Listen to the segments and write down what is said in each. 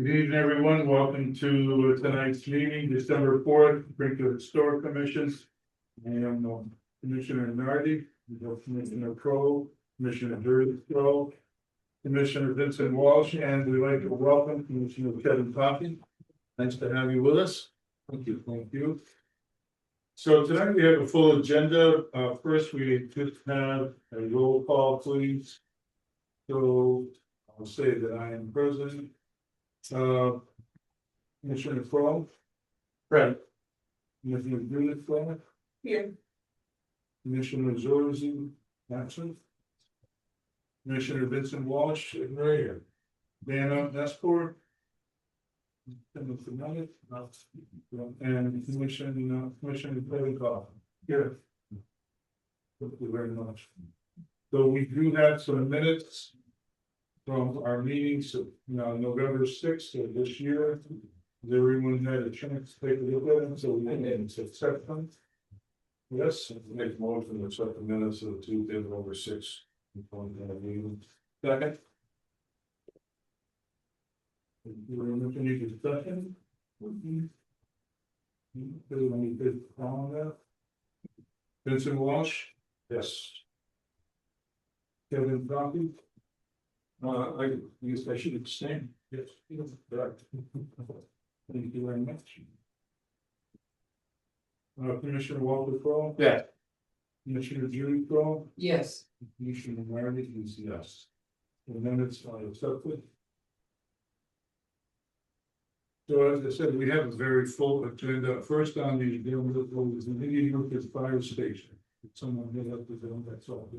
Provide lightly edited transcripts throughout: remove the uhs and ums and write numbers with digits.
Good evening, everyone. Welcome to tonight's meeting, December 4th, Springfield Historic Commission. I am Commissioner Nardi, we have Commissioner Crowe, Commissioner Crowe, Commissioner Vincent Walsh, and we'd like to welcome Commissioner Kevin Coffey. Nice to have you with us. Thank you. Thank you. So tonight we have a full agenda. First, we just have a roll call, please. So I'll say that I am president. Commissioner Crowe. Present. Commissioner Judith. Here. Commissioner Zorzi, absent. Commissioner Vincent Walsh, right here. Dana Esport. And Commissioner Kevin Coffey. Here. Thank you very much. So we do have some minutes from our meetings of November 6th of this year. Has everyone had a chance to take a look at them? So we can accept them. Yes, make a motion to accept the minutes of the Tuesday, November 6th. Second. Any discussion? Vincent Walsh? Yes. Kevin Coffey? I guess I should abstain. Yes. Correct. Thank you very much. Commissioner Walter Crowe? Yes. Commissioner Judy Crowe? Yes. Commissioner Marty is yes. The minutes are accepted. So as I said, we have a very full agenda. First on the agenda is the Indian Orchard Fire Station. Someone hit up the film, that's all.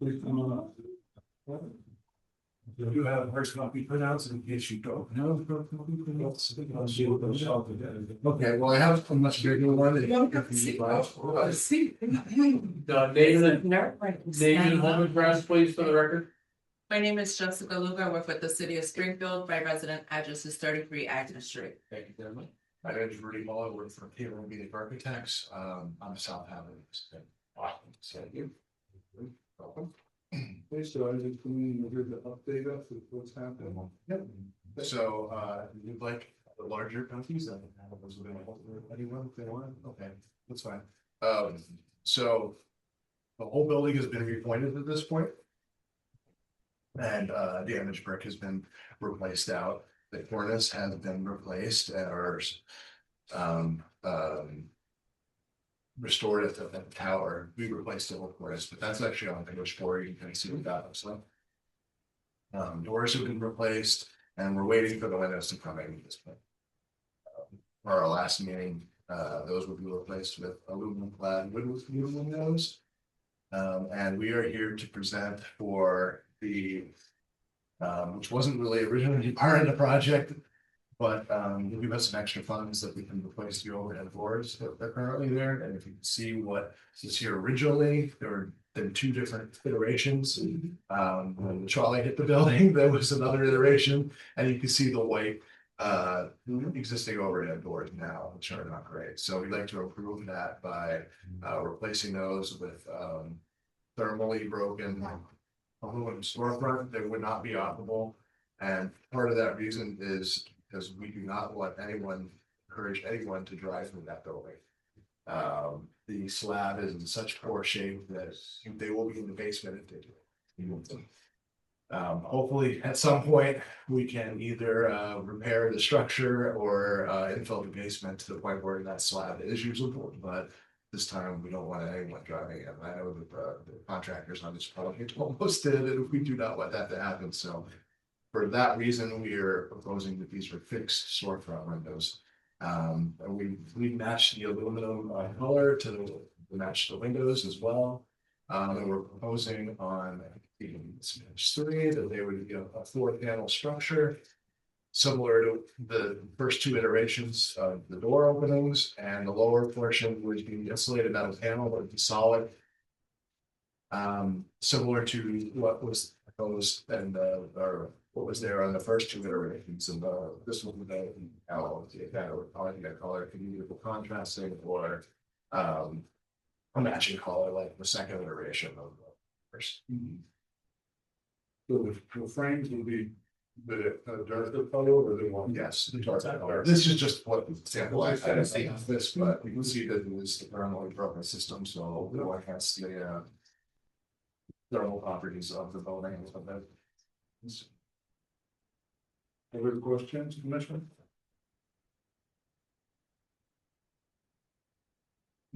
Please come on up. You do have a hard copy pronounced in case you don't know. Okay, well, I have a much bigger one. Name and home address, please, for the record. My name is Jessica Luga. I work with the city of Springfield. My resident address is 33 Agnes Street. Thank you very much. My name is Rudy Muller. I work for Cable Media Architects. I'm a South Haven. Awesome. Thank you. Welcome. Okay, so I just need to hear the update of what's happening. Yep. So you'd like the larger copies that was available for anyone if they want? Okay, that's fine. So the whole building has been repointed at this point. And damaged brick has been replaced out. The cornice has been replaced or restored at the tower. We replaced the whole cornice, but that's actually on page 4. You can see what that looks like. Doors have been replaced, and we're waiting for the windows to come in at this point. For our last meeting, those will be replaced with aluminum clad wood windows. And we are here to present for the which wasn't really originally part of the project, but will give us some extra funds that we can replace the overhead doors that are currently there. And if you can see what is here originally, there were then 2 different iterations. When the trolley hit the building, there was another iteration, and you can see the white existing overhead doors now, which are not great. So we'd like to improve that by replacing those with thermally broken aluminum storefront that would not be operable. And part of that reason is because we do not want encourage anyone to drive through that building. The slab is in such poor shape that they will be in the basement if they do. Hopefully at some point we can either repair the structure or infill the basement to the point where that slab is usable, but this time we don't want anyone driving it. I know that the contractors on this project almost did, and we do not want that to happen. So for that reason, we are proposing that these are fixed storefront windows. And we match the aluminum color to match the windows as well. And we're proposing on page 3 that they would be a 4-panel structure, similar to the first 2 iterations of the door openings, and the lower portion would be insulated metal panel that would be solid. Similar to what was proposed and or what was there on the first 2 iterations of this one with the color could be either contrasting or a matching color like the second iteration of the first. So the frames will be darker color or the one? Yes, the dark color. This is just what sample I didn't see this, but you can see that it was the thermally broken system, so the one has the thermal properties of the building and stuff like that. Other questions, Commissioner?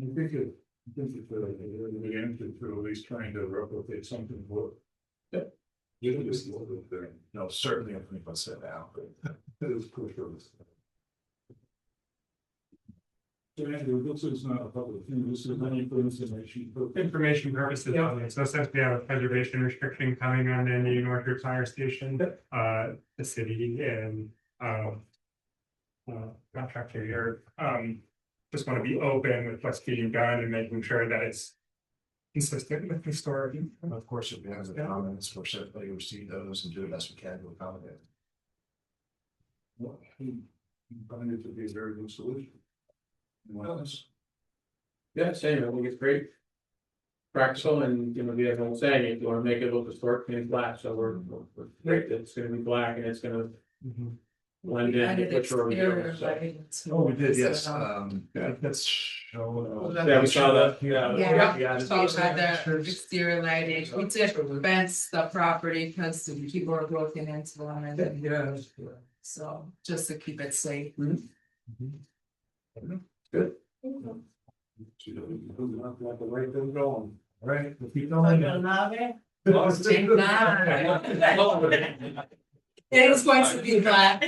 I think it's the answer to at least trying to replicate something for. Yeah. You can just look at there. No, certainly if we put it down. That is for sure. So Andrew, this is not a public thing, this is only for information. Information purposes only. So since we have a preservation restriction coming on the new Northridge Fire Station, the city and contractor here, just want to be open with what's being done and making sure that it's consistent with the story. Of course, if we have the comments, we're certainly receive those and do the best we can to accommodate. Well, I find it to be a very good solution. Anyone else? Yeah, same, I think it's great. Practical and, you know, the everyone saying, if you wanna make it look historic, and black, so we're great, it's gonna be black and it's gonna blend in. Added with what we're doing, exterior so. lighting to Oh, we did, yes, so- yeah, that's shown. Yeah, we saw that, yeah. Yeah, so we had the exterior lighting, we did fence the property because the people are broken into them and then, Yeah. so just to keep it safe. Good. Like the way they're going. Right, if you It was going to be black.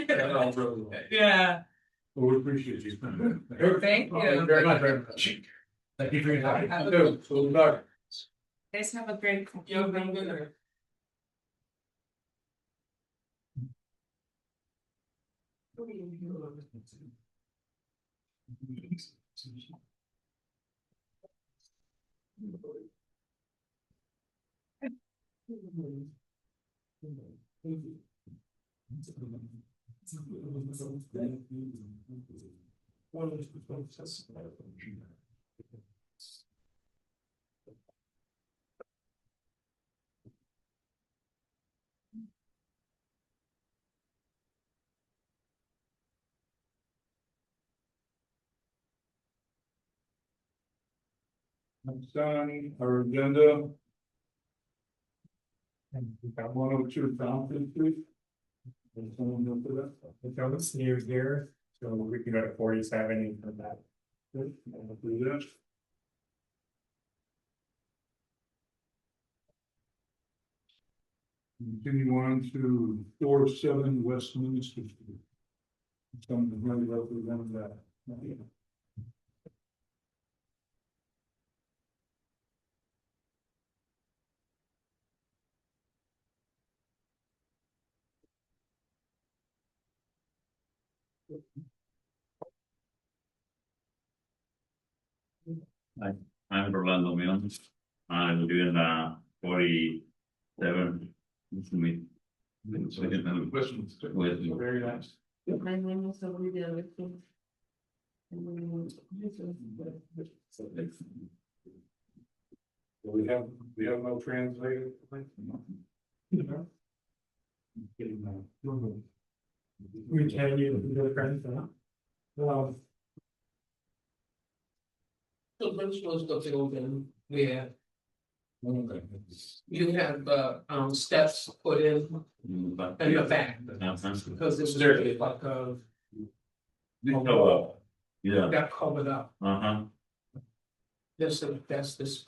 Yeah. Well, we appreciate you. Thank you. Very much, very much. Thank you for your time. Have a Good. Good luck. Guys have a great. Next on our agenda. We got 102 Fountain Street. Is someone up for that? The film's near here, so we can go to 47 for that. Good, I'll do that. Continue on to 47 Westminster Street. Someone really represent that. I'm Orlando Mills. I'm doing 47. It's me. Questions? Very nice. My name is Olivia Lichtenstein. We have no translator. We can use the friends, huh? So this was the building where you have steps put in the back, because it's very like Yeah, got covered up. That's this.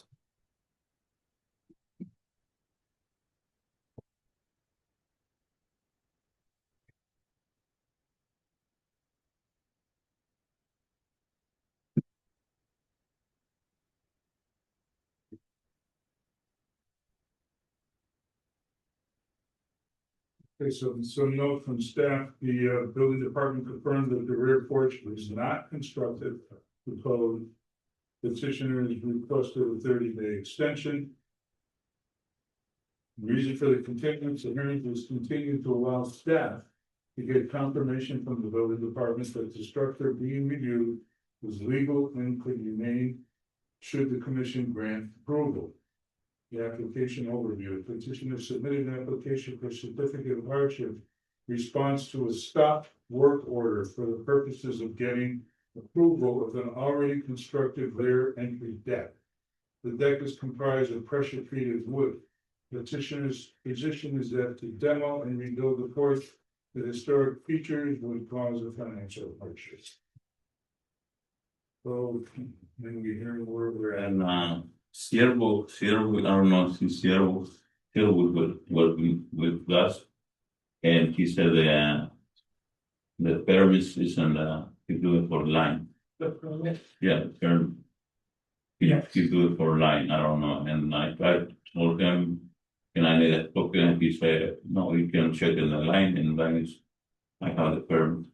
Okay, so note from staff, the building department confirmed that the rear porch was not constructed to code. Petitioners requested a 30-day extension. The reason for the continuance, the hearing was continued to allow staff to get confirmation from the building department that the structure being reviewed was legal and could remain should the commission grant approval. The application overview, petitioner submitted an application for certificate of hardship responds to a stop work order for the purposes of getting approval of an already constructed rear entry deck. The deck is comprised of pressure treated wood. Petitioner's position is that to demo and rebuild the porch, the historic features would cause a financial hardship. So then we hear where we're at. And Sierra, I don't know if Sierra would work with us. And he said the permits isn't he do it for line. The permit, Yeah, the permit. He do it for line, I don't know, and I told him, and I need a copy, and he said, no, you can check in the line, and line is, I have the permit.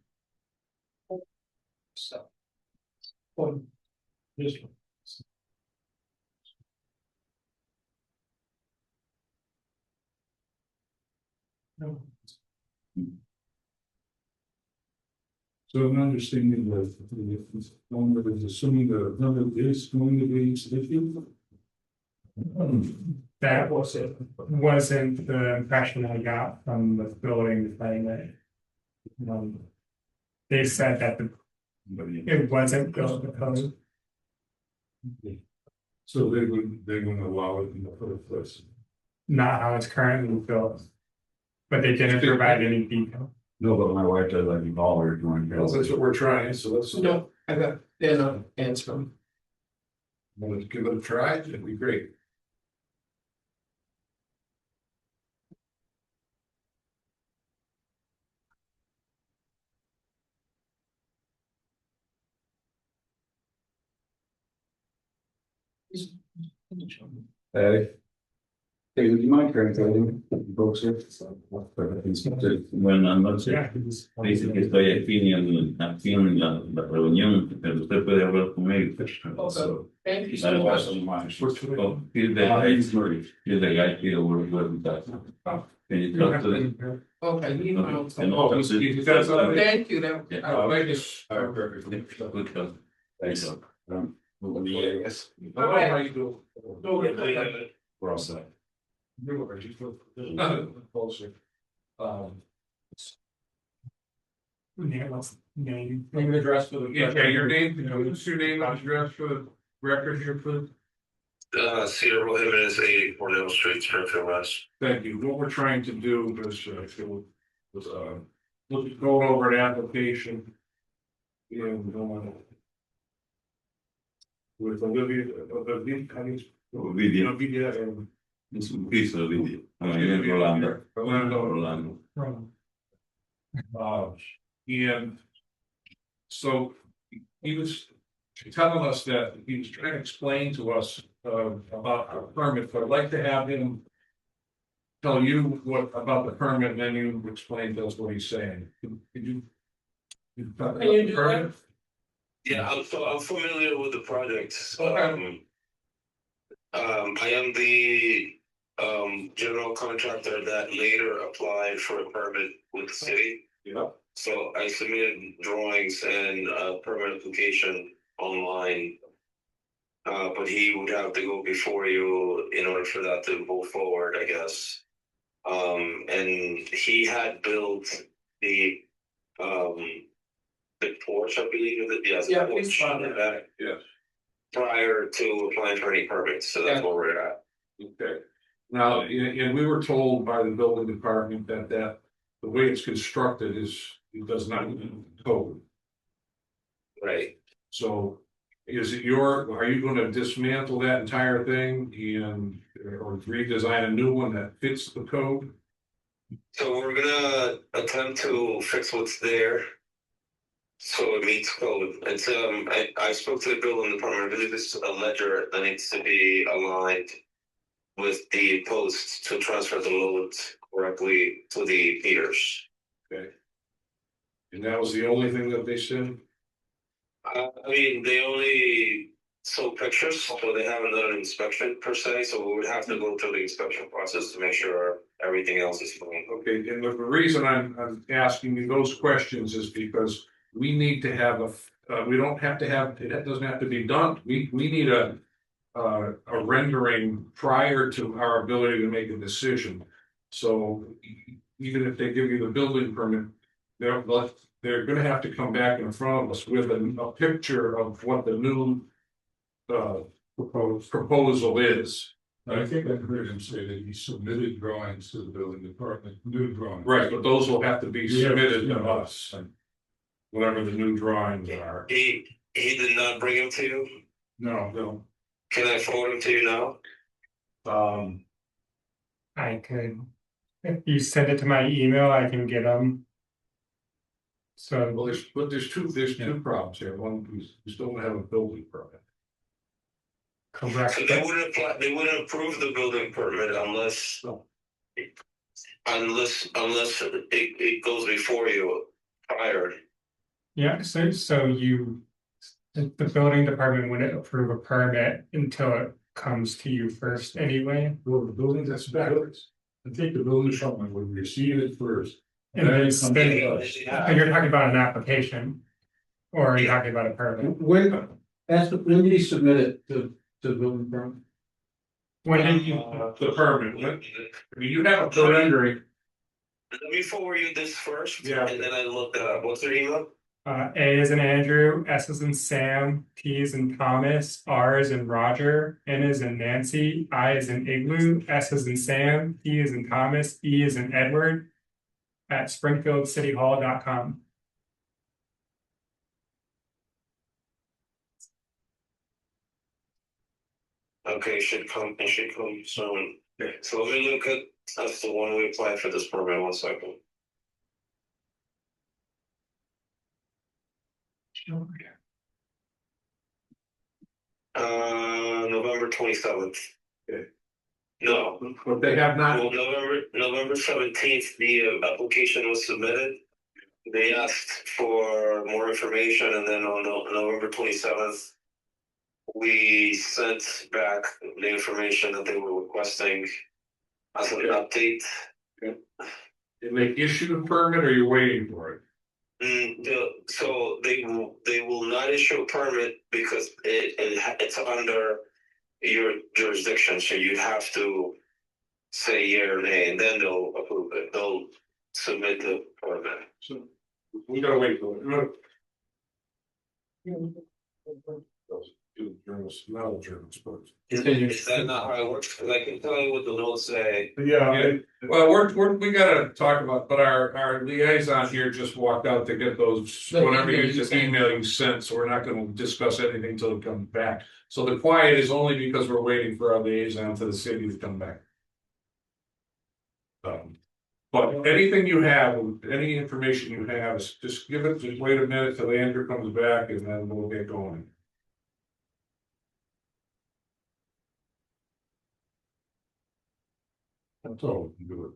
so. Well, this one. No. So I'm understanding that the owner is assuming the number is going to be sufficient. That wasn't the impression I got from the building department. They said that it wasn't built to code. So they wouldn't allow it in the first place. Not how it's currently built. But they didn't provide any detail. No, but my wife does like all her doing. Well, that's what we're trying, so let's, No, I got, no answer. let's give it a try, it'd be great. Hey. Hey, would you mind translating books here? Bueno, noches. Yeah. Dice que estoy aquí en la reunión, pero usted puede hablar conmigo. Also, thank you so Dale, much. paso. Oh, he's the guy here with that. Can you talk to them? Okay, you know. Oh, he's got something? Thank you, that. Yeah. I like it. Good talk. Thanks. Yes. Alright. How you doing? We're all set. Closer. Yeah, what's the name? Name and address for the. Yeah, your name, what's your name and address for the record here, please? Cedar Jimenez, 84 Neville Street, Springfield, West. Thank you. What we're trying to do is, go over an application. And, with Olivia, Video. and. Es un piso de video. Rolando. Rolando. And so he was telling us that he was trying to explain to us about our permit, but I'd like to have him tell you what about the permit, and then you explain to us what he's saying. Could you? Can you do that? Yeah, I'm familiar with the project. Okay. I am the general contractor that later applied for a permit with the city. Yeah. So I submitted drawings and a permit application online. But he would have to go before you in order for that to move forward, I guess. And he had built the porch, I believe, yes. Yeah, porch it's fine. in the back Yes. prior to applying for any permits, so that's Yeah. where we're at. Okay. Now, and we were told by the building department that the way it's constructed it does not meet code. Right. So are you gonna dismantle that entire thing or redesign a new one that fits the code? So we're gonna attempt to fix what's there. So it meets code. It's I spoke to the building department. I believe it's a ledger that needs to be aligned with the posts to transfer the load correctly to the piers. Okay. And that was the only thing that they said? I mean, they only saw pictures, so they haven't done an inspection per se. So we would have to go through the inspection process to make sure everything else is fine. Okay, and the reason I'm asking you those questions is because we need to have we don't have to have, it doesn't have to be done. We need a rendering prior to our ability to make a decision. So even if they give you the building permit, they're gonna have to come back in front of us with a picture of what the new. Proposal is. I think I heard him say that he submitted drawings to the building department, new drawings. Right, but those will have to be Yeah, submitted yeah. to us. Whatever the new drawings are. He did not bring him to you. No. Can I forward him to you now? I could, if you send it to my email, I can get them. So, Well, there's two problems here. One, we still don't have a building permit. correct. So they wouldn't apply. They wouldn't approve the building permit unless it goes before you prior. Yeah, so you, the building department wouldn't approve a permit until it comes to you first anyway. Well, the building, that's backwards. I think the building department would receive it first. And then it comes to us. So you're talking about an application? Or are you talking about a permit? When did he submit it to the building permit? When did you, The permit, I mean, you have a rendering. Let me forward you this first, Yeah. and then I look that up. What's your email? A is in Andrew, S is in Sam, T is in Thomas, R is in Roger, N is in Nancy, I is in Igloo, S is in Sam, T is in Thomas, E is in Edward. At springfieldcityhall.com. Okay, it should come soon. So let me look at that's the one we applied for this permit. 1 second. November 27th. Okay. No. But they have not. Well, November 17th, the application was submitted. They asked for more information, and then on November 27th, we sent back the information that they were requesting as an update. Did they issue the permit or you're waiting for it? So they will not issue a permit because it's under your jurisdiction. So you have to say yeah or nay, and then they'll approve it. They'll submit the permit. So we gotta wait for it. Journals, not journals, but. Is that not how it works? Because I can tell you what the notes say. Yeah, Well, we gotta talk about, but our liaison here just walked out to get those, whatever email you sent, so we're not gonna discuss anything till it comes back. So the quiet is only because we're waiting for our liaison to the city to come back. But anything you have, any information you have, just give it, just wait a minute till Andrew comes back and then we'll get going. that's all we can do it.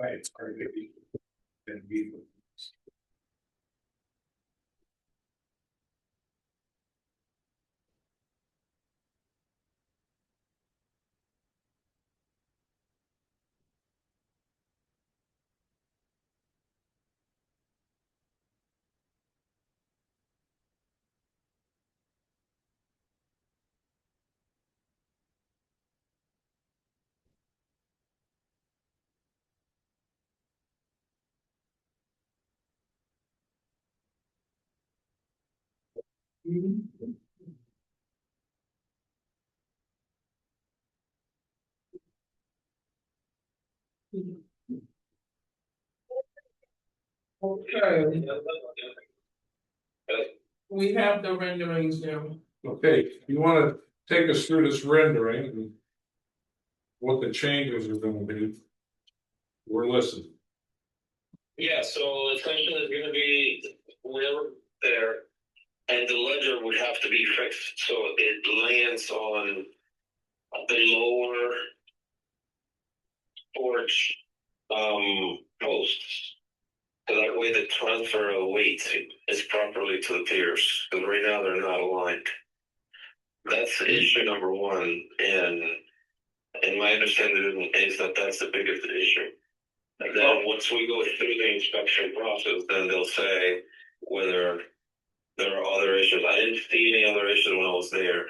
Right, it's hard to be. And be. Okay, we have the renderings now. Okay, you wanna take us through this rendering and. What the changes are gonna be. We're listening. Yeah, so essentially it's gonna be whatever there, and the ledger would have to be fixed, so it lands on the lower porch posts. So that way the transfer of weight is properly to the piers, because right now they're not aligned. That's issue number one, and my understanding is that that's the biggest issue. And then once we go through the inspection process, then they'll say whether there are other issues. I didn't see any other issues when I was there.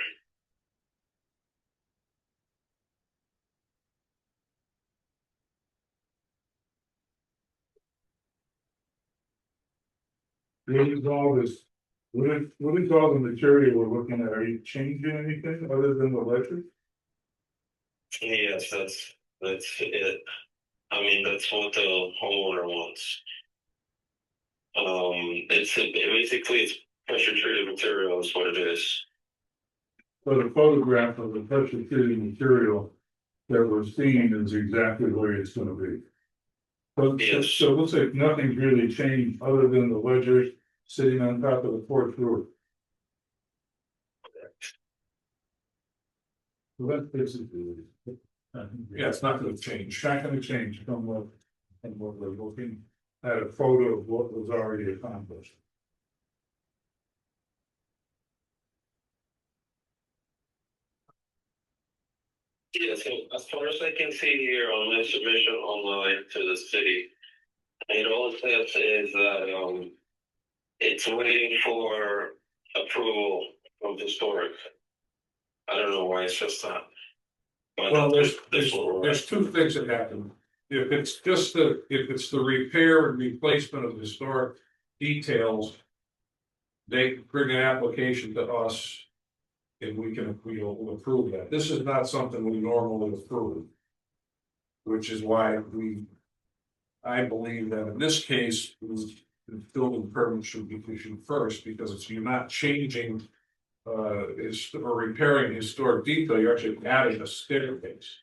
What is all this, what is all the material we're looking at? Are you changing anything other than the ledger? Yes, that's it. I mean, that's what the homeowner wants. It's basically it's pressure treated material is what it is. So the photograph of the pressure treated material that we're seeing is exactly where it's gonna be. Yes. So it looks like nothing's really changed other than the ledger sitting on top of the porch roof. So that's basically. Yeah, it's not gonna change. It's not gonna change from what we're looking at a photo of what was already accomplished. Yeah, so as far as I can see here on my submission online to the city, it all it says is that it's waiting for approval from historic. I don't know why it's just that. But Well, that's what we're there's two things that happen. If it's the repair and replacement of historic details. They bring an application to us. And we'll approve that. This is not something we normally approve. Which is why I believe that in this case, the building permit should be issued first, because you're not changing. Or repairing historic detail, you're actually adding a staircase.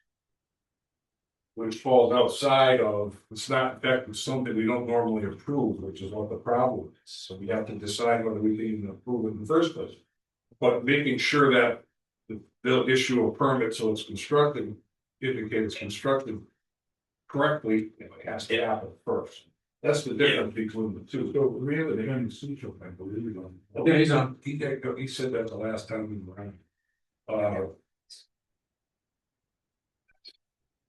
Which falls outside of, it's not in fact it's something we don't normally approve, which is what the problem is. So we have to decide whether we can even approve it in the first place. But making sure that they'll issue a permit so it's constructed, indicate it's constructed correctly, it has to happen first. That's the difference between the two. So really, they're gonna see, I believe. Yeah, he said that the last time we were on.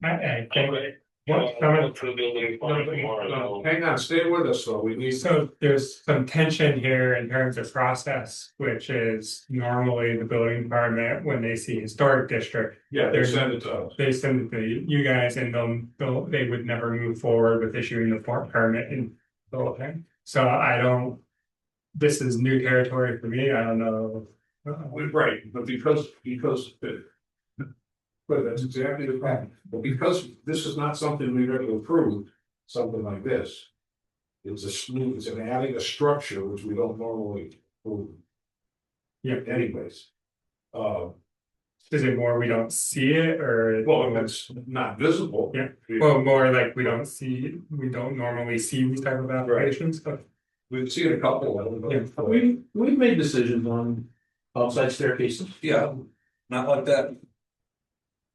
I think Okay. what I'll go to the building department tomorrow. Hang on, stay with us, though, we need. so there's some tension here in terms of process, which is normally the building department, when they see historic district, Yeah, they send it to us. they send it to you guys and they would never move forward with issuing the permit and the whole thing. So I don't, this is new territory for me. I don't know. Right, but because. But that's exactly the point, but because this is not something we've ever approved, something like this. It's an adding a structure which we don't normally approve. Yeah. Anyways. Is it more we don't see it or? Well, if it's not visible. Yeah. Well, more like we don't normally see these type of applications, but We've seen a couple of them. Yeah. We've made decisions on outside staircases. Yeah, not like that.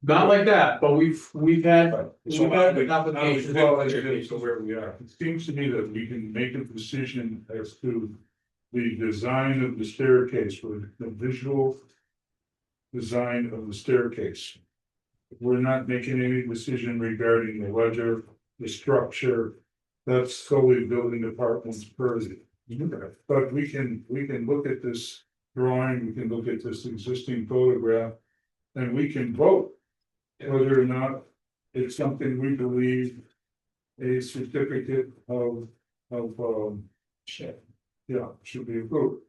Not like that, but we've had So how do we applications. get to where we are? It seems to me that we can make a decision as to the design of the staircase, for the visual design of the staircase. We're not making any decision regarding the ledger, the structure. That's solely building department's purview. But we can look at this drawing, we can look at this existing photograph, and we can vote whether or not it's something we believe a certificate of, yeah, should be approved.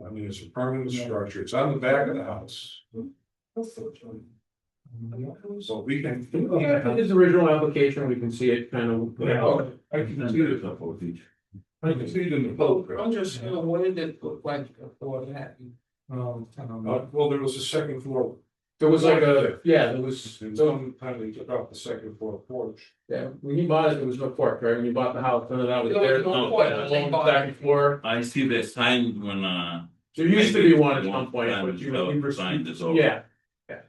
I mean, it's a permanent structure, it's on the back of the house. So we can. His original application, we can see it kind of. Yeah, I can see it, I can see it in the photograph. I'm just, what did it look like before that? Well, there was a second floor. There was like there was, And sometime they took off the second floor porch. yeah, when he bought it, there was no porch, right? When you bought the house, none of that was There was there. no No, porch it was when they on the bought it. second floor. I see the sign when There used to be one at Maybe some point, one but you know, time we signed this over. yeah. Yeah,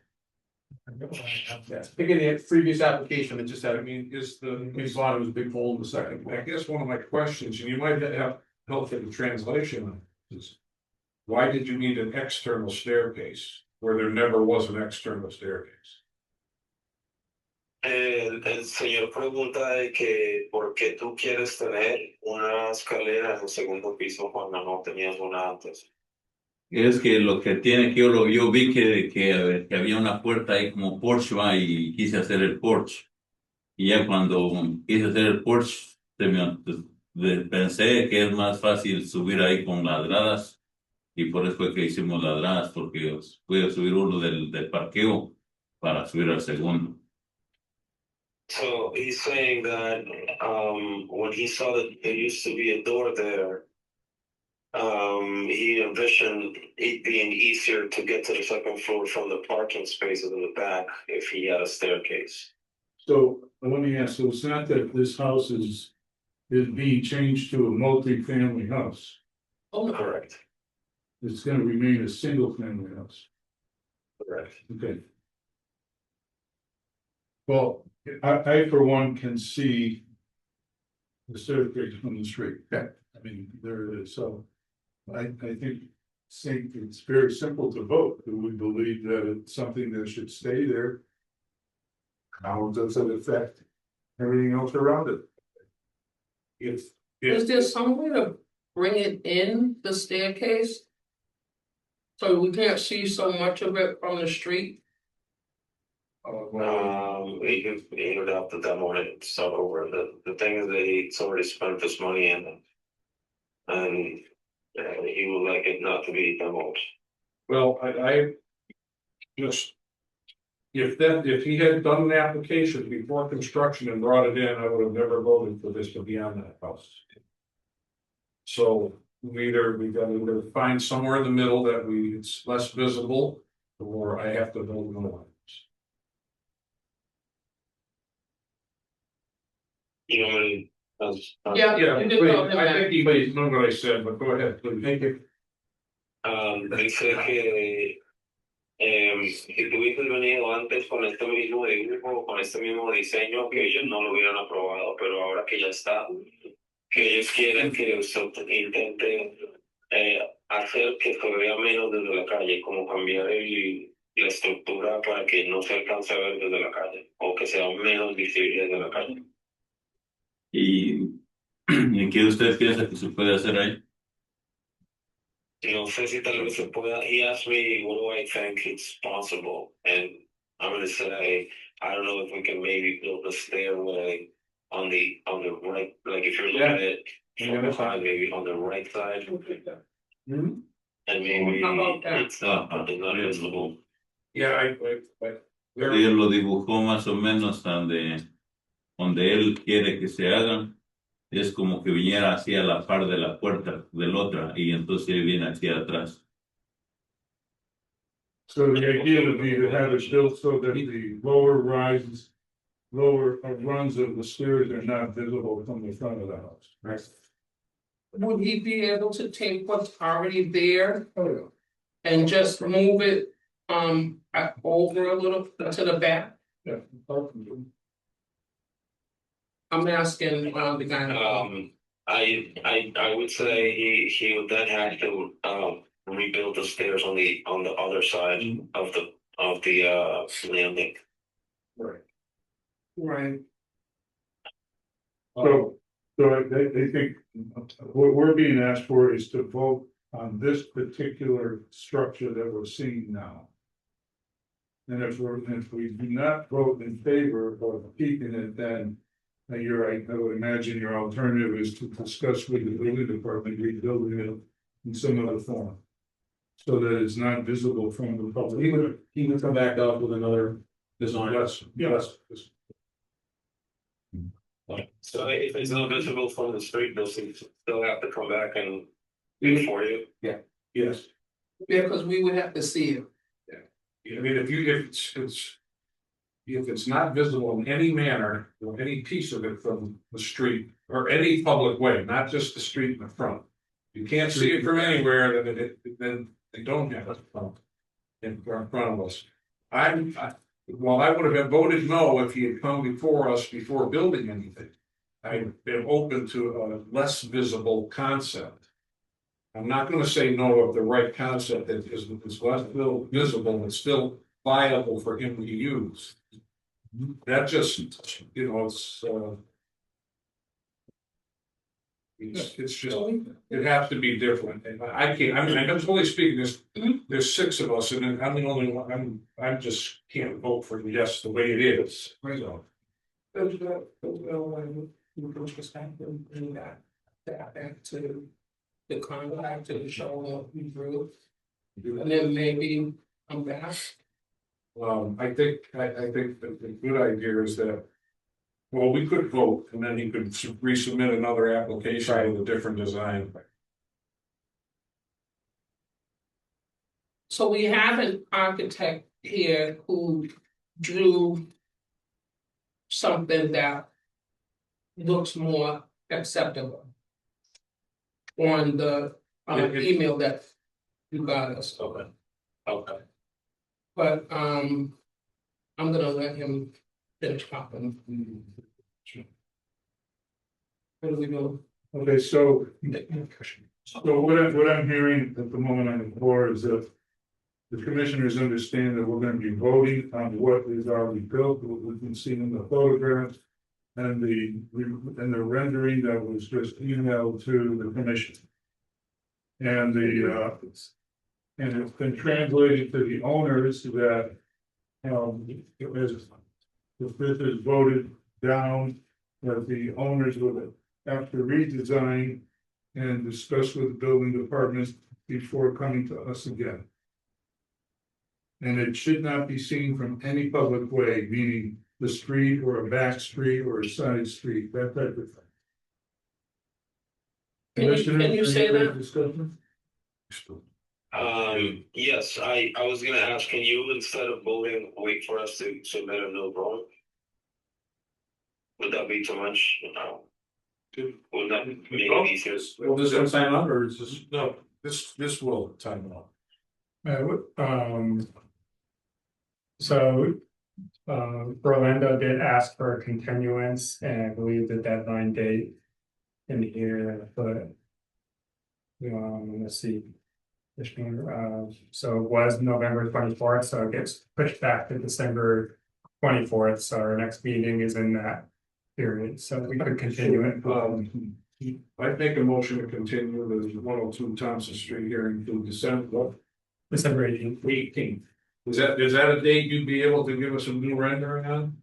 I think in the previous application, it just had, I mean, is the. we thought it was a big hole in the second I floor. guess one of my questions, and you might have help in the translation, is why did you need an external staircase where there never was an external staircase? El señor pregunta de que por qué tú quieres tener una escalera en el segundo piso cuando no tenías una antes. Es que lo que tiene que yo vi que había una puerta ahí como porche va, y quise hacer el porche. Y ya cuando quise hacer el porche, pensé que es más fácil subir ahí con ladradas. Y por eso fue que hicimos ladradas, porque pude subir uno del parqueo para subir al segundo. So he's saying that when he saw that there used to be a door there, he envisioned it being easier to get to the second floor from the parking spaces in the back if he had a staircase. So let me ask, so it's not that this house is being changed to a multi-family house. Oh, correct. It's gonna remain a single family house. Correct. Okay. Well, I for one can see the staircase from the street. Yeah. I mean, there it is, so I think it's very simple to vote. Do we believe that it's something that should stay there? How does it affect everything else around it? Is there some way to bring it in the staircase? So we can't see so much of it from the street? He would have to demo it and start over. The thing is that he's already spent this money in it. And he would like it not to be demoed. Well, I just. If he had done an application before construction and brought it in, I would have never voted for this to be on that house. So we gotta either find somewhere in the middle that it's less visible, or I have to build another one. You know, Yeah, Yeah, you did please, tell him I that. think he know what I said, but go ahead, please. Thank you. dice que si tuvieses venido antes con este mismo dibujo, con este mismo diseño, que ellos no lo hubieran aprobado, pero ahora que ya está, que ellos quieren que usted intente hacer que se vea menos desde la calle, como cambiar la estructura para que no se alcance a ver desde la calle, o que sea menos visible desde la calle. ¿Y qué usted piensa que se puede hacer ahí? No sé si tal vez se pueda. He asked me, what do I think it's possible? And I'm going to say, I don't know if we can maybe build a stairway on the right, like if you're looking at it from behind, maybe on the right side. Mm-hmm. And maybe How about that? it's not visible. Yeah, I. Él lo dibujó más o menos donde él quiere que se hagan. Es como que viniera hacia la par de la puerta de la otra y entonces él viene hacia atrás. So the idea would be to have it built so that the lower runs of the stairs are not visible from the front of the house. Right. Would he be able to take what's already there and just move it over a little to the back? Yeah. I'm asking, the guy. I would say he would then have to, rebuild the stairs on the other side of the, landing. Right. Right, So they think, what we're being asked for is to vote on this particular structure that we're seeing now. And if we do not vote in favor of keeping it, then you're right, I would imagine your alternative is to discuss with the building department rebuilding it in some other form. So that it's not visible from the public. He would come back up with another design. Yes. So if it's not visible from the street, they'll still have to come back and wait for you. Yes. yeah, because we would have to see it. I mean, if it's not visible in any manner, or any piece of it from the street, or any public way, not just the street in the front. You can't see it from anywhere, then they don't have it in front of us. Well, I would have voted no if he had come before us before building anything. I've been open to a less visible concept. I'm not gonna say no of the right concept that is less visible and still viable for him to use. That just, it's just, it has to be different, and I can't, I mean, I'm totally speaking, there's six of us, and I'm the only one, I'm just can't vote for yes the way it is. So. Back to the contract to show what we drew. And then maybe come back. I think the good idea is that. Well, we could vote and then he could resubmit another application with a different design. So we have an architect here who drew something that looks more acceptable on the email that you got us. Okay. But I'm gonna let him finish talking. What do we do? Okay, so what I'm hearing at the moment on the floor is that the commissioners understand that we're gonna be voting on what is already built, what we can see in the photographs. And the rendering that was just emailed to the commission. And and it's been translated to the owners that, if this is voted down, that the owners would have to redesign and discuss with the building department before coming to us again. And it should not be seen from any public way, meaning the street or a back street or a side street, that type of thing. Can you say that? Discussion? Yes, I was gonna ask, can you, instead of voting, wait for us to submit a new drawing? Would that be too much? Would that make it easier? Well, does it sign up or is this, no, this will time out. So Orlando did ask for a continuance, and I believe the deadline date in here, but let's see. So it was November 24th, so it gets pushed back to December 24th. So our next meeting is in that period, so we could continue it. I'd make a motion to continue the 102 Thompson Street hearing to December 18th. Is that a date you'd be able to give us a new rendering on?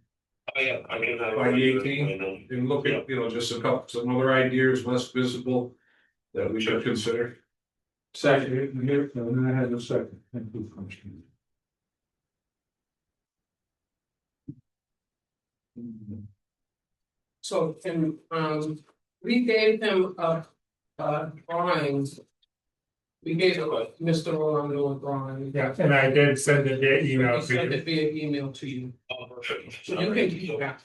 Oh, yeah, I can have. By the 18th, and look at, just some other ideas less visible that we should consider. Second, here, and then I had a second. Thank you, Commissioner. So, and, we gave him drawings. We gave him Mr. Orlando a drawing. Yeah, and I did send it via email He to sent you. it via email to you. So you can keep that.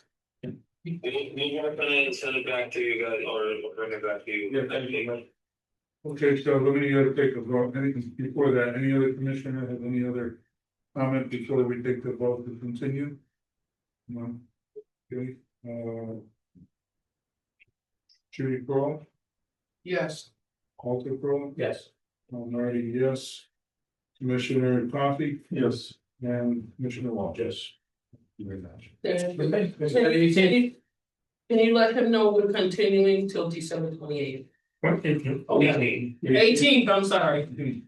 We weren't gonna send it back to you guys or bring it back to you. Okay, so let me take a vote. Anything before that, any other commissioner have any other comment before we take the vote to continue? No. Okay, Judy Pearl, Yes. Walter Pearl, Yes. Marty, yes. Commissioner Coffee Yes. and Commissioner Walsh. Yes. Can you let him know we're continuing till December 28th? What, 18? Oh, yeah, 18th, I'm sorry.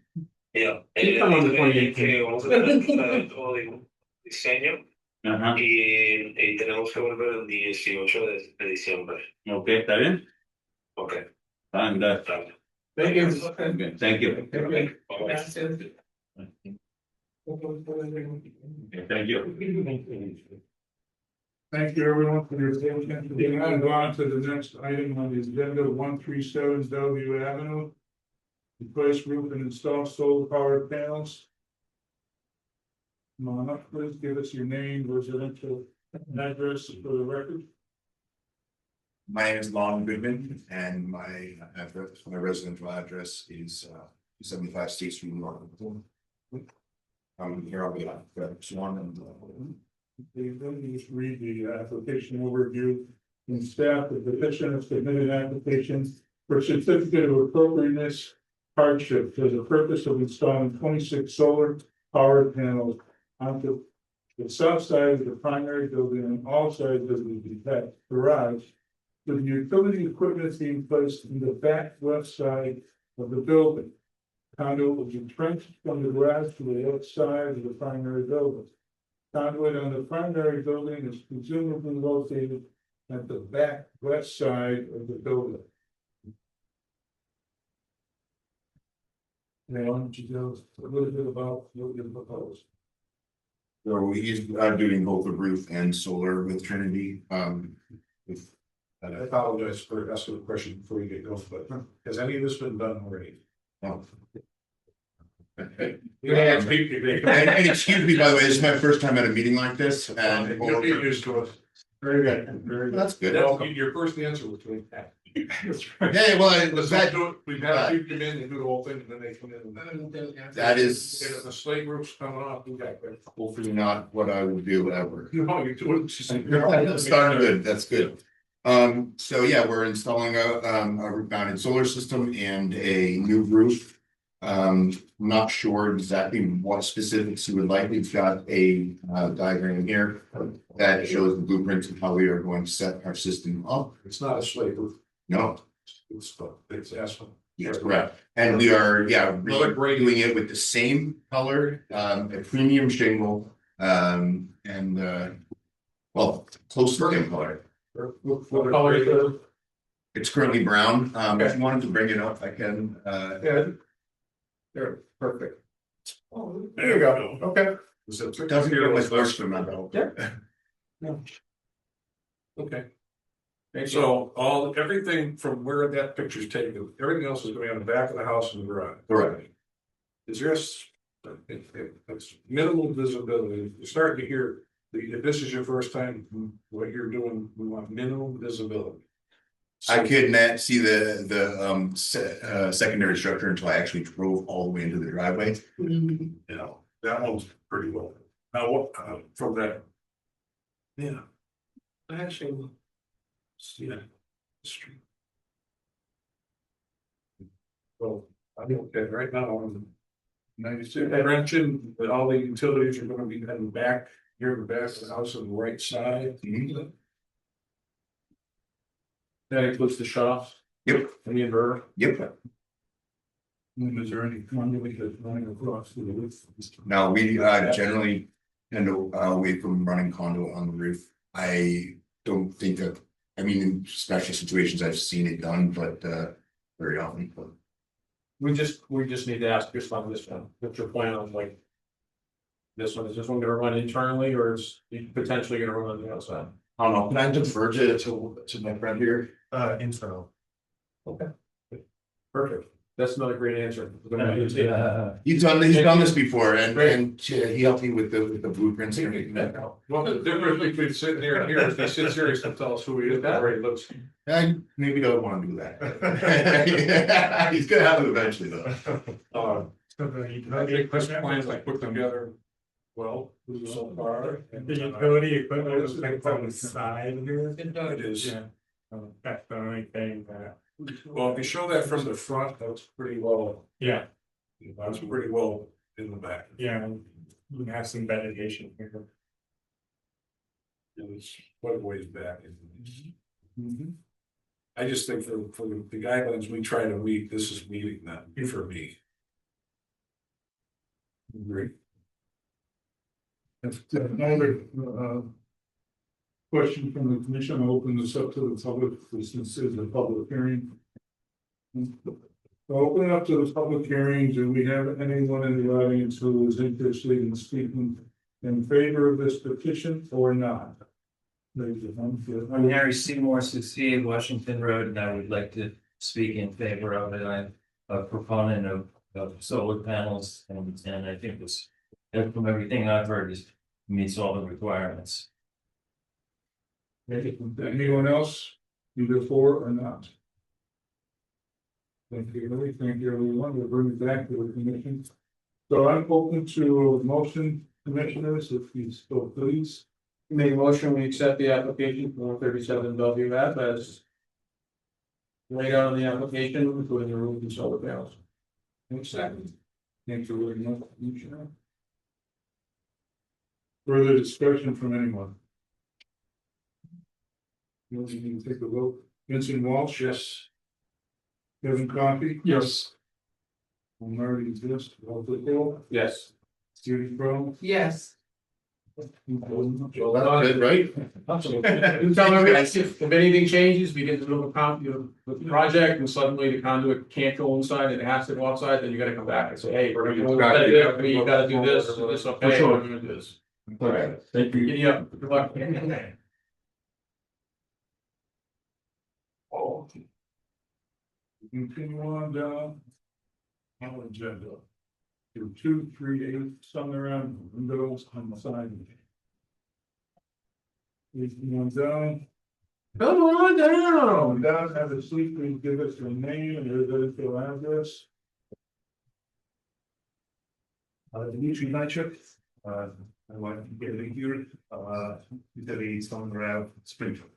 Yeah. Come on, the 28th. Que vamos a tener todo el diseño Ajá, y tenemos que volver el 18 de diciembre. ok, ¿está bien? Ok. Ah, gracias. Dale. Thank you. Okay, thank you. Okay. Bye. Thank you. Thank you, everyone, for your attention. We're going to go on to the next item on the agenda, 137 Bellevue Avenue. Replace roof and install solar powered panels. Come on up, please give us your name, residential address for the record. My name is Lon Goodman and my residential address is 75 State Street, New York. I'm here on behalf of Swan and. Let me just read the application overview. In staff, the petitioner submitted an application for certificate of appropriateness hardship for the purpose of installing 26 solar powered panels onto the south side of the primary building and all sides of the detached garage, with the utility equipment being placed in the back left side of the building. Conduit will be trenched from the garage to the outside of the primary building. Conduit on the primary building is presumably located at the back west side of the building. Now, why don't you tell us a little bit about what you propose? So he's doing both the roof and solar with Trinity. With And I apologize for asking the question before you get going, but has any of this been done already? oh. Yeah. And excuse me, by the way, this is my first time at a meeting like this, and You'll get used to it. Very good, very good. that's good. Your first answer was really bad. Yeah, well, it was that. We've had people come in and do the whole thing, and then they come in and. That is- And if the slate roof's coming off, we got that. Hopefully not what I would do ever. No, you're doing. That's starting good, that's good. So yeah, we're installing a roof mounted solar system and a new roof. Not sure exactly what specifics you would like. We've got a diagram here that shows the blueprints of how we are going to set our system up. It's not a slate roof, No, it's asphalt. that's correct. And we are, yeah, Another great- doing it with the same color, a premium shingle, and well, close to the same color. What color is it? It's currently brown. If you wanted to bring it up, I can, Yeah. There, perfect. There you go, okay. it doesn't get much worse for my belt. Yeah. Okay. So everything from where that picture's taken, everything else is going to be on the back of the house and the garage. Correct. Is there it's minimal visibility? You're starting to hear, if this is your first time, what you're doing, we want minimal visibility. I could not see the secondary structure until I actually drove all the way into the driveway. You know, that one's pretty well. Now, what, from that? Yeah. I actually. See that. Street. Well, I think that right now, I'm. Mentioned that all the utilities are gonna be heading back, here in the back of the house on the right side. That includes the shutoffs Yep, and the inverter. yep. Is there any conduit that's running across the roof? Now, we generally tend to away from running conduit on the roof. I don't think that, I mean, in special situations, I've seen it done, but very often, but. We just need to ask just on this one, what's your plan on like? This one, is this one gonna run internally or is it potentially gonna run on the outside? I don't know, can I defer to my friend here? Internal. Okay. Perfect, that's another great answer. He's done this before and he helped me with the blueprints and everything. Well, the difference between sitting here and here is he sits here, he's gonna tell us who he is, that way he looks. I maybe don't want to do that. He's gonna have it eventually though. I think this plan was put together well, so far. The utility equipment is like on the side here. It is. Yeah. That's the only thing that, Well, if you show that from the front, that's pretty well, yeah, that's pretty well in the back. yeah, we have some vegetation here. It's quite a ways back. I just think for the guidelines we try to meet, this is meeting that for me. Great. If there's another, question from the commission, I'll open this up to the public, since this is a public hearing. I'll open it up to the public hearing. Do we have anyone in the audience who is interested in speaking in favor of this petition or not? Raise your hand. I'm Harry Seymour, 68 Washington Road, and I would like to speak in favor of it. I'm a proponent of solar panels, and I think this, from everything I've heard, is meets all the requirements. Anyone else, either for or not? Thank you, Lily. Thank you, everyone. We'll bring it back to the commission. So I'm open to motion, commissioners, if you still please. Make a motion, we accept the application for 137 Bellevue Ave as laid out on the application, including the roof and solar panels. Second. Thank you very much, Commissioner. Further discussion from anyone? You can take a vote. Vincent Walsh, yes. Kevin Coffey, Yes. Marty exists, Walter Hill, Yes. Judy Crowe. Yes. Well, that's good, right? You tell everybody, if anything changes, we get the little the project and suddenly the conduit can't go inside and it has to go outside, then you gotta come back and say, hey, we're gonna you gotta do this, this, okay, we're gonna do this. All right, thank you. Giddy up, good luck. Oh. Continue on down. Our agenda. 2, 3, 8, somewhere around windows on the side. One down. Come on down. Down, have a seat, please give us your name and your residential address. Dimitri Nychuk, I want to get it here, Italy, Stone Grab, Springfield.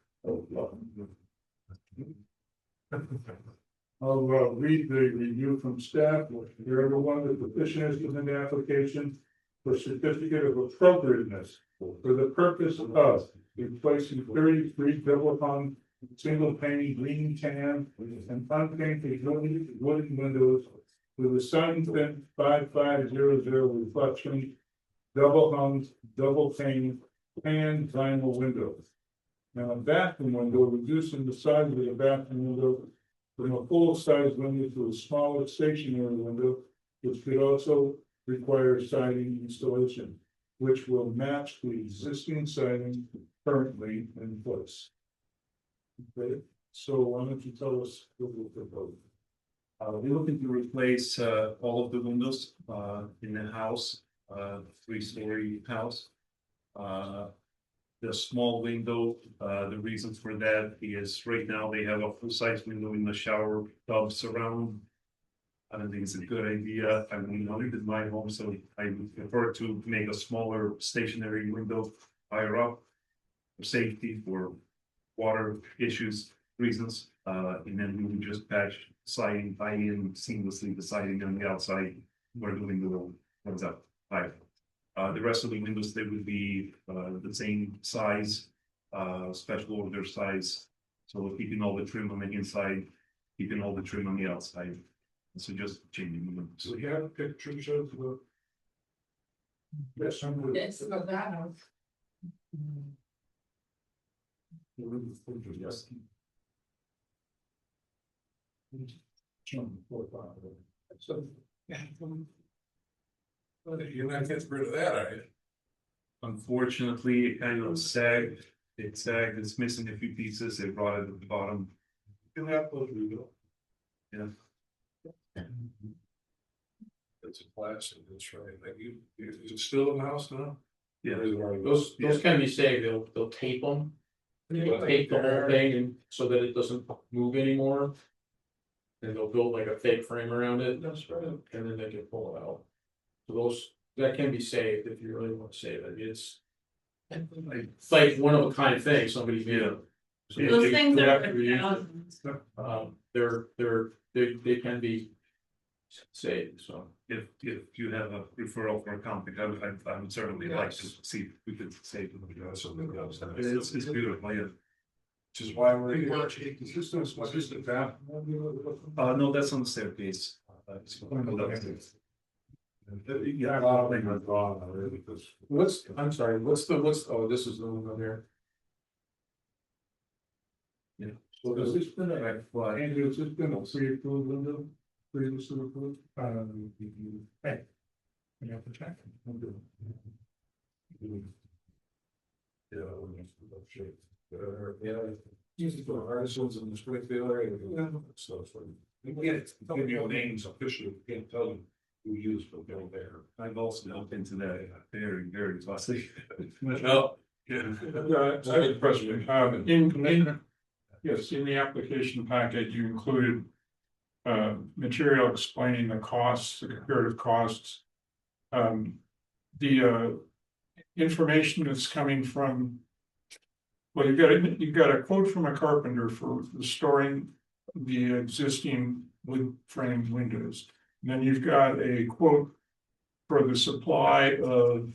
I'll read the review from staff. You're everyone, the petitioner is given the application for certificate of appropriateness for the purpose of replacing 33 double hung single pane green tan and unpainted wooden windows with a sun tint 5500 reflection, double hung, double pane, and vinyl windows. Now, a bathroom window, reducing the size of the bathroom window from a full-size window to a smaller stationary window, which could also require siding installation, which will match the existing siding currently in place. Okay, so why don't you tell us what we're proposing? We're looking to replace all of the windows in the house, 3-story house. The small window, the reason for that is right now they have a full-size window in the shower tub surround. I don't think it's a good idea. I mean, I live in my home, so I would prefer to make a smaller stationary window higher up for safety, for water issues reasons. And then we would just patch siding, tie in seamlessly the siding on the outside where the window comes up higher. The rest of the windows, they would be the same size, special order size. So we're keeping all the trim on the inside, keeping all the trim on the outside. So just changing the windows. So you have pictures of the. Yes, I'm with. Yes, of that house. Yes. So. You're not getting rid of that, are you? Unfortunately, it kind of sagged. It sagged, it's missing a few pieces. They brought it at the bottom. You have those windows. Yeah. It's a plastic, that's right. Like is it still in the house now? Yeah. Those can be saved, they'll tape them. They'll tape the whole thing and so that it doesn't move anymore. And they'll build like a fake frame around it. That's right. And then they can pull it out. So those That can be saved if you really want to save it, it's like one of a kind thing, somebody made it. So Those they- things they are have to reuse it. thousands. They can be saved, so. If you have a referral for a company, I would certainly like to see if we could save them. It's beautiful, yeah. Which is why we're here. Is this what is the bath? No, that's on the staircase. Yeah, a lot of things are gone already because. I'm sorry, oh, this is the one on there. So does this been Andrew, has this been a pre-approved window? Previously approved? Hey. You have to check. Yeah, easy for artisans in the Springfield area. So we can't give you names officially, we can't tell you who used for building there. I've also looked into that very costly. No. Second question, Yes, in the application packet, you included material explaining the costs, the comparative costs. The information that's coming from. Well, you've got a quote from a carpenter for restoring the existing wood frame windows. And then you've got a quote for the supply of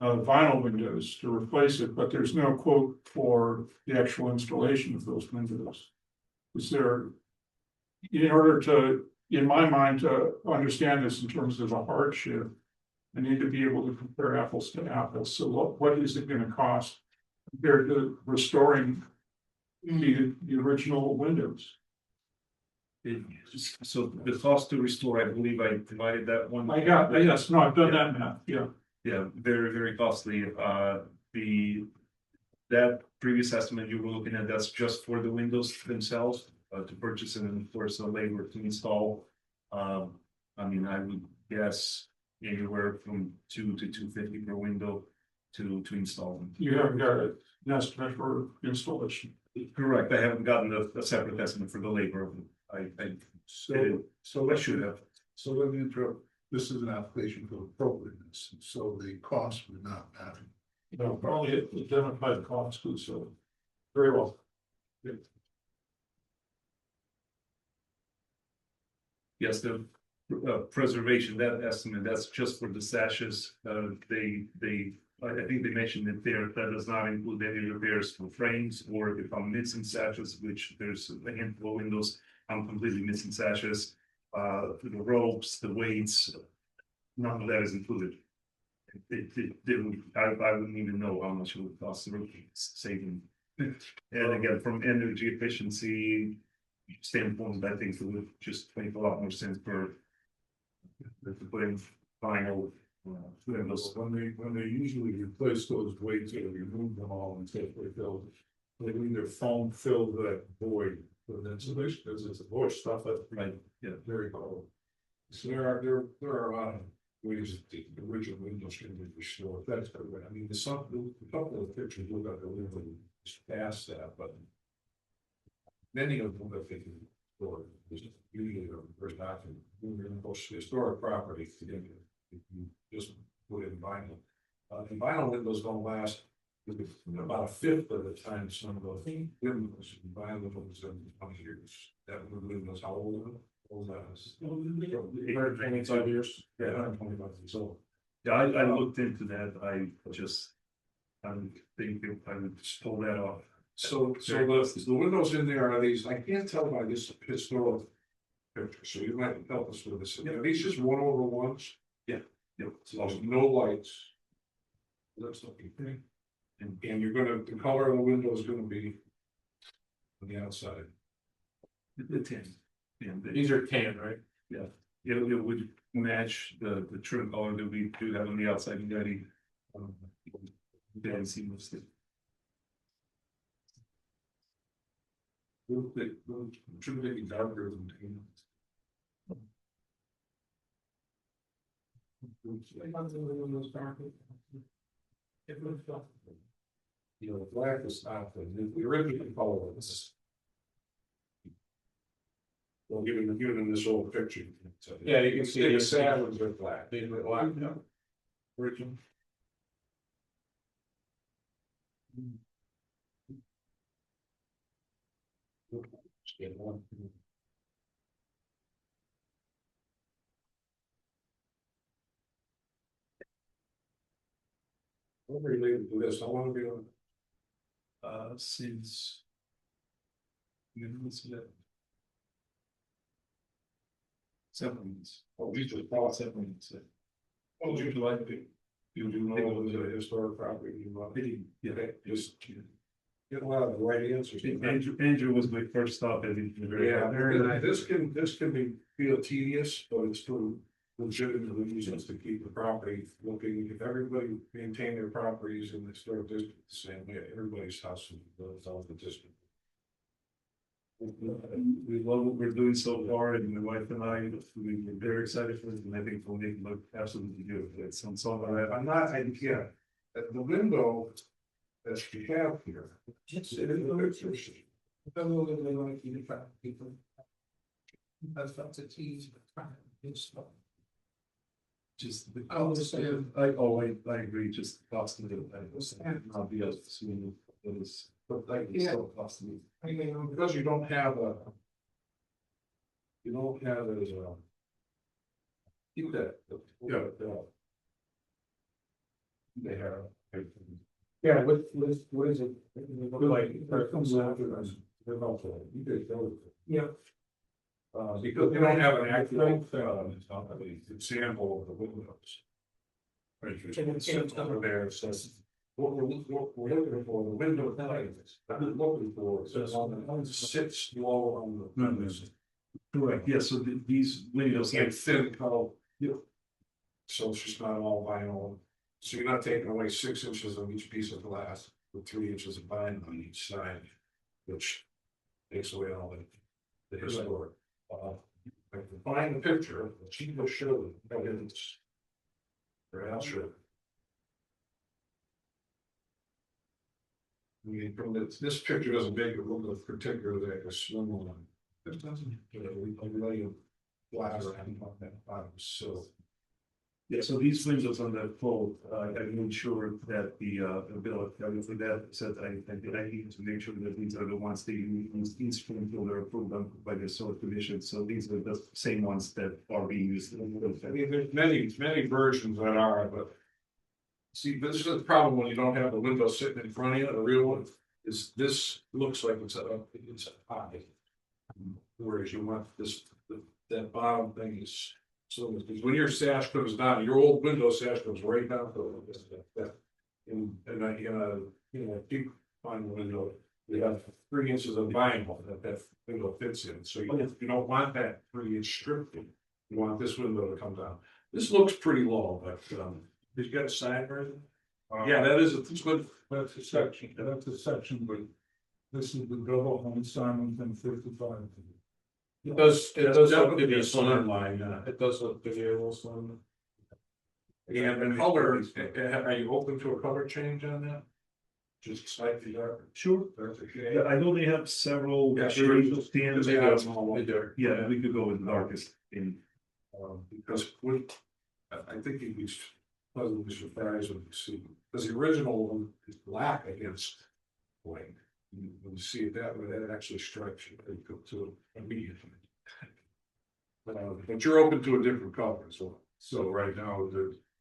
vinyl windows to replace it, but there's no quote for the actual installation of those windows. Is there, in order to, in my mind, to understand this in terms of a hardship, I need to be able to compare apples to apples. So what is it gonna cost compared to restoring the original windows? So the cost to restore, I believe I provided that one. Yes, no, I've done that math, yeah. Yeah, very costly. That previous estimate you were looking at, that's just for the windows themselves, to purchase and of course the labor to install. I mean, I would guess anywhere from $200 to $250 per window to install them. You haven't got an estimate for installation. Correct, I haven't gotten a separate estimate for the labor. So I should have. So let me interrupt, this is an application for appropriateness, so the cost would not matter. No, only identified costs, so very well. Yes, the preservation, that estimate, that's just for the sashes. I think they mentioned it there, that does not include any repairs for frames or if I'm missing sashes, which there's a handful of windows, I'm completely missing sashes. The ropes, the weights, none of that is included. It didn't, I wouldn't even know how much it would cost the saving. And again, from energy efficiency standpoint, I think it would just make a lot more sense for to put in vinyl. When they usually replace those weights, they remove them all and take away those. They leave their foam filled that void with insulation, because it's a bush stuff that. Right, yeah. Very cold. So there are a lot of ways that the original windows can be restored, that's good, I mean, there's a couple of pictures look like they're really past that, but. Many of them that they can restore, usually the first option, moving in historic property, if you just put in vinyl. And vinyl windows don't last about a fifth of the time some of those windows, vinyl windows in 20 years. That windows, how old are they? Old as 125 years. Yeah, 125 years old. Yeah, I looked into that, I think I would just pull that off. So the windows in there are these, I can't tell by this historical picture, so you might help us with this. Are these just 1/1s? Yeah. So no lights. That's okay. And you're gonna, the color of the window is gonna be on the outside. The tin. Yeah, These are tan, right? yeah, it would match the trim color that we do have on the outside already. Very seamlessly. Trim maybe darker than tan. You know, black is not the original color of this. Well, given this old picture. Yeah, you can see the saddles are black. These are black, yeah. Original. I'm related to this, I wanna be on. Since. Settlements. Oh, these are all Settlements. Oh, you like it? You do know it was a historic property, you want it? Yeah. Okay, just. Get a lot of the right answers. Andrew was my first stop, and he. Yeah, this can be, feel tedious, but it's for legitimate reasons to keep the property looking, if everybody maintain their properties in the historic district the same way, everybody's house is all the district. We love what we're doing so far, and my wife and I, we're very excited for it, and I think we'll make it look absolutely good. It's on so I'm not, yeah, the window that we have here. It's in the pictures. That's not a tease. just. I understand. I agree, just costing it, not the other, soon, it is, but like, it's so costly. I mean, because you don't have a. You don't have it as a. Keep that. Yeah. They have. Yeah, what is it? Like, it comes after us. You did, yeah. Because they don't have an actual, example of the windows. Right, it's over there, it says, what we're looking for, the window types, I'm looking for, it says on the sits low on the windows. Correct, yeah, so these windows, It's like thin color. Yeah. So it's just not all vinyl, so you're not taking away 6 inches of each piece of glass, with 3 inches of vinyl on each side, which takes away all the historic. I can find the picture, the chief will show you, but it's. Or else show. I mean, from this picture doesn't make it look particularly like a swim line. It doesn't, we lay a glass around on that bottom, so. yeah, so these windows on that pole, I made sure that the bill, for that, said I need to make sure that these are the ones that you use in Springfield are approved by the solar commission, so these are the same ones that are being used. I mean, there's many versions that are, but. See, this is the problem when you don't have the window sitting in front of you, the real one, is this looks like it's a eye. Whereas you want this, that bottom thing is, so, because when your sash comes down, your old window sash goes right down to that. In a deep fine window, you have 3 inches of vinyl that window fits in, so you don't want that 3-inch strip. You want this window to come down. This looks pretty low, but, did you got a side version? Yeah, that is, it's good. That's a section, but this is the double home Simon from 55. It does look to be a slim slim. line, It does look to be a little slim. and the color, are you open to a color change on that? Just slightly darker. Sure. Okay. Yeah, I know they have several Yeah, sure. shades of tan. They got them all. Yeah, we could go with the darkest in. Because I think you'd be pleasantly surprised when you see, because the original one is black against white. When you see it that way, that actually strikes you, you go to it immediately. But you're open to a different color as well. So right now,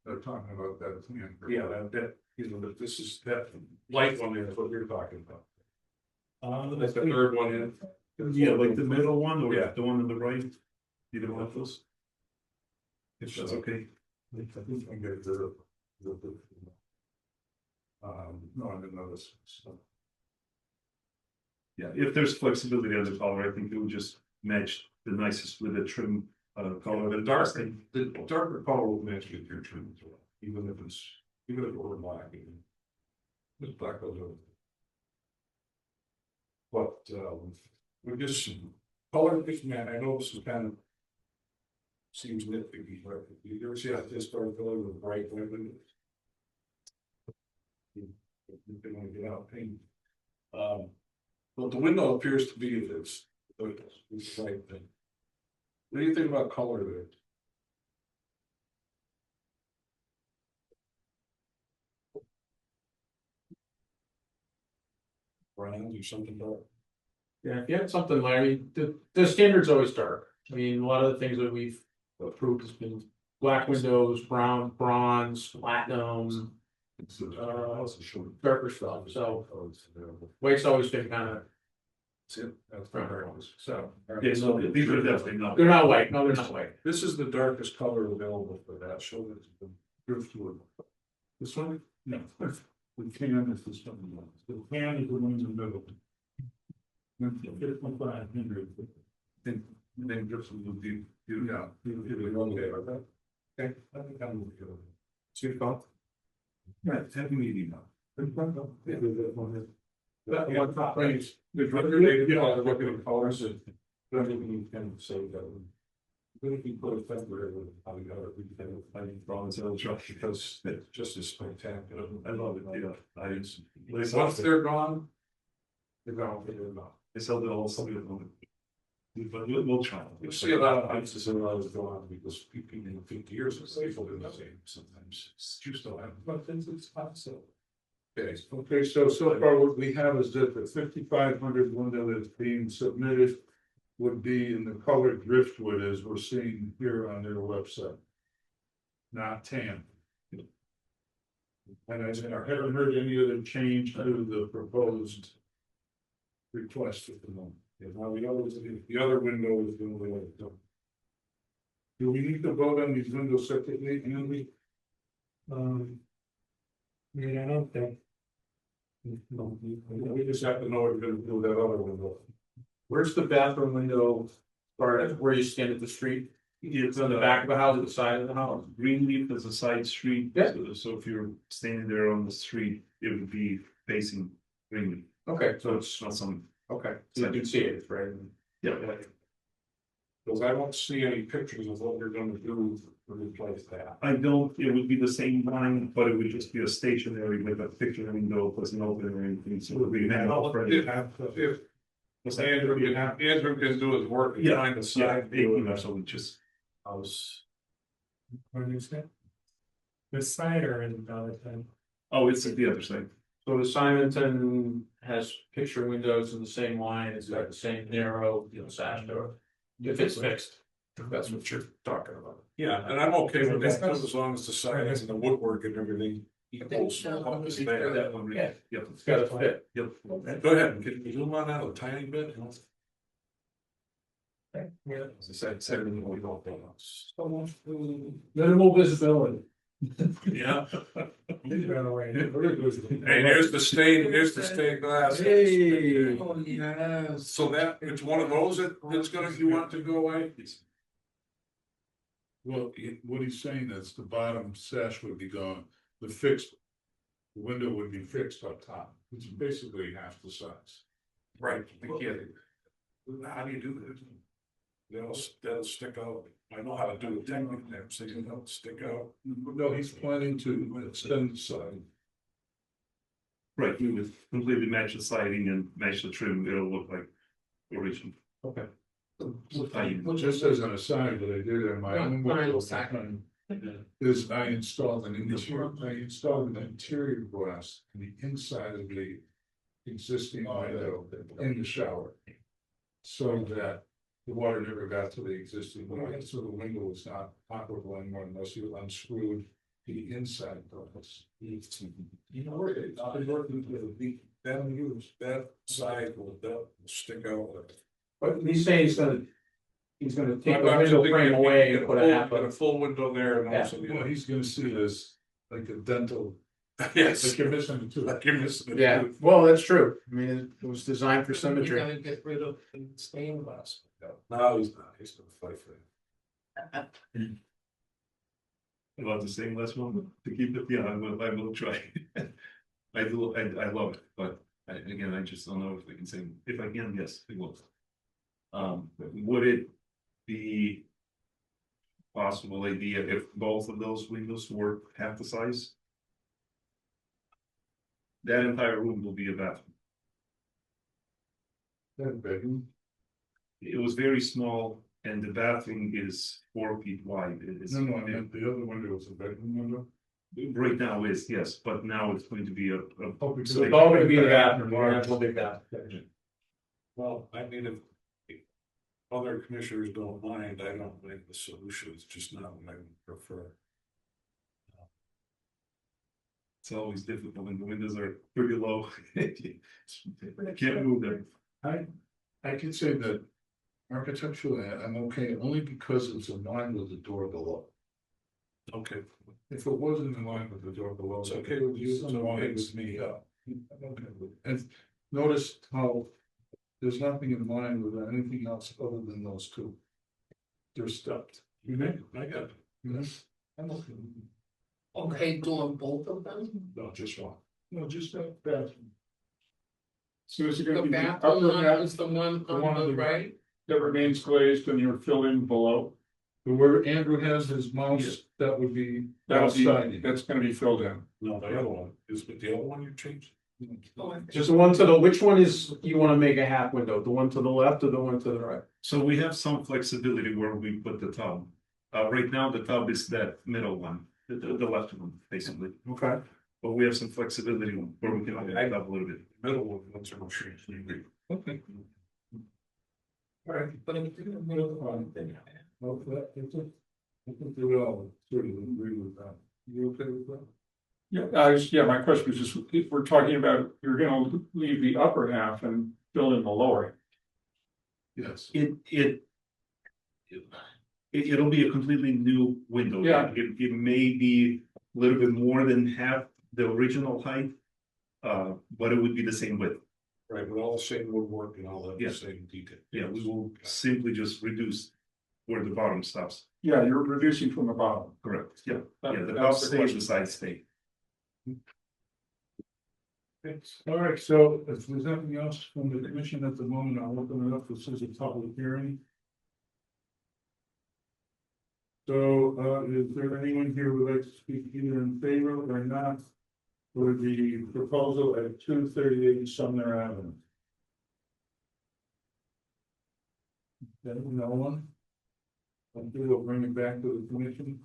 they're talking about that. Yeah, that, you know, this is that light one is what you're talking about. That's the third one in. Yeah, like the middle one or Yeah. the one on the right. Either one of those. If that's okay. I think I get the. No, I didn't know this. So. Yeah, if there's flexibility on the color, I think it would just match the nicest with the trim color. The darker color will match with your trim as well, even if it were black. Even. This black goes over. But we just color this man. I know this is kind of seems nitpicky, but you ever see that historic building with bright windows? You want to get out paint. But the window appears to be it's the right thing. What do you think about color there? brand or something like that. Yeah, if you have something like, I mean, the standard's always dark. I mean, a lot of the things that we've approved has been black windows, brown, bronze, platinum, darker stuff, so white's always been kind of. So, Yeah, so these are definitely not. they're not white, no, they're not white. This is the darkest color available for that, show that the driftwood. This one? No, the can is this one. The can is the one in the middle. Then driftwood would be, yeah. Okay, I think I'm gonna go. See you, Bob? Right, it's having a meeting now. That one top range. The driftwood, you know, look at the colors and. You can say that. But if you put a February, how we got it, we can find bronze hill truck because it's just as spectacular. I love it, yeah. Once they're gone. They're gone, they're gone. They sell the whole something of them. But we'll try. You'll see a lot of houses and a lot of gone because people in 50 years are safe for the same sometimes. You still have, but it's possible. Okay, so far what we have is that the 5,500 window that's being submitted would be in the colored driftwood as we're seeing here on their website. Not tan. And I haven't heard any other change to the proposed request at the moment. And now the other window is going away. Do we need to vote on these windows separately, Andy? Yeah, I don't think. No, we just have to know what we're gonna do with that other window. Where's the bathroom window, or where you stand at the street? It's on the back of the house, or the side of the house? Greenleaf is a side street. Yeah. So if you're standing there on the street, it would be facing Greenleaf. Okay, So it's not some. okay, so you can see it, it's right. Yeah. Because I don't see any pictures of what we're gonna do to replace that. I don't, it would be the same line, but it would just be a stationary with a picture window plus an open or anything, so it would be. If Andrew can do his work behind the side. So we just. I was. What did you say? This side or in the other side? Oh, it's at the other side. So the Simonton has picture windows in the same line, it's got the same narrow, sash door. If it's fixed, if that's what you're talking about. Yeah, and I'm okay with that too, as long as the sidings and the woodwork and everything equals. Yeah, Yep. it's gotta fit. Yep. Go ahead, can you zoom on out a tiny bit? Yeah. As I said, 70 we don't know. Minimal visibility. Yeah. Run away. Hey, there's the stained glass. Hey. Oh, yes. So that, it's one of those that's gonna, you want to go away? Well, what he's saying is the bottom sash would be gone, the fixed. The window would be fixed up top, which is basically half the size. Right, how do you do that? That'll stick out. I know how to do it technically, so you don't stick out. No, he's planning to extend the side. Right, we would completely match the siding and match the trim, it'll look like original. Okay. Just as an aside, what I did on my own window Fine. is I installed an interior glass in the inside of the existing window in the shower. So that the water never got to the existing window, so the window was not operable anymore unless you unscrewed the inside glass. You know, I've been working with that side will stick out. But he's saying he's gonna take I'm the just window thinking frame if away you and get put a half a of. full window there and also. Well, he's gonna see this like a dental, Yes. like you're missing it too. Like you're missing it. Yeah, well, that's true. I mean, it was designed for You symmetry. gotta get rid of the stained glass. No, he's not, he's gonna fight for it. About the same last one, to keep it, yeah, I will try. I love it, but again, I just don't know if I can say, if I can, yes, I will. Would it be possible idea if both of those windows were half the size? That entire room will be a bathroom. That bedroom. It was very small and the bathroom is 4 feet wide. It is. No, I mean, the other window is a bedroom window. Right now is, yes, but now it's going to be a. So it's all gonna be the bathroom, we're gonna have one big bathroom. Well, I mean, if other commissioners don't mind, I don't mind the solution, it's just not what I would prefer. It's always difficult when the windows are pretty low. I can't move them. I can say that architecturally, I'm okay, only because it's in line with the door below. Okay, If it wasn't in line with the door below. it's okay with you, it's okay with me, I'm okay with it. And notice how there's nothing in line with anything else other than those two. They're stepped. I got it. Yes. I'm okay with it. Okay, doing both of them? No, just one. No, just that bathroom. So is it The gonna be the bathroom upper one half is the one The one on the on the right? that remains glazed and you're filling below? Where Andrew has his mouse, that would be. That's gonna be filled in. No, the other one, is it the other one you changed? Just the one to the, which one is, you wanna make a half window, the one to the left or the one to the right? So we have some flexibility where we put the tub. Right now, the tub is that middle one, the left one, basically. Okay. But we have some flexibility where we can open it up a little bit. Middle one, once or changed. Okay. All right, but I'm thinking of middle one. No, that's it. I think we all sort of agree with that. You okay with that? Yeah, my question was just, if we're talking about, you're gonna leave the upper half and fill in the lower. Yes. It'll be a completely new window. Yeah. It may be a little bit more than half the original height. But it would be the same width. Right, with all the same woodwork and all that, Yeah. the same detail. Yeah, we will simply just reduce where the bottom stops. Yeah, you're reducing from the bottom. Correct. Yeah, That- yeah, the that's top the stays, question. the side stay. All right, so if there's nothing else from the commission at the moment, I'll open it up. This is a public hearing. So, is there anyone here who would like to speak either in favor or not for the proposal at 238 Sumner Avenue? Okay, no one? Okay, we'll bring it back to the commission.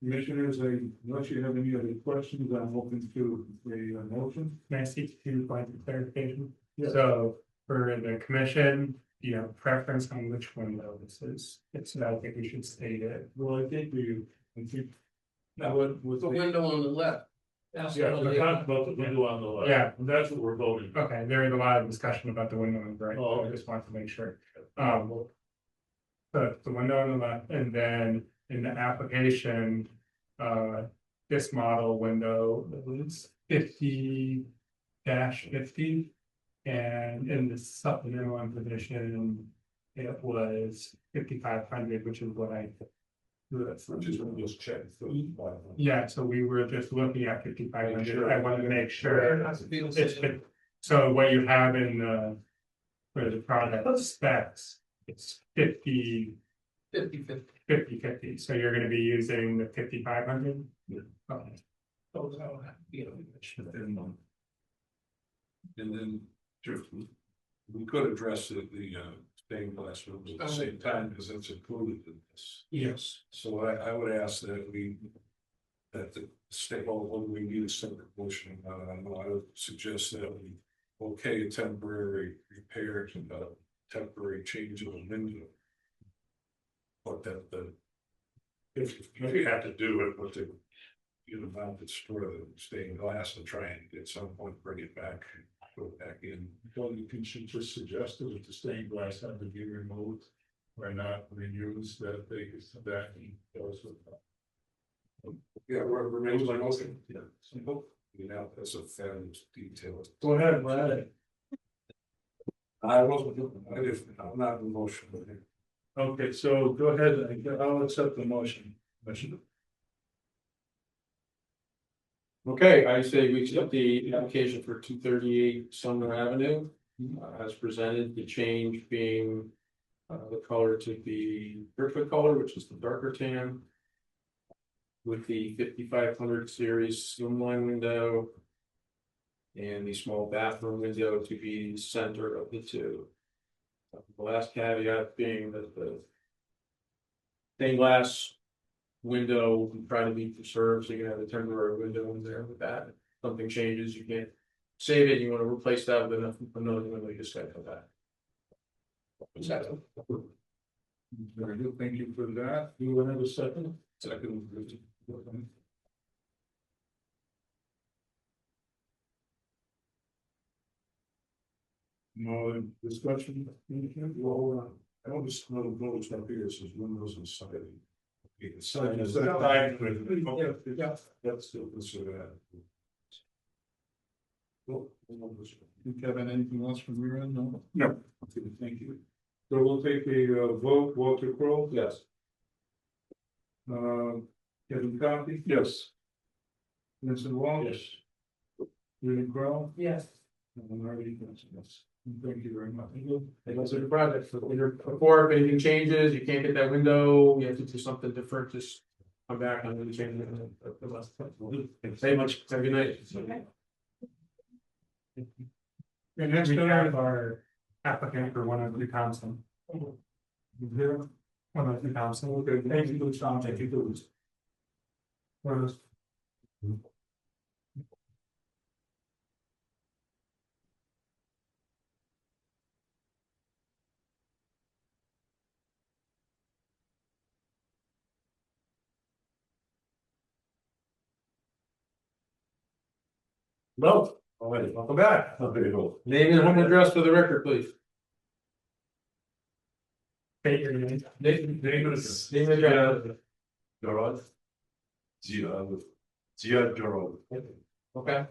Commissioners, unless you have any other questions, I'm open to a motion. Can I seek 2 points of clarification? Yes. So for the commission, preference on which window this is, it's, I think we should state it. Well, I think that would. The window on the left. Yeah, we're talking about the window on the left. Yeah. And that's what we're voting. on. Okay, there is a lot of discussion about the window on the right, Oh, so I just want to make sure. The window on the left, and then in the application, this model window is 50-50. And in the supplemental position, it was 5,500, which is what I. Just check. Yeah, so we were just looking at 5,500, Sure. I wanted to make sure. So what you have in for the product specs, it's 50. 50-50, so you're gonna be using the 5,500? Yeah. Okay. And then, sure, we could address the stained glass rooms at the same time, because it's included in this. Yes. So I would ask that that the state, when we need a separate motion, I would suggest that we okay a temporary repair and temporary change of the window. But that if you have to do it with the mounted store the stained glass and try and at some point bring it back, go back in. Well, you can just suggest that if the stained glass had to be removed or not reused, that they could come back and goes with that. Yeah, whatever remains like motion. Yeah. Simple. That's a fabulous detail. Go ahead, Brad. I wasn't, I'm not in motion. Okay, so go ahead, I'll accept the motion. Okay, I say we accept the application for 238 Sumner Avenue, as presented, the change being. The color to the brickwood color, which is the darker tan. With the 5,500 series slimline window. And the small bathroom window to be center of the two. The last caveat being that the stained glass window try to be preserved, so you can have a temporary window in there with that. If something changes, you can't save it, you wanna replace that with another window, you just gotta do that. Very good, thank you for that. Do you have a second? Second. No discussion? Well, I don't just know the village up here, says windows and siding. Okay, siding is that side with, yeah, that's still considered that. Well, you have anything else from your end? No. No. Okay, thank you. So we'll take a vote, Walter Crowe. Yes. Kevin Conti. Yes. Vincent Walsh. Yes. Judy Crowe. Yes. And Marty, yes. Thank you very much. And those are the projects, so before if anything changes, you can't get that window, you have to do something different, just come back and really change it. Thanks very much, have a good night. And next we have our applicant for 102 Thompson. Here. 102 Thompson. Okay, thank you, Tom. Thank you, Louis. First. Well, alright, welcome back. Name and home address for the record, please. State your name. Name and address. Gerard. Zia Gerard. Okay.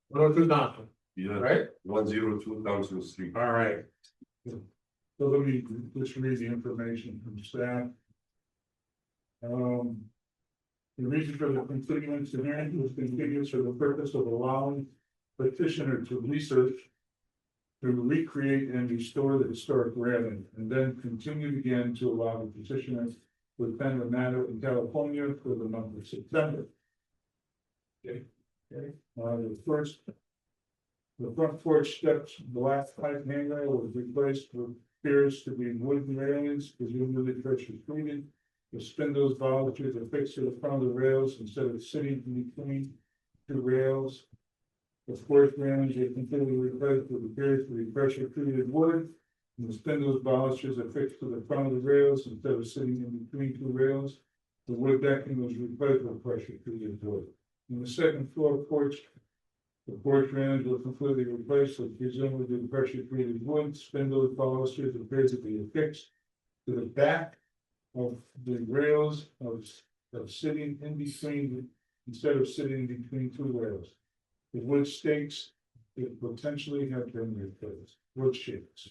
102 Thompson, Yeah, right? 102 Thompson Street. All right. So let me just read the information from staff. The reason for the continuance hearing was continuous for the purpose of allowing petitioner to research, to recreate and restore the historic railing, and then continued again to allow the petitioner to attend the matter in California for the month of September. Okay. The front porch steps, black pipe hanger was replaced with appears to be wooden railings, presumably pressure treated. The spindles, bollards are fixed to the front of the rails instead of sitting in between two rails. The porch railings are completely replaced with appears to be pressure treated wood. And the spindles, bollards are fixed to the front of the rails instead of sitting in between two rails. The wood decking was replaced with pressure treated wood. In the second floor porch, the porch railings were completely replaced with presumably pressure treated wood. Spindles, bollards appear to be affixed to the back of the rails of sitting in between, instead of sitting between two rails. The wood stakes that potentially have been replaced, wood shakes.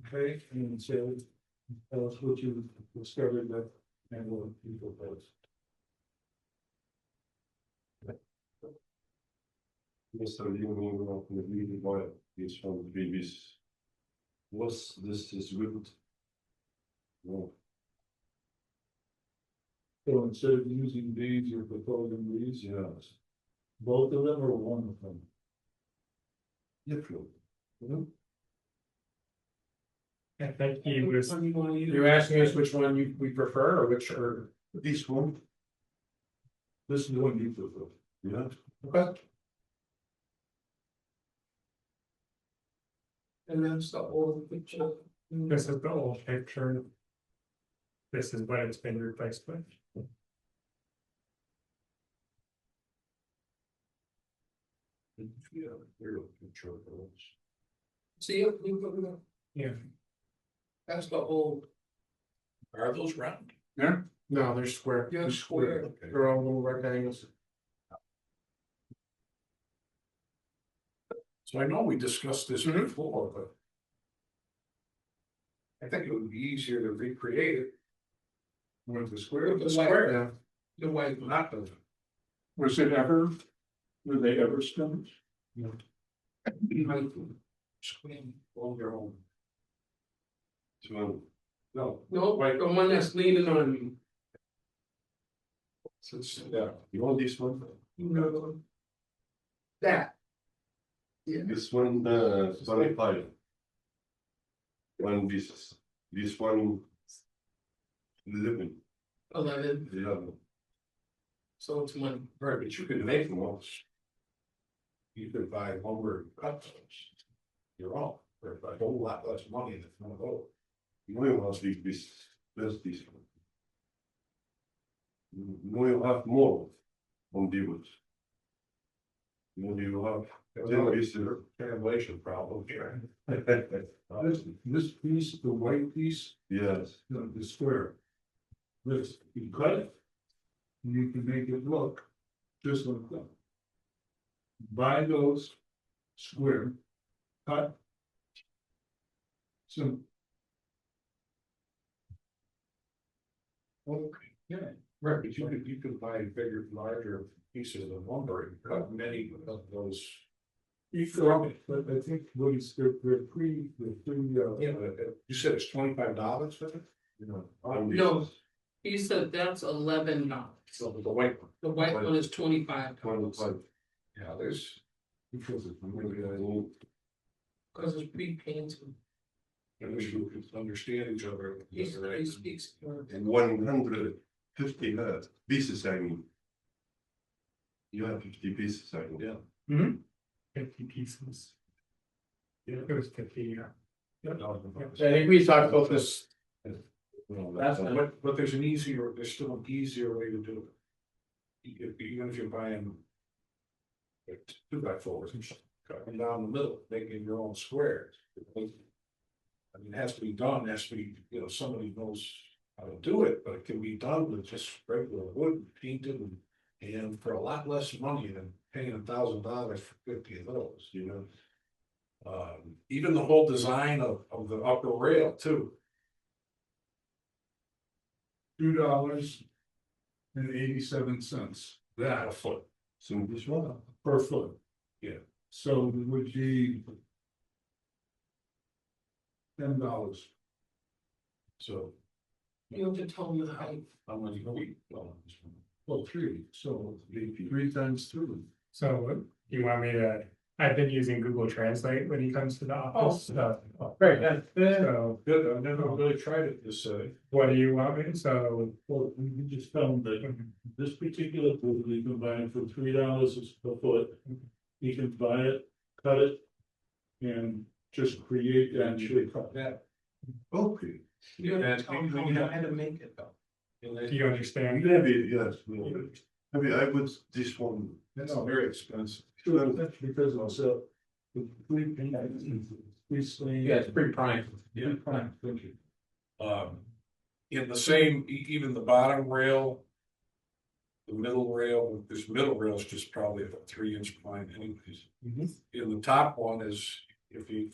Okay, and so tell us what you discovered that and what you propose. Mr. Leon, the boy is from the previous. Was this is good? No. So instead of using these, you're proposing these? Yes. Both of them or one of them? Different. I think he was. You're asking us which one we prefer or which or. This one. This is the one you prefer. Yeah. Okay. And that's the old picture. This is the old picture. This is what it's been replaced with. Yeah, here, picture of those. See it? Yeah. That's the old. Are those round? Yeah. No, they're square. Yeah, square. Okay. They're all little rectangles. So I know we discussed this before, but. I think it would be easier to recreate it. With the square? The square, Yeah. The way. not the. Was it ever, were they ever stones? Screen on your own. This one. No, No, the one that's leaning on me. so it's, Yeah. You want this one? You know. That. Yeah. This one, 25. One pieces. This one, 11. 11, Yeah, so it's money. right, but you could make them. You could buy lumber and cut those. Your own, for a whole lot less money than one of those. No, you have this, there's this one. No, you have more on the woods. No, you have. There's a translation problem here. This piece, the white piece, Yes, the square. This, you cut it. And you can make it look just like that. Buy those square, cut. So. Okay, yeah, right, but you could buy bigger, larger pieces of lumber and cut many of those. You could, but I think what is, they're pre, Yeah, you said it's $25 for it? No, he said that's $11. So the white one. The white one is $25. Yeah, there's. Because it's really, Cause it's pre-painted. I wish we could understand each other. He speaks. and 150 pieces, I mean. You have 50 pieces, I mean. Yeah. 50 pieces. It was 50, yeah. I think we talked about this. That's But there's still an easier way to do it. Even if you're buying. Like 2x4s and cutting down the middle, making your own squares. I mean, it has to be done, it has to be, somebody knows how to do it, but it can be done with just regular wood, painted and for a lot less money than paying $1,000 for 50 of those, even the whole design of the upper rail too. $2.87. That a foot. So this one, Per foot. Yeah. So it would be. $10. So You have to tell me the height. how many feet? Well, 3, so it'd be 3 times 3. So you want me to, I've been using Google Translate when he comes to the office, so. Great, yeah. So Good, I've never really tried it this what do you want me, so, Well, we just found that this particular wood we can buy it for $3 a foot. You can buy it, cut it, and just create that shape. that. okay. You have And to tell me we have- how to make it though. do you understand? Maybe, yes, maybe I put this one. That's very expensive. Sure, that's because it's a. Yeah, it's pretty prime. Yeah, fine, thank you. In the same, even the bottom rail. The middle rail, this middle rail is just probably a 3-inch pine anyways. In the top one is, if you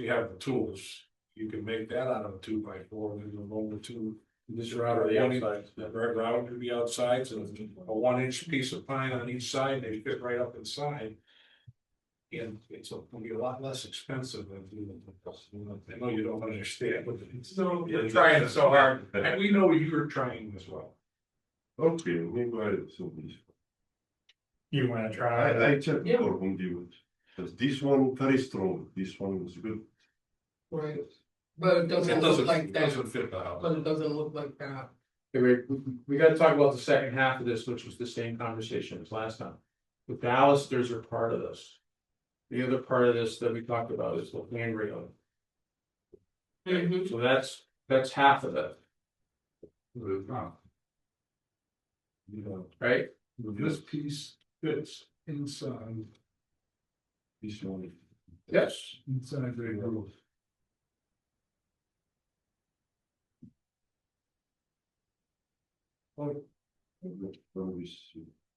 have the tools, you can make that out of a 2x4, and then roll the two. This route or the outside. The route would be outside, so a 1-inch piece of pine on each side, they fit right up inside. And it's gonna be a lot less expensive than doing the. I know you don't understand, but it's still, you're trying so hard, and we know you're trying as well. Okay, maybe I so this. You wanna try? I checked Yeah. for on the wood. Because this one very strong, this one is good. Right. But it It doesn't look doesn't, like it that, doesn't fit the house. but it doesn't look like that. Okay, we gotta talk about the second half of this, which was the same conversation as last time. The balusters are part of this. The other part of this that we talked about is the handrail. Mhm. So that's half of it, right? This piece fits inside, This one. Yes. inside the roof.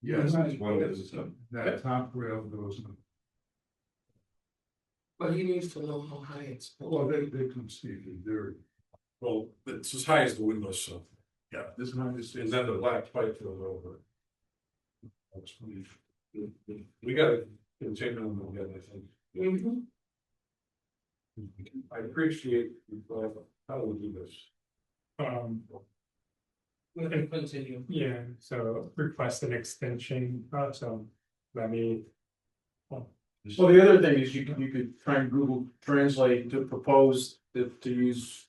Yes, Right. this one is. That top rail goes, in. But he needs to know how high it's. well, they can see it, they're. Well, it's as high as the window, so. Yeah, this one is. And then the black pipe goes over. We gotta continue on together, I think. Mhm. I appreciate how we do this. We can continue. Yeah, so request an extension, so let me. Well, the other thing is you could try and Google Translate to propose to use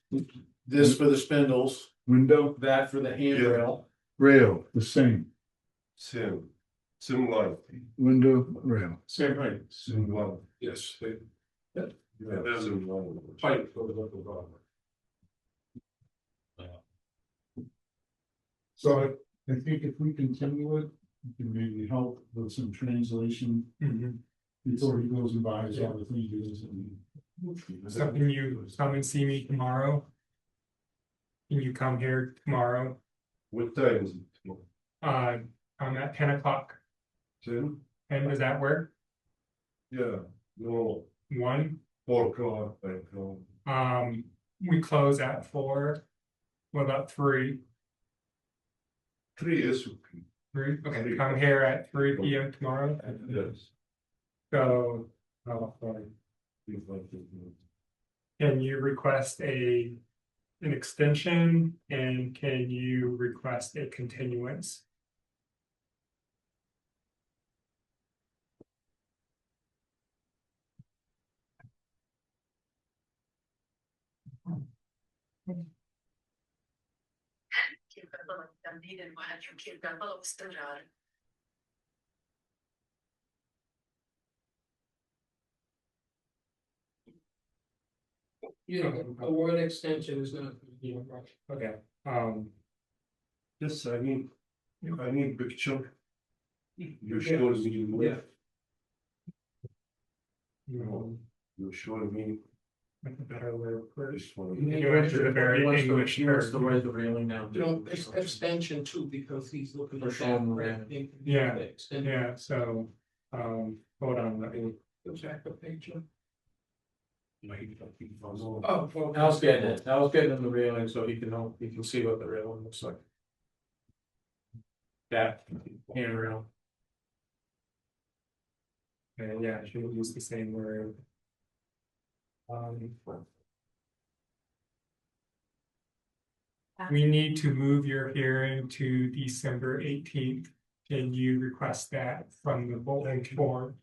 this for the spindles, Window, that for the handrail. Rail, the same, Same, line. window, rail. Same height. Same line. Yes. Yeah, same line. Pipe goes up the bottom. So I think if we continue it, we can maybe help with some translation. Before he goes and buys all the things and. So can you come and see me tomorrow? Can you come here tomorrow? What time is it? I'm at 10 o'clock, 10? and does that work? Yeah, no, 1, 4 o'clock, 5 o'clock. we close at 4. What about 3? 3 is okay. 3, okay, come here at 3 p.m. tomorrow. Yes. So, can you request an extension, and can you request a continuance? You know, a word extension is not. Okay, Yes, I need picture. You show me where. You show me that's a better way of putting it. this one. You went to the very English He wants to term. write the railing down. No, it's extension too, because he's looking For at showing that. the Yeah, Extend. yeah, so, hold on, let me. Go back a page. Oh, Oh, I was getting him the railing so he can see what the railing looks like. That handrail. Yeah, I should use the same word. We need to move your hearing to December 18th. Can you request that from the bulletin board?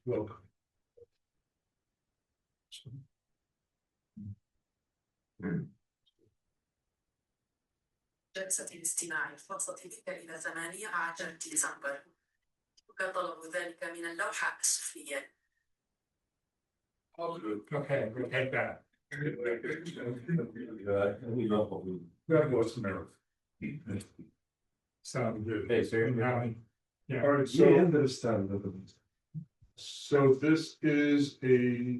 جلسة الاستماع الخاصة بتاريخ 18 ديسمبر. طلب ذلك من اللوحة السفلية. Okay, we'll take that. So, Okay, so now, yeah. All right, so understand that. So this is a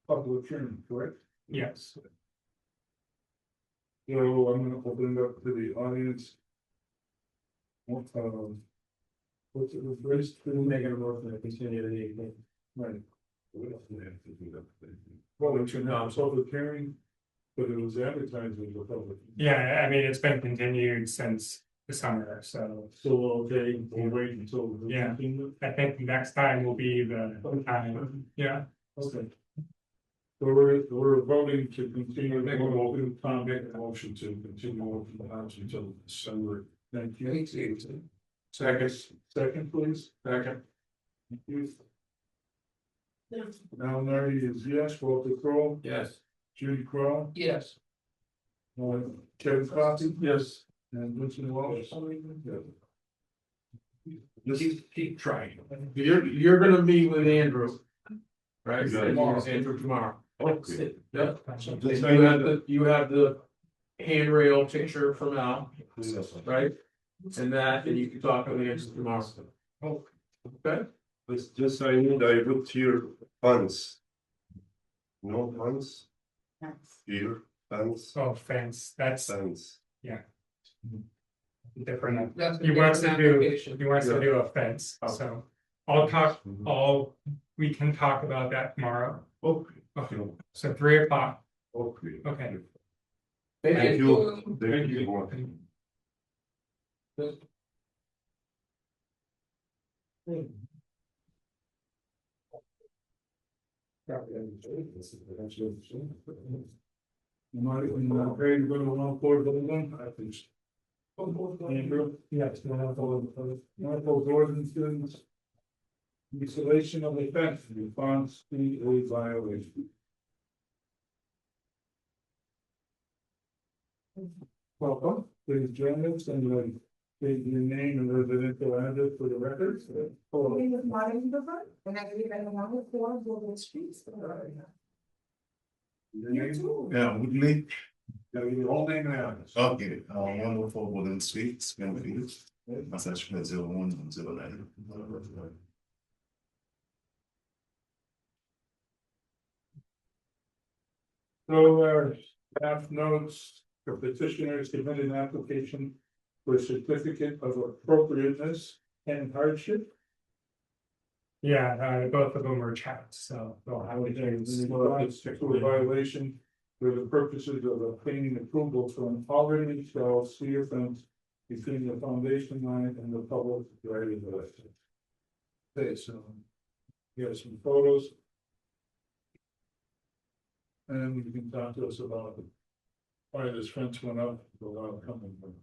public hearing, correct? Yes. So I'm gonna open it up to the audience. What's it raised to? Make it a motion to continue the evening. Right. Well, it's a public hearing, but it was advertised as a public. Yeah, I mean, it's been continued since the summer, so. So, okay, we'll wait until. Yeah. I think next time will be the time, yeah. Okay. So we're voting to continue. Make a motion to continue open the house until December. Thank you. Second. Second, please. Second. Thank you. Now, Mary is yes, Walter Crowe, Yes. Judy Crowe, yes. Kevin Coffey. Yes. And Vincent Walsh. Keep trying. You're gonna meet with Andrew. Right? Tomorrow. Andrew tomorrow. Okay. Yeah. You have the handrail picture from Al, right? And you can talk with Andrew tomorrow. Okay? It's just I put here funds. No funds? Here, funds, Oh, fence, that's funds. different. That's a He wants to different do, application. he wants to do a fence, so we can talk about that tomorrow. Okay. Okay, so 3 o'clock, Okay. okay. Thank you. Thank you so much. Am I ready to go to 1 building? I think. Andrew? Yes. One ordinances. Installation of a fence in response to a violation. Welcome, please join us and State your name and residential address for the records. And I live in 104 Global Street. You too. Yeah, with me. Gotta give your whole name and address. Okay, 104 Golden Street, Springfield, Massachusetts 01109. So our staff notes, the petitioner submitted an application for a certificate of appropriateness and hardship. Yeah, both of them are checked, so they'll have to do. To a violation for the purposes of obtaining approval from already installed cedar fence between the foundation line and the public right of way. Okay, so here are some photos. And you can talk to us about why this fence went up, a lot of coming from.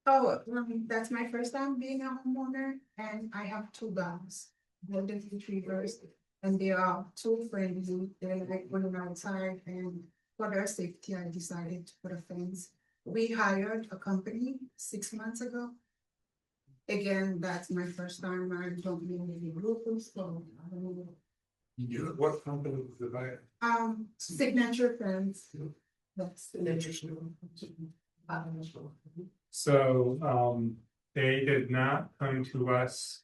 Oh, that's my first time being a homeowner and I have two dogs, golden retrievers. And they are too friendly, they're like running outside and for their safety, I decided to put a fence. We hired a company 6 months ago. Again, that's my first time, I don't know any rules, so I don't know. What company was it by? Signature fence. That's Interesting. So, they did not come to us.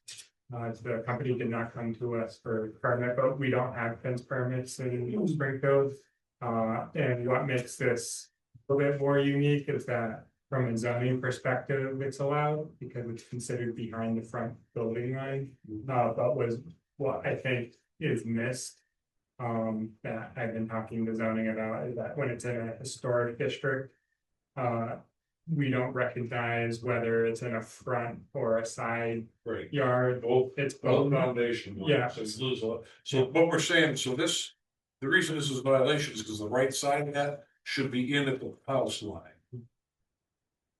The company did not come to us for permit, but we don't have fence permits in Springfield. And what makes this a little bit more unique is that from a zoning perspective, it's allowed because it's considered behind the front building line. But was what I think is missed. That I've been talking to zoning about is that when it's in a historic district. We don't recognize whether it's in a front or a side Right. yard. It's Both both. foundation. Yeah. So it's lose a lot. So what we're saying, so this, the reason this is a violation is because the right side of that should be in at the house line.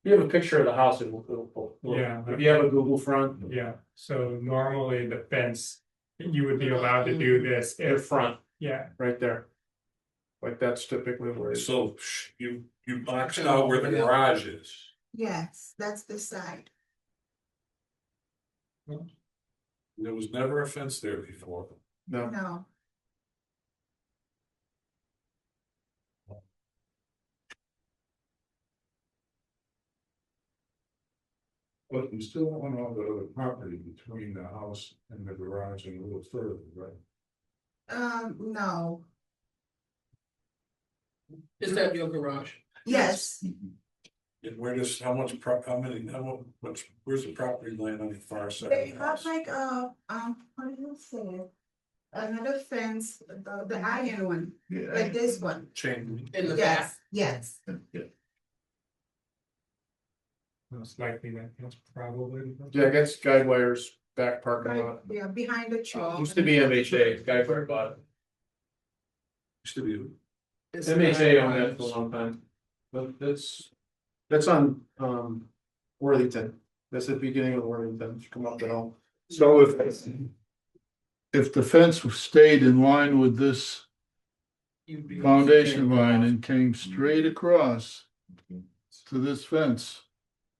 You have a picture of the house, Yeah. if you have a Google front, Yeah, so normally the fence, you would be allowed to do this the if, front, yeah, right there. Like that's typically where it's. So you boxed out where the garage is. Yes, that's the side. There was never a fence there before. No, But you still own all the other property between the house and the garage and a little further, right? no, Is that your garage? yes, And where does, how much, how much, where's the property line on the far side they of the have house? like how do you say it? Another fence, the iron one, like this one, Chain. In the back? yes, most likely that's probably. Yeah, I guess guide wires, back parking right, lot. yeah, behind the tree. Used to be MHA, guide wire bought it. Used to be. MHA owned that for a long time. But that's on, Worthington. That's the beginning of Worthington, you come up the hill. So if the fence stayed in line with this foundation line and came straight across to this fence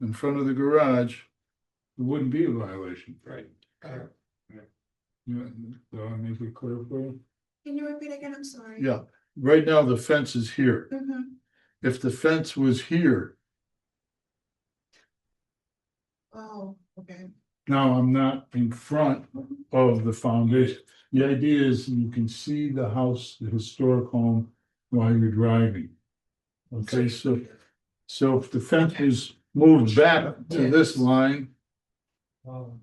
in front of the garage, it wouldn't be a violation. Right. Yeah, so I make it clear for you? Can you repeat again, I'm sorry? Yeah, right now the fence is here. Mhm. If the fence was here, Oh, okay. now I'm not in front of the foundation. The idea is you can see the house, the historic home, while you're driving. Okay, so if the fence was moved back to this line, Oh,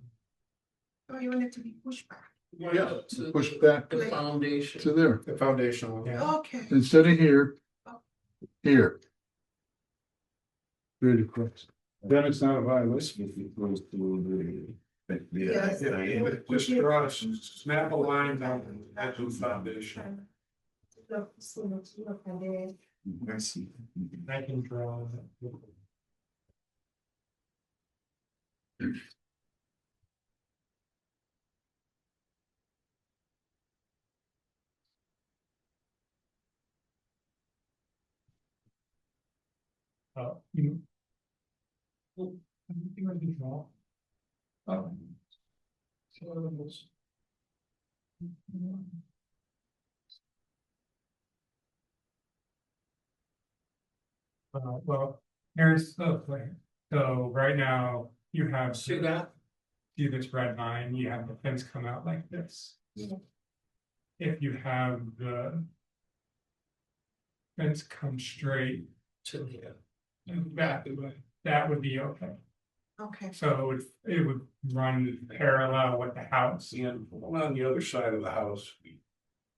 you want it to be pushed back, yeah, push back The foundation. to there, The foundation one. okay. instead of here, here. Straight across. Then it's not a violation. Yes. Just draw, snap a line down at the foundation. I can draw. Well, here's the plan. So right now you have. See that? See this red line, you have the fence come out like this. If you have the. Fence come straight To here. and back, that would be okay. Okay. So it would run parallel with the house. And on the other side of the house,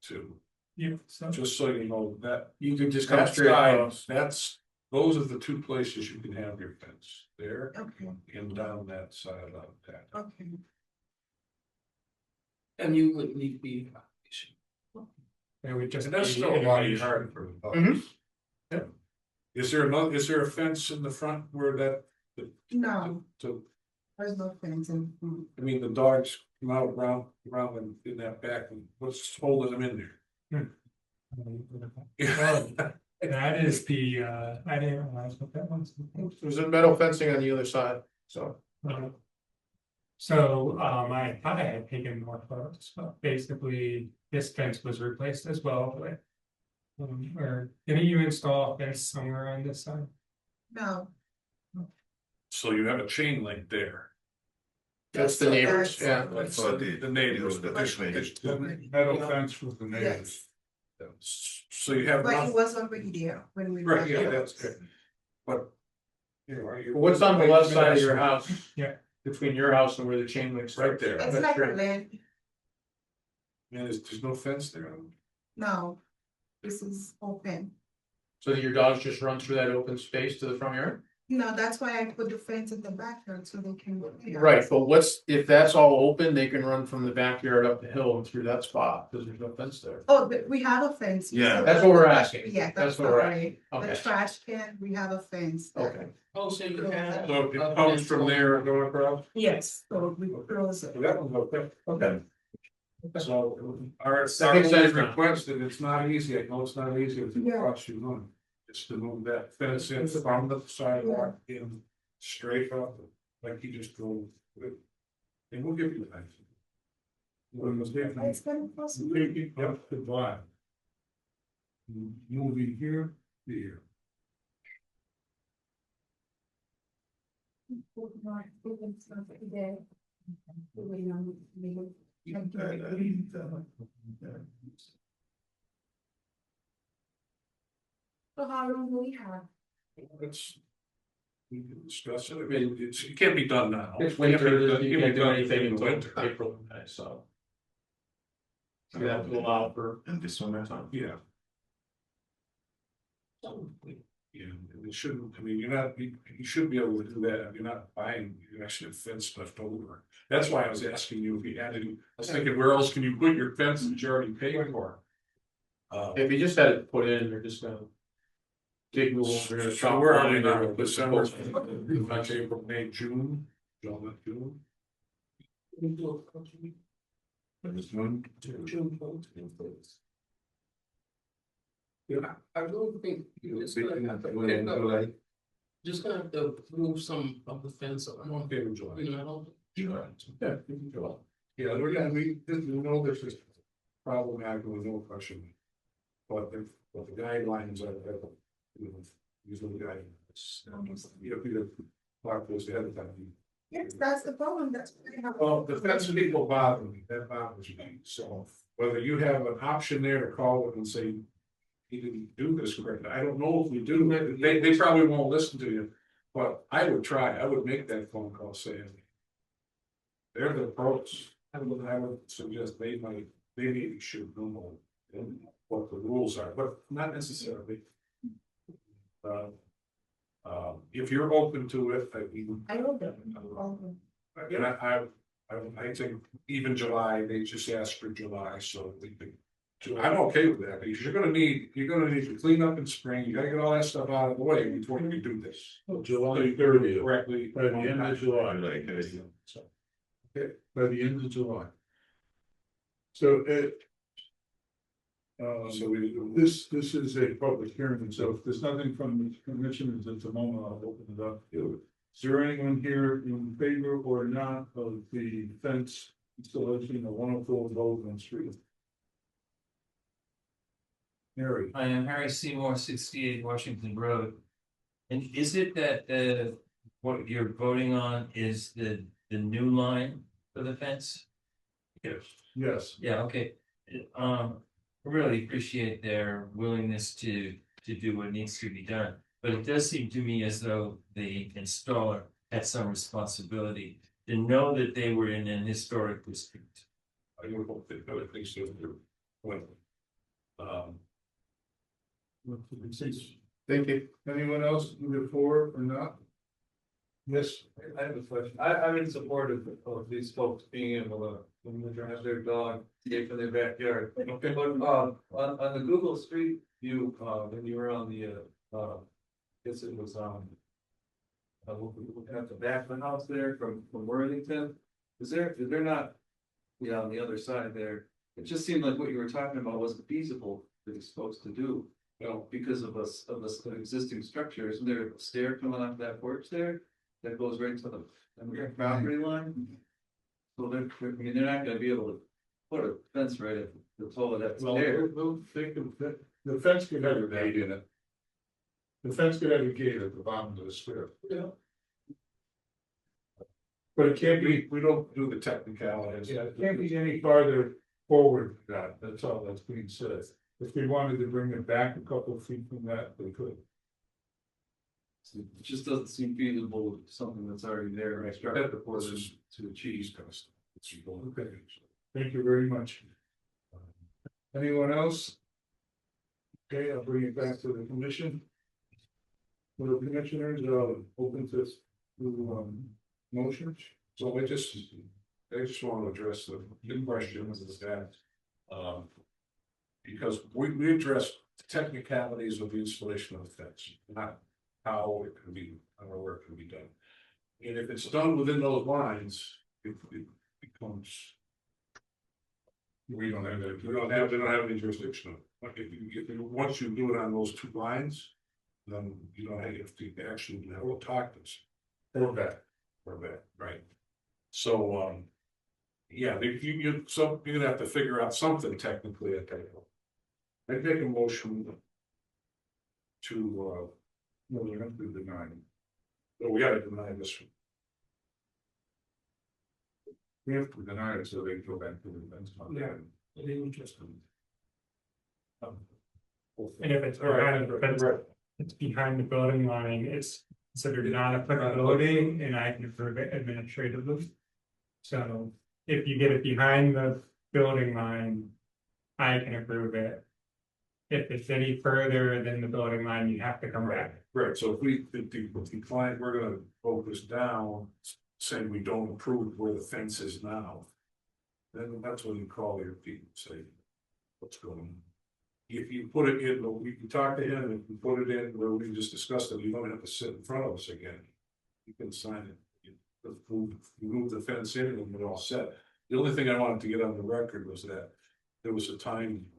too. Yeah, so. Just so you know that You could just come that straight side, across. those are the two places you can have your fence, there Okay, and down that side of that. okay. And you would need to be. It would just. And that's be still a lot illumination. harder for the Mhm. dogs. Yeah. Is there a fence in the front where that, No, so, there's no fence in front. I mean, the dogs come out around in that back, and what's holding them in there? Well, that is the, I didn't realize what that was. There's a metal fencing on the other side, so. So, I thought I had taken more photos, but basically this fence was replaced as well, but. Or didn't you install a fence somewhere on this side? No, So you have a chain link there. That's the neighbors, yeah. That's the neighbors, but this Metal fence with the neighbors. yes, So you have but it enough, was already there when we. right, bought yeah, the that's house. good. But. You know, What's on the left side of your house? Yeah. Between your house and where the chain link starts? Right there. It's That's like a great. land, Man, there's no fence there. no, this is open. So that your dogs just run through that open space to the front yard? No, that's why I put the fence in the backyard so they can. go there. Right, but if that's all open, they can run from the backyard up the hill and through that spot, because there's no fence there. Oh, but we have a fence. Yeah, that's what we're asking. Yeah, That's that's what we're right. asking. The Okay. trash can, we have a fence. Okay. Oh, so you have. So it comes from there and going across? Yes, so we close it. That one's okay. Okay. So our That makes sense now. request that it's not easy, I know it's not easy if it Yeah. costs you money. Just to move that fence in from the sidewalk in straight up, like you just drove with. And we'll give you the time. It's gonna cost me. Take it up to black. Moving here, here. So how long do we have? It's. We can discuss it, I mean, it can't be done now. It's winter, you It can't be do done anything in the until winter. April, May, so. You have to allow for. And this one, Yeah. Yeah, and it shouldn't, I mean, you should be able to do that, you're not buying, you actually have fence left over. That's why I was asking you if you had to, I was thinking, where else can you put your fence that you already paid for? If you just had it put in, they're just gonna. Dig the wall, they're gonna So chop. we're one, already they're now, gonna put some December, posts. March, April, May, June, June. this one, Yeah, I don't think. Just gonna have to just gonna have to move some of the fence up. Okay, with July. You know, Sure. Yeah, you can go. Yeah, we're gonna, we know this is problematic with no question. But the guidelines are, usually the guidelines. You have to block those ahead of time. Yes, that's the problem, that's. what I have. Well, the fence people bother me, that bothers me, so whether you have an option there to call it and say. He didn't do this correctly, I don't know if we do, they probably won't listen to you, but I would try, I would make that phone call saying. They're the pros, I would suggest they maybe should know what the rules are, but not necessarily. If you're open to it, I mean. I don't know. And I think even July, they just asked for July, so we think. I'm okay with that, because you're gonna need to clean up in spring, you gotta get all that stuff out of the way before you do this. July 30th. Correctly. By the end of July. So, By the end of July. So this is a public hearing, so if there's nothing from the commissioners at the moment, I'll open it up. Is there anyone here in favor or not of the fence installation of 104 Baldwin Street? Mary, I am Harry Seymour, 68 Washington Road. And is it that what you're voting on is the new line for the fence? yes. Yes. Yeah, okay. I really appreciate their willingness to do what needs to be done. But it does seem to me as though the installer had some responsibility to know that they were in an historic district. I would hope that other things to do. When, Thank you. Anyone else either for or not? Yes. I have a question. I'm in support of these folks being able to drive their dog safe in their backyard. Okay. But on the Google Street View, when you were on the guess it was at the back of the house there from Worthington. Is there not, yeah, on the other side there? It just seemed like what you were talking about wasn't feasible for these folks to do. You know, because of an existing structure. Isn't there a stair coming off that porch there that goes right to the property line? So they're not gonna be able to put a fence right at the toe of that stair. Well, think of that, the fence could have a gate in it. The fence could have a gate at the bottom of the stair. Yeah. But it can't be, we don't do the technicalities. yeah, it can't be any farther forward than that, that's all that's being said. If they wanted to bring it back a couple of feet from that, they could. It just doesn't seem feasible with something that's already there, right? Structure for them to achieve. Okay, thank you very much. Anyone else? Okay, I'll bring it back to the commission. For the commissioners, open to motions. So I just want to address the questions is that, because we addressed the technicalities of the installation of the fence, not how it can be, or where it can be done. And if it's done within those lines, it becomes. We don't have any jurisdiction. Once you do it on those two lines, then you don't have to actually have a talk this. Or back, right? So, yeah, you're gonna have to figure out something technically at that point. I'd make a motion to, No, we're going to deny. oh, we gotta deny this one. We have to deny it so they can go back to the fence. Yeah. They would just. And if it's behind the fence, it's behind the building line, it's considered non-applicability, and I can approve it administratively. So if you get it behind the building line, I can approve it. If it's any further than the building line, you have to come back. Right, so if the client, we're gonna vote this down, saying we don't approve where the fence is now. Then that's when you call your people, say, what's going on? If you put it in, we can talk to him, if you put it in where we just discussed it, you don't have to sit in front of us again. You can sign it, you move the fence in and we're all set. The only thing I wanted to get on the record was that there was a time,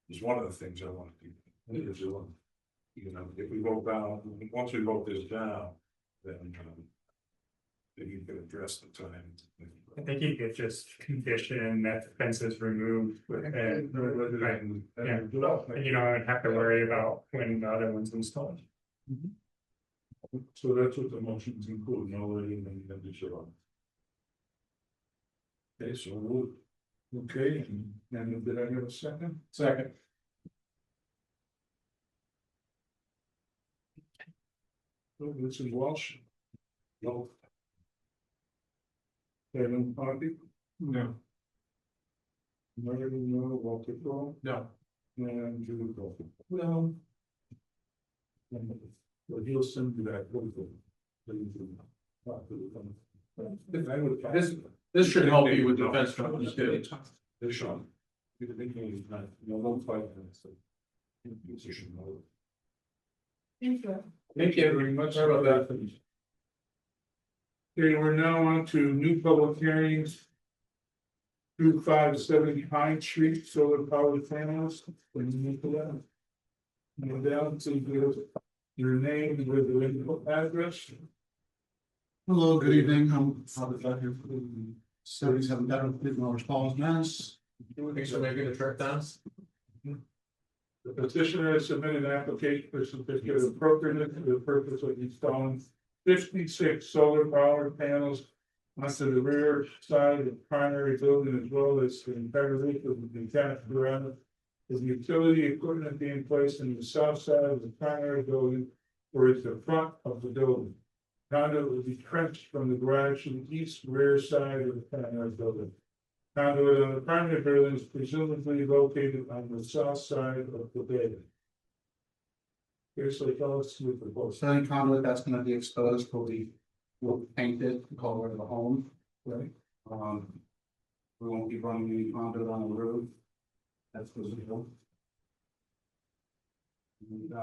was one of the things I wanted to do. You know, if we vote down, once we vote this down, then you can address the time. I think you could just condition that the fence is removed and, yeah, and you don't have to worry about when the other one's installed. So that's what the motions include, no letting them show up. Okay, so we'll, okay, and did I have a second? Second. So this is Walsh. No. Kevin Harvey? No. Mary, no, Walter Crowe? No. And Julie Crawford? No. But he'll send you that. This should help you with the fence companies too. This one. No 5 minutes. Thank you. Thank you very much. Sorry about that. Okay, we're now on to new public hearings. 257 Pine Street, solar powered panels. When you need that. Go down to your name with the address. Hello, good evening. I'm Robert Judd here for the 77 Veteran Florida Falls, Mass. Thanks for making the trip down. The petitioner has submitted an application for certificate of appropriateness for the purpose of installing 56 solar powered panels onto the rear side of the primary building as well as the entire roof of the detached garage. With utility equipment being placed in the south side of the primary building, or at the front of the building. Conduit will be trenched from the garage to the east rear side of the primary building. Conduit on the primary building is presumably located on the south side of the building. Here's the thoughts with the both. So any conduit that's gonna be exposed will be painted color of the home. Right. We won't be running any conduit on the roof. That's visible. And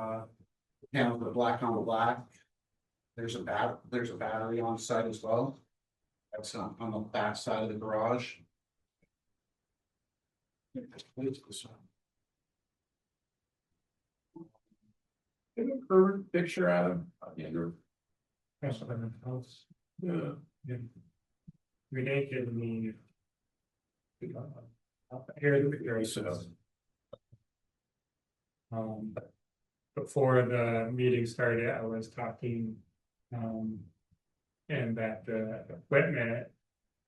panels are black on black. There's a battery on site as well. That's on the back side of the garage. Get a current picture out of Andrew. That's what I'm house. Yeah. We didn't give me. Here, the picture, so. Before the meeting started, I was talking, and that the equipment,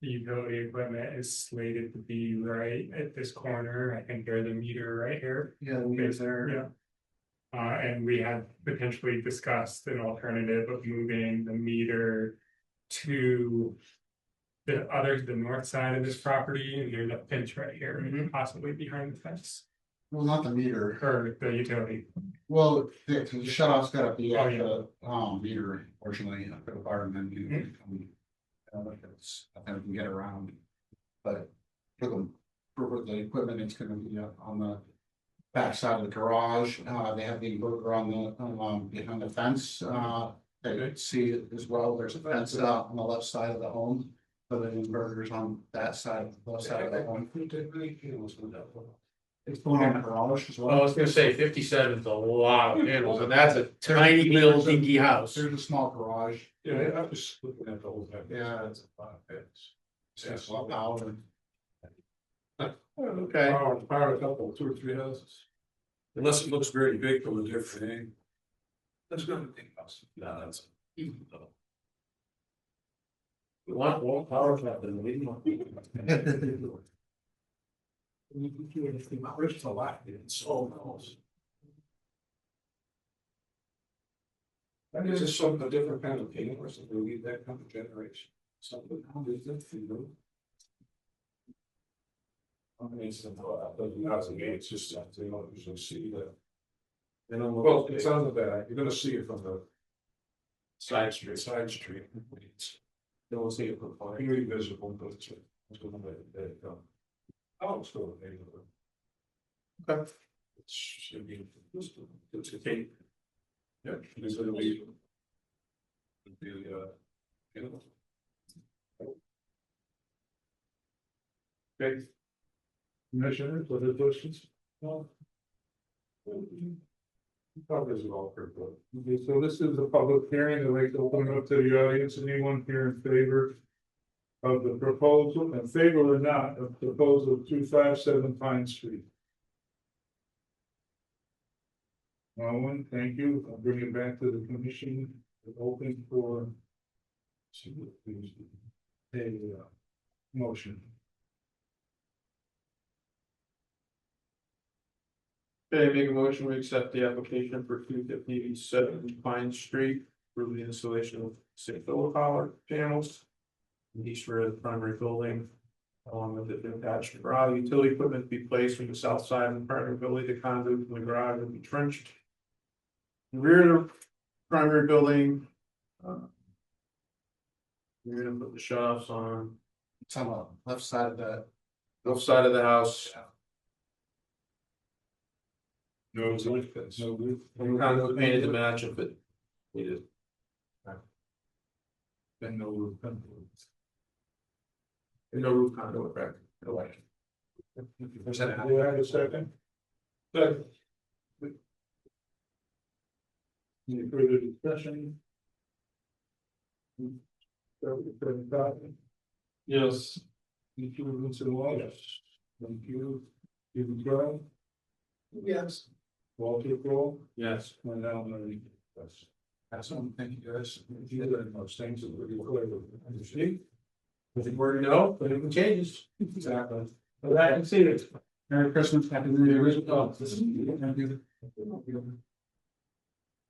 the utility equipment is slated to be right at this corner. I think there's a meter right here. Yeah, the meter's there. Yeah. And we had potentially discussed an alternative of moving the meter to the north side of this property, and there's a fence right here, possibly behind the fence. Well, not the meter. Or the utility. Well, the shut off's gotta be Oh, at yeah. the fortunately, for the firemen, you know, it's, I think we can get around. But for the equipment, it's gonna be on the back side of the garage. They have the inverter on the behind the fence. They could see it as well. There's a fence on the left side of the home. So the inverter's on that side, left side of the home. It's going on the garage as well. Well, I was gonna say 57 is a lot of panels, and that's a tiny little dinky house. There's a small garage. Yeah, I was looking at the whole thing. Yeah. It's a lot of bits. It's a lot of power. Okay. Power a couple, 2 or 3 houses. Unless it looks very big from a different angle. That's gonna be a house. No, that's. You want one power cut, then we want. There's a lot, it's so close. That is just some, a different kind of paint or something, we need that kind of generation, something, how does that feel? I mean, it's it's just, you know, you should see that. You know, well, it's on the back, you're gonna see it from the. Side street. Don't see it from far. Very visible, but it's gonna let it go. Oh, it's still a neighborhood. Okay. It should be, it's a tape. Yeah, it's gonna be. You know. Okay. Commissioners, other questions? No. Covers it all for good. Okay, so this is a public hearing. I'd like to open it up to the audience. Anyone here in favor of the proposal, in favor or not, of proposal 257 Pine Street? No one, thank you. I'll bring it back to the commission. Open for a motion. Okay, make a motion, we accept the application for 257 Pine Street for the installation of 6 solar power panels. In the east rear of the primary building, along with the attached garage, utility equipment to be placed from the south side of the primary building. The conduit from the garage will be trenched. The rear of the primary building. We're gonna put the shut offs on. It's on the left side of the. Left side of the house. No, it's like this. No roof. And conduit painted to match if it needed. Then no roof. And no roof conduit, correct? No way. Do you have a second? Second. Any further discussion? Yes. Thank you, Mr. Walsh. Yes. Thank you. Stephen Crowe. Yes. Walter Crowe. Yes. And Al Murray. Yes. Excellent, thank you guys. You did most things that were clear. Understand? If it were to know, but it changes. Exactly. Well, I can see it. Merry Christmas, Happy New Year.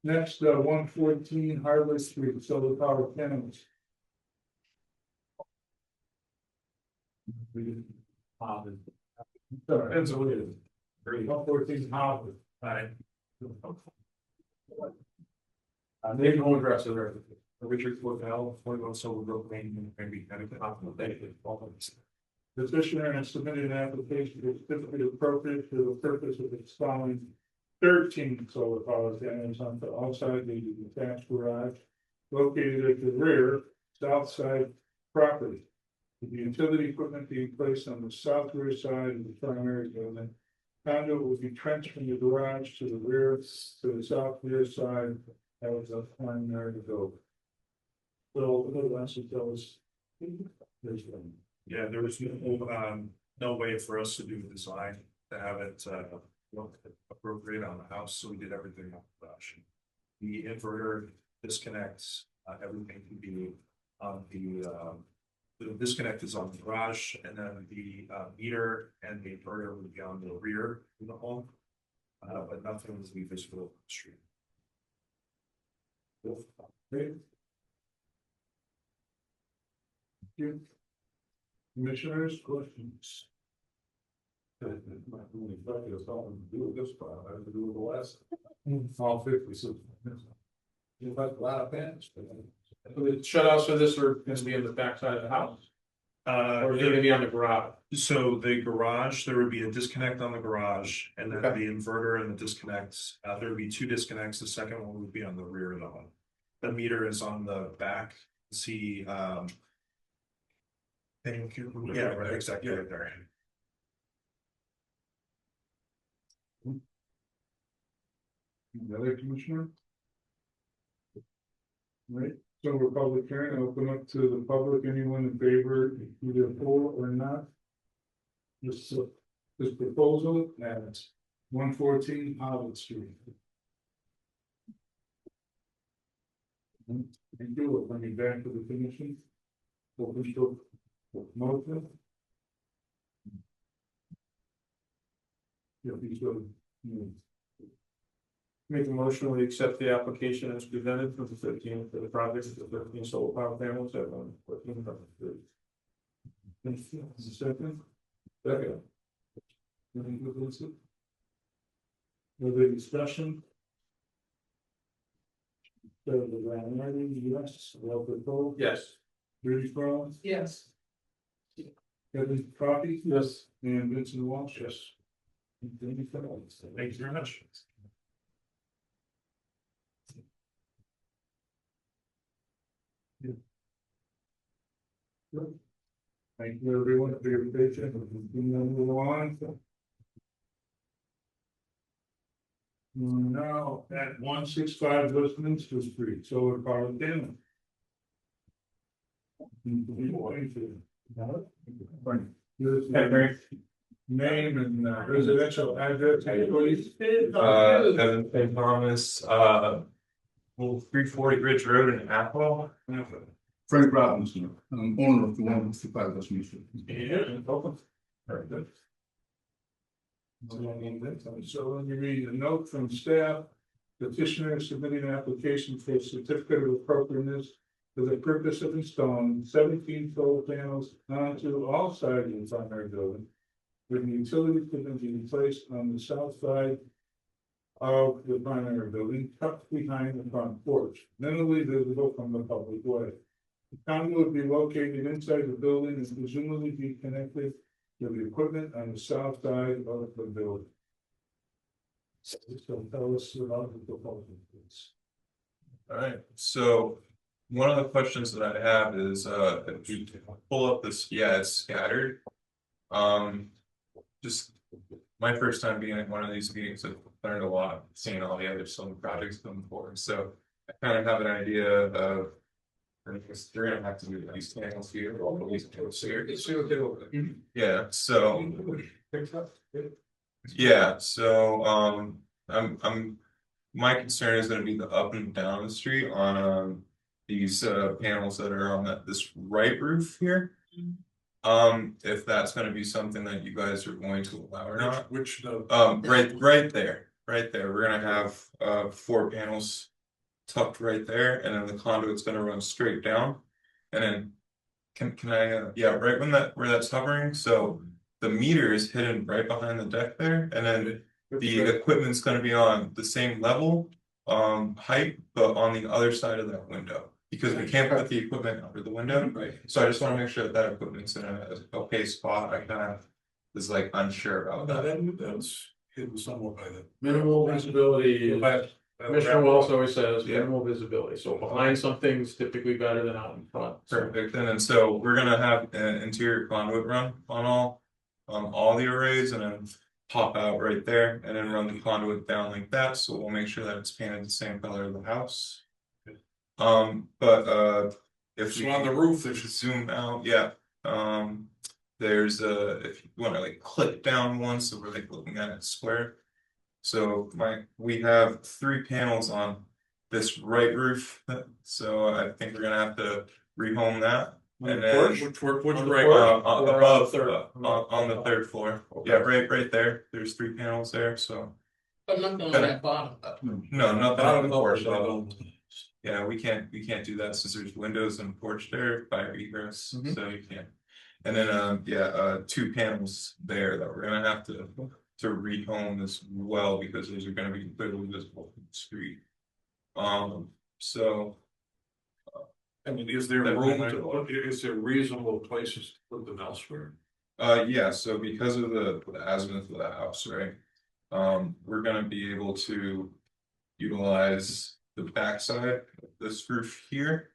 Next, 114 Harvard Street, solar power panels. Sorry, that's what it is. 114 Harvard. Alright. Name and home address of the Richard Woodell, 41 Silverbrook Lane, maybe kind of confident they could follow this. The petitioner has submitted an application that is typically appropriate for the purpose of installing 13 solar power panels on the outside the attached garage located at the rear south side property. The utility equipment being placed on the south rear side of the primary building. Conduit will be trenched from the garage to the rear to the south rear side of the primary building. So, what else to tell us? There's one. Yeah, there was no way for us to do the design to have it look appropriate on the house, so we did everything on the garage. The inverter disconnects, everything can be on the disconnect is on the garage, and then the meter and the inverter would be on the rear of the home. But nothing was be visible on the street. Thank you. Commissioners, questions? All 50, so. You have a lot of fans. The shutouts for this are gonna be in the backside of the house, or is it gonna be on the garage? So the garage, there would be a disconnect on the garage, and then Okay. the inverter and the disconnects, there would be two disconnects, the second one would be on the rear of the home. The meter is on the back, see, thank you, yeah, right, exactly, right there. Another commissioner? Right, so we're public hearing, open up to the public, anyone in favor, either for or not? This proposal at 114 Howard Street. Thank you, we'll bring it back to the commission. Motion. Yeah, please go. Make a motion, we accept the application as presented for the 13 for the project of the 13 solar power panels at 14. Second. Second. Further discussion? Yes, Walter Cole. Yes. Rudy Crowe. Yes. Kevin Coffey. Yes. And Vincent Walsh. Yes. Thank you very much. Thank you everyone for your patience. Move on. Now at 165 Westminster Street, solar power panel. Name and residential address, please. Evan St. Thomas, 340 Ridge Road in Athol. Frank Robinson, I'm owner of the 165 Westminster. Yeah, welcome. Very good. So let me read a note from staff. Petitioner submitting an application for a certificate of appropriateness for the purpose of installing 17 solar panels onto all sides of the primary building, with the utility equipment being placed on the south side of the primary building, tucked behind the front porch, minimally visible from the public way. The conduit would be located inside the building and presumably be connected to the equipment on the south side of the building. So tell us about the proposal, please. All right, so one of the questions that I have is if you pull up this, yeah, it's scattered. Just my first time being at one of these meetings, I've learned a lot, seeing all the other solar projects come forward. So I kind of have an idea of Because they're gonna have to do these panels here, all the ways to So you can see what they look like. yeah, so. Yeah, so my concern is gonna be the up and down the street on these panels that are on this right roof here. If that's gonna be something that you guys are going to allow or not. Which Right there, we're gonna have 4 panels tucked right there, and then the conduit's gonna run straight down. And then can I yeah, right where that's hovering, so the meter is hidden right behind the deck there, and then the equipment's gonna be on the same level, height, but on the other side of that window. Because we can't put the equipment under the window, Right. so I just wanna make sure that that equipment's in a okay spot. I kinda was like unsure about that. That's hidden somewhat by the. Minimal visibility. Commissioner Wells always says Yeah. minimal visibility, so behind something's typically better than out in front. Perfect, and then so we're gonna have an interior conduit run on all the arrays, and then pop out right there, and then run the conduit down like that, so we'll make sure that it's painted the same color of the house. But if So we on the roof, there's zoom out, yeah, there's if you wanna like click down one, so we're like looking at it square. So we have 3 panels on this right roof, so I think we're gonna have to rehome that. And then which right? above on the 3rd floor, yeah, right there, there's 3 panels there, so. But nothing on that bottom. No, nothing on Bottom the floor, porch bottom. level. Yeah, we can't do that since there's windows and porch there, fire egress, so you can't. And then yeah, 2 panels there that we're gonna have to rehome as well, because those are gonna be clearly visible from the street. So. I mean, is there room to, is there reasonable places to put them elsewhere? Yeah, so because of the azimuth of the house, right? We're gonna be able to utilize the backside of this roof here.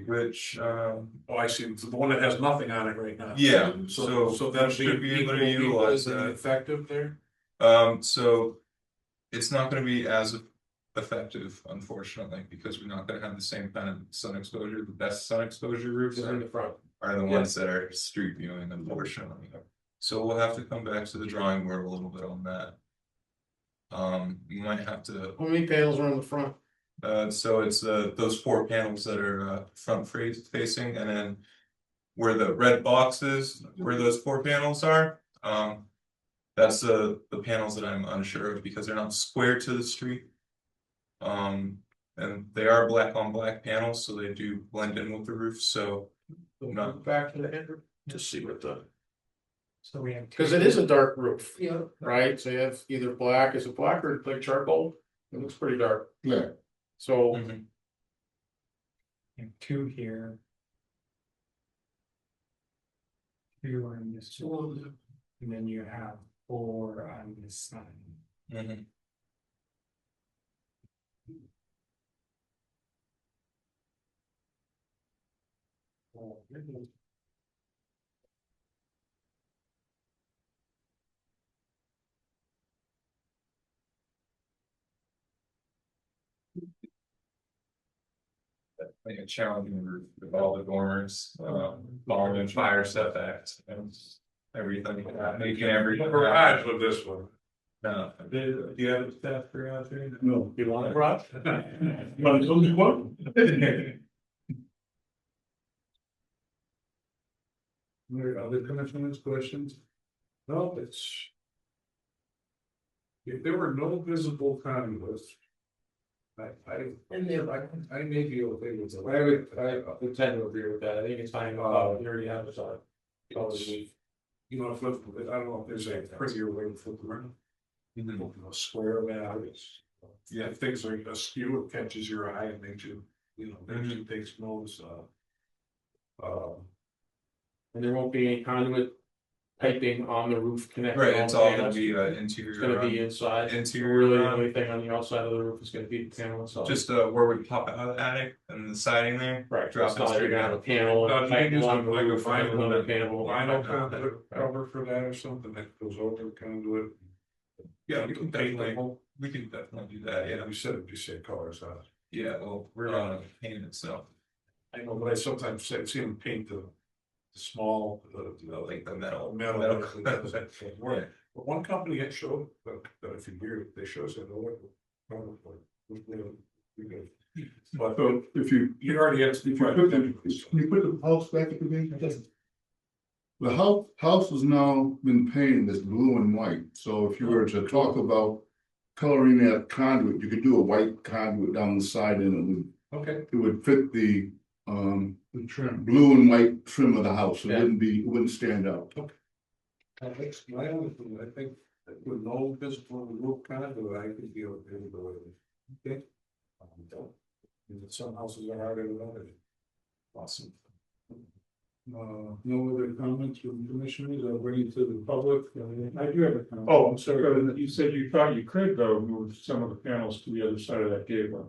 Which oh, I see, the one that has nothing on it right now. Yeah, so that should be able to utilize that. Effective there. So it's not gonna be as effective, unfortunately, because we're not gonna have the same kind of sun exposure. The best sun exposure roofs In the front. are the ones that are street viewing, unfortunately. So we'll have to come back to the drawing board a little bit on that. We might have to. How many panels are in the front? So it's those 4 panels that are front facing, and then where the red box is, where those 4 panels are, that's the panels that I'm unsure of because they're not square to the street. And they are black on black panels, so they do blend in with the roof. So Not back to the Andrew to see what the. So we have. Because it is a dark roof. Yeah. Right, so you have either black, is it black or like charcoal? It looks pretty dark. Yeah. So. And 2 here. 2 on this one, and then you have 4 on this side. like a challenging roof with all the dormers, following fire setbacks and everything. Making everything. Garage with this one. No, do you have a staff garage there? No. You want a garage? But it's only one. There are other commissioners' questions? No, it's. If there were no visible conduits. I may be okay with it. I would tend to agree with that, I think it's fine, you already have this on. You know, flip, I don't know if there's a prettier way to flip around. You know, square them out, it's, yeah, if things are askew, it catches your eye and makes you, makes you take notice of. And there won't be any conduit piping on the roof connected. Right, it's all gonna panels. be interior. It's gonna be inside. Interior. Really, the only thing on the outside of the roof is gonna be the panel inside. Just where we pop out of the attic and the siding there. Right, Drop it's it not like straight you're gonna down. have a panel Now, and do you pipe use along the like a roof, and then another vinyl panel. vinyl conduit cover for that or something that goes over the conduit? Yeah, we can definitely do that, yeah. You said colors, huh? Yeah, well, we're on painting itself. I know, but I sometimes see them paint the small, Like the metal. metal. Metal. Right. But one company had showed, that if you hear, they show us that, but So if you, you already have. if you put the house back at the beginning. The house has now been painted as blue and white, so if you were to talk about coloring that conduit, you could do a white conduit down the side and Okay. it would fit the trim, blue and white trim of the house, Yeah. it wouldn't stand out. That's my only thing, I think that with no visible roof conduit, I could be able to do it. Okay. Some houses are harder than others. Awesome. No other comments from commissioners, I'll bring it to the public. I do have a comment. Oh, I'm sorry. You said you thought you could go move some of the panels to the other side of that gateway.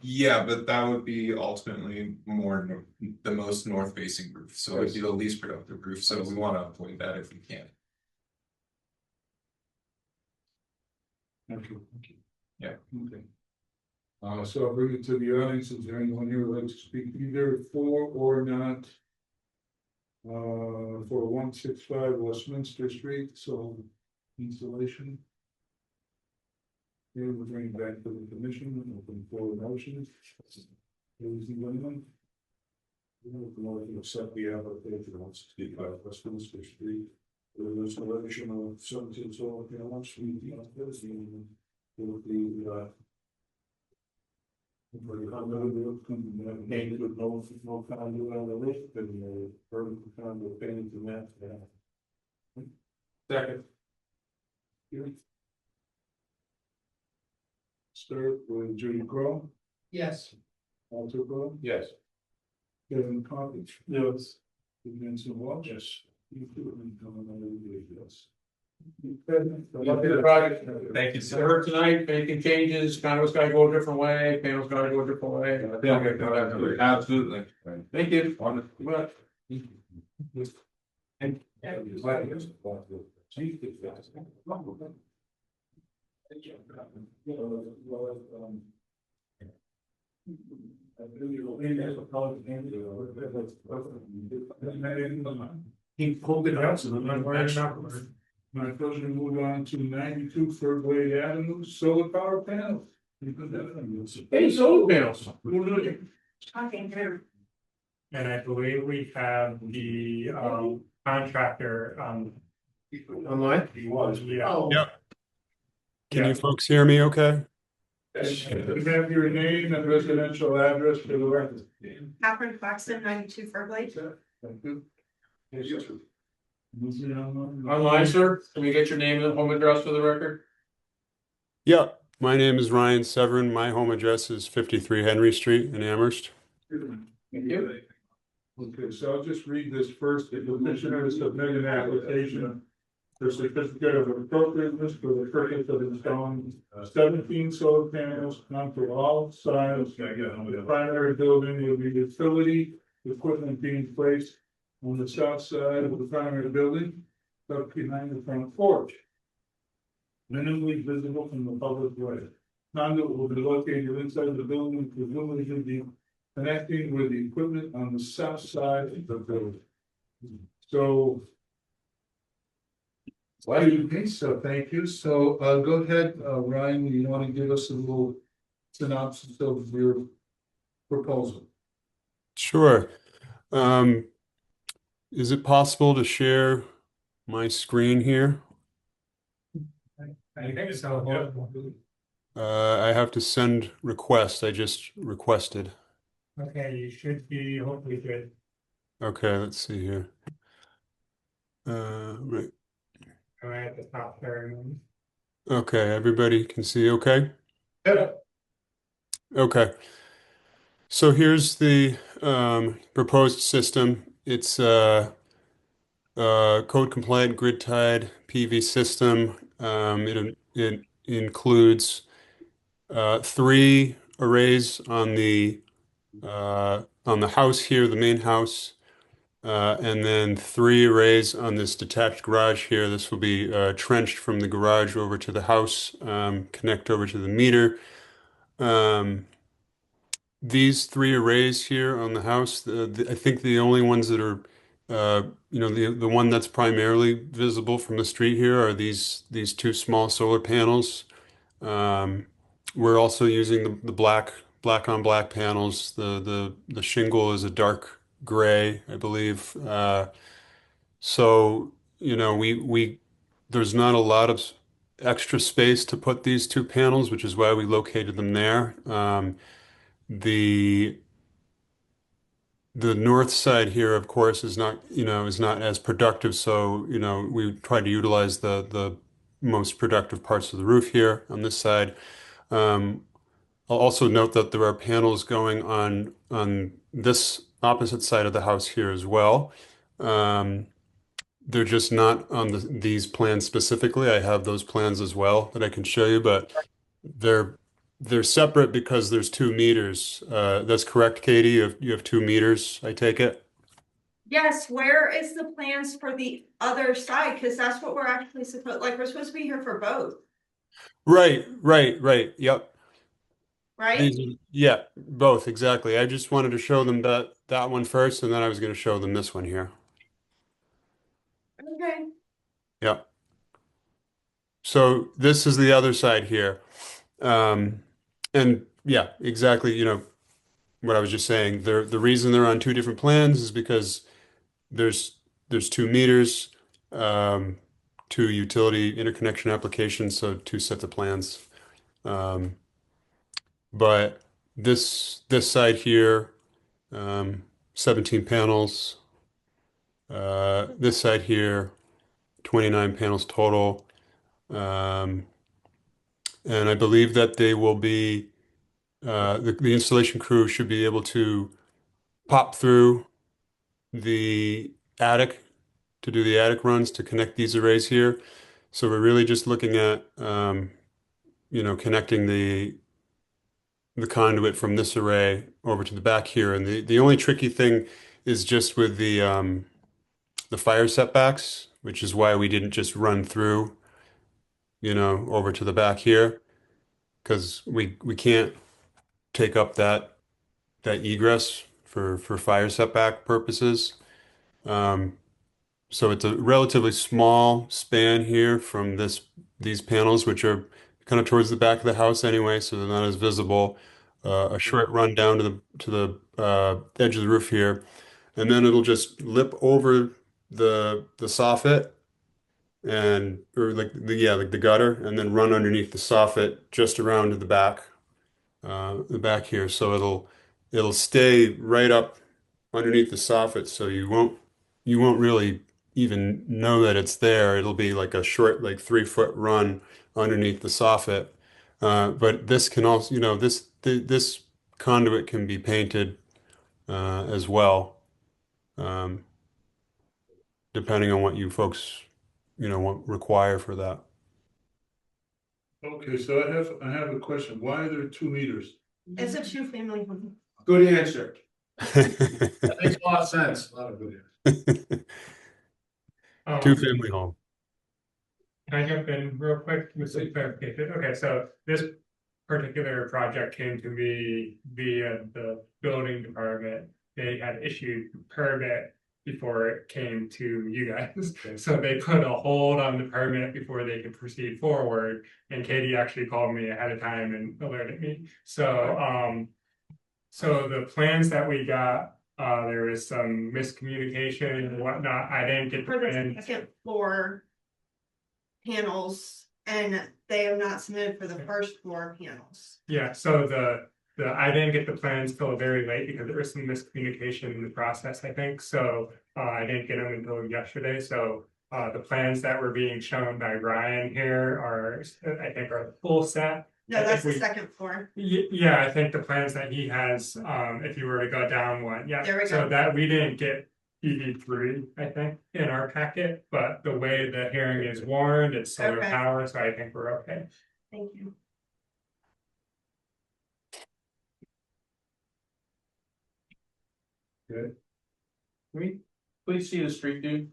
Yeah, but that would be ultimately the most north facing roof, so it'd be the least productive roof, so we wanna avoid that if we can. Thank you. Yeah. Okay. So I'll bring it to the audience, is there anyone here who would like to speak either for or not? For 165 Westminster Street, so installation. Here we'll bring it back to the commission, open for motions. Is the anyone? We'll accept the application, 165 Westminster Street. The installation of 17 solar panels, with the for the conduit, painted with no conduit on the roof, and the vertical conduit painted to match that. Second. Start with Judy Crowe, Yes. Walter Crowe. Yes. Kevin Cottage. Yes. Vincent Walsh. Yes. You two, and Tom, yes. Thank you, So heard tonight, making changes, conduit's gotta go a different way, panel's gotta go a different way. Absolutely. Thank you. But. He pulled it out, so then I'm wearing out. My pleasure to move on to 92 Third Wade Avenue, solar power panels. Hey, solar panels. And I believe we have the contractor Online? He was. Yeah. Yep. Can you folks hear me okay? You have your name and residential address for the record. Catherine Claxton, 92 Fairblade. Thank you. Yes, sir. Online, sir, can we get your name and home address for the record? Yeah, my name is Ryan Severin. My home address is 53 Henry Street in Amherst. Thank you. Okay, so I'll just read this first. The commissioner has submitted an application for certificate of appropriateness for the purpose of installing 17 solar panels onto all sides. The primary building will be utility equipment being placed on the south side of the primary building, up behind the front porch. Minimally visible from the public way. Conduit will be located inside the building, presumably to be connecting with the equipment on the south side of the building. So. Okay, so thank you. So go ahead, Ryan, you want to give us a little synopsis of your proposal? Sure. Is it possible to share my screen here? I think so. I have to send request. I just requested. Okay, you should be hopefully good. Okay, let's see here. Right. Right at the top there. Okay, everybody can see okay? Yeah. Okay. So here's the proposed system. It's code compliant grid tied PV system. It includes 3 arrays on the house here, the main house, and then 3 arrays on this detached garage here. This will be trenched from the garage over to the house, connect over to the meter. these three arrays here on the house, I think the only ones that are, the one that's primarily visible from the street here are these two small solar panels. Um, we're also using the black on black panels. The shingle is a dark gray, I believe. So, we there's not a lot of extra space to put these two panels, which is why we located them there. The the north side here, of course, is not as productive. So, we try to utilize the most productive parts of the roof here on this side. Um, I'll also note that there are panels going on this opposite side of the house here as well. Um, they're just not on these plans specifically. I have those plans as well that I can show you, but they're they're separate because there's 2 meters. That's correct, Katie. You have 2 meters, I take it. Yes, where is the plans for the other side? Because that's what we're actually supposed, like, we're supposed to be here for both, Right, right, right. Yep. right? Yeah, both exactly. I just wanted to show them that one first, and then I was going to show them this one here. Okay. Yep. So this is the other side here. And yeah, exactly, what I was just saying. The reason they're on two different plans is because there's there's 2 meters, two utility interconnection applications, so two sets of plans. Um, but this side here, 17 panels. This side here, 29 panels total. Um, and I believe that they will be the installation crew should be able to pop through the attic to do the attic runs to connect these arrays here. So we're really just looking at connecting the conduit from this array over to the back here. And the only tricky thing is just with the fire setbacks, which is why we didn't just run through, over to the back here, because we can't take up that egress for fire setback purposes. Um, so it's a relatively small span here from these panels, which are kind of towards the back of the house anyway, so they're not as visible. A short run down to the edge of the roof here, and then it'll just lip over the soffit or like the gutter, and then run underneath the soffit just around to the back here. So it'll stay right up underneath the soffit, so you won't really even know that it's there. It'll be like a short, like 3 foot run underneath the soffit. But this can also, this conduit can be painted as well, um, depending on what you folks, require for that. Okay, so I have a question. Why are there 2 meters? It's a two-family home. Good answer. That makes a lot of sense. A lot of good answers. Two-family home. Can I jump in real quick with some clarification? Okay, so this particular project came to me via the building department. They had issued a permit before it came to you guys. So they put a hold on the permit before they could proceed forward. And Katie actually called me ahead of time and alerted me. So so the plans that we got, there was some miscommunication and whatnot. I didn't get For the the plans. second floor panels, and they have not submitted for the first floor panels. Yeah, so the I didn't get the plans till very late because there was some miscommunication in the process, I think. So I didn't get them until yesterday. So the plans that were being shown by Ryan here are, I think, are the full set. No, that's the second floor. Yeah, I think the plans that he has, if you were to go down one, yeah. There we So go. that we didn't get EV3, I think, in our packet, but the way the hearing is warned, it's solar Okay. power, so I think we're okay. Thank you. Good. Can we please see the street view?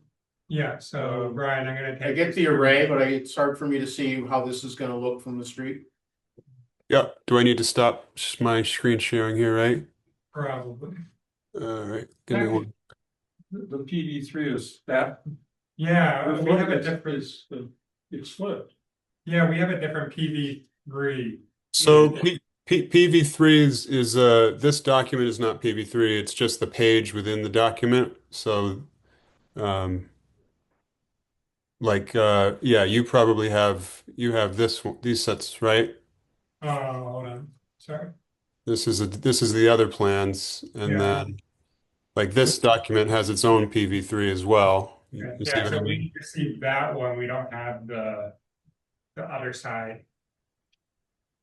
Yeah, so Ryan, I'm gonna I take. get the array, but it's hard for me to see how this is gonna look from the street. Yeah, do I need to stop my screen sharing here, right? Probably. All right, give me one. The PD3 is that. Yeah, we have a different, It's flipped. yeah, we have a different PV3. So PV3 is this document is not PV3, it's just the page within the document. So um yeah, you probably have these sets, right? Hold on, sorry. This is the other plans, and Yeah. then like this document has its own PV3 as well. You see Yeah, what so I mean? we received that one, we don't have the other side.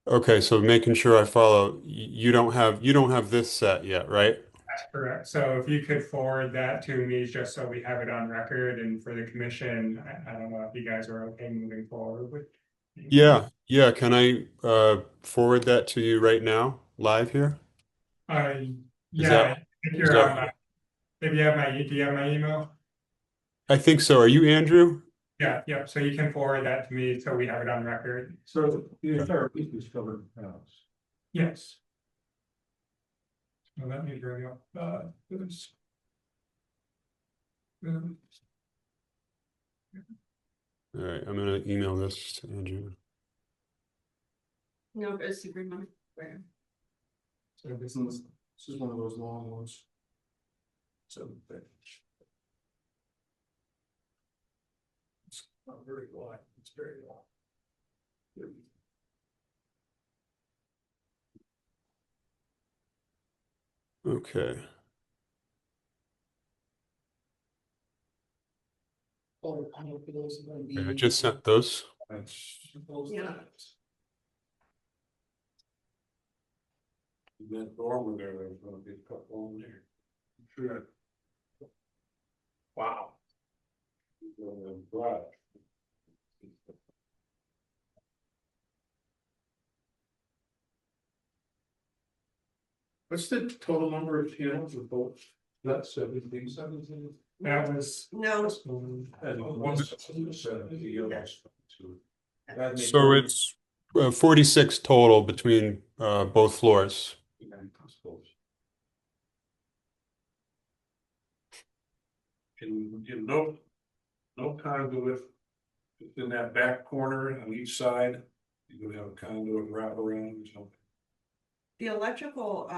Okay, so making sure I follow, you don't have this set yet, right? That's correct. So if you could forward that to me, just so we have it on record and for the commission, I don't know if you guys are okay moving forward with. Yeah, can I forward that to you right now, live here? Is Yeah, that if is you're on that my, if you have my, do you have my email? I think so. Are you Andrew? Yeah, so you can forward that to me so we have it on record. So the entire piece is covered in house. Yes. So let me bring up this. All right, I'm gonna email this to Andrew. No, it's super money. Where? So this is one of those long ones. So it's not very wide, it's very long. Okay. I just sent those. Yeah. That dormer there's gonna be a couple on there. Sure. Wow. Right. What's the total number of panels of both? That's 17. That was. No. And one set, the others. So it's 46 total between both floors. And no conduit in that back corner on each side. You would have a conduit wrap around or something. The electrical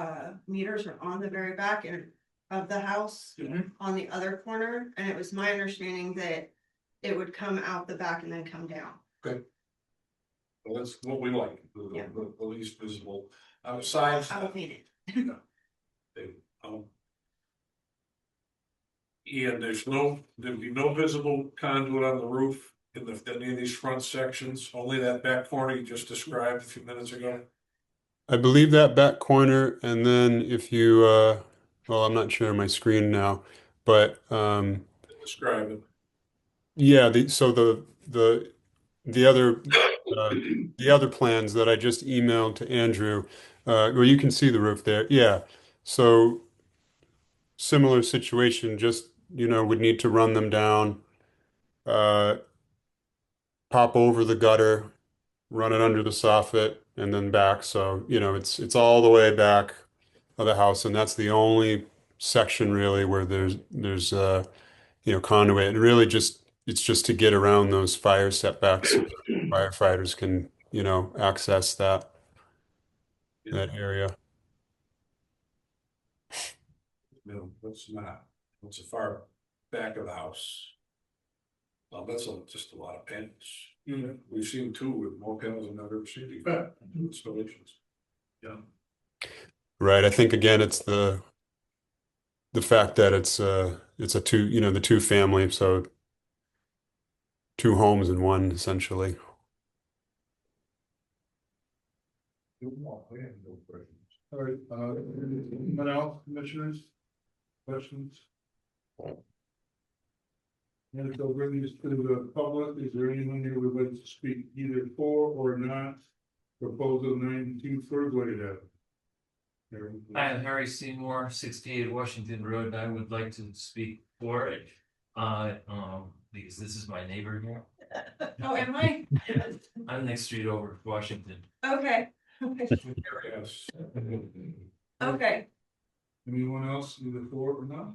meters are on the very back end of the house on the other corner, and it was my understanding that it would come out the back and then come down. Okay. Well, that's what we like, Yeah. the least visible outside. I will need it. They, And there'd be no visible conduit on the roof in any of these front sections, only that back corner you just described a few minutes ago. I believe that back corner, and then if you well, I'm not sharing my screen now, but Describe it. yeah, so the other the other plans that I just emailed to Andrew, well, you can see the roof there. Yeah. So similar situation, just would need to run them down, pop over the gutter, run it under the soffit, and then back. So, it's all the way back of the house, and that's the only section really where there's conduit. And really it's just to get around those fire setbacks so firefighters can, access that area. No, that's not, it's a far back of the house. That's just a lot of panels. We've seen two with more panels than I've ever seen before. Installations. Yeah. Right. I think again, it's the fact that it's a two, the two family, so two homes in one essentially. All right, anyone else, commissioners? Questions? And so bring this to the public, is there anyone here who would like to speak either for or not? Proposal 92 Furgoid Avenue. Hi, I'm Harry Seymour, 68 Washington Road, and I would like to speak for it. Because this is my neighbor here. Oh, am I? I'm next street over, Washington. Okay. Yes. Okay, Anyone else either for or not?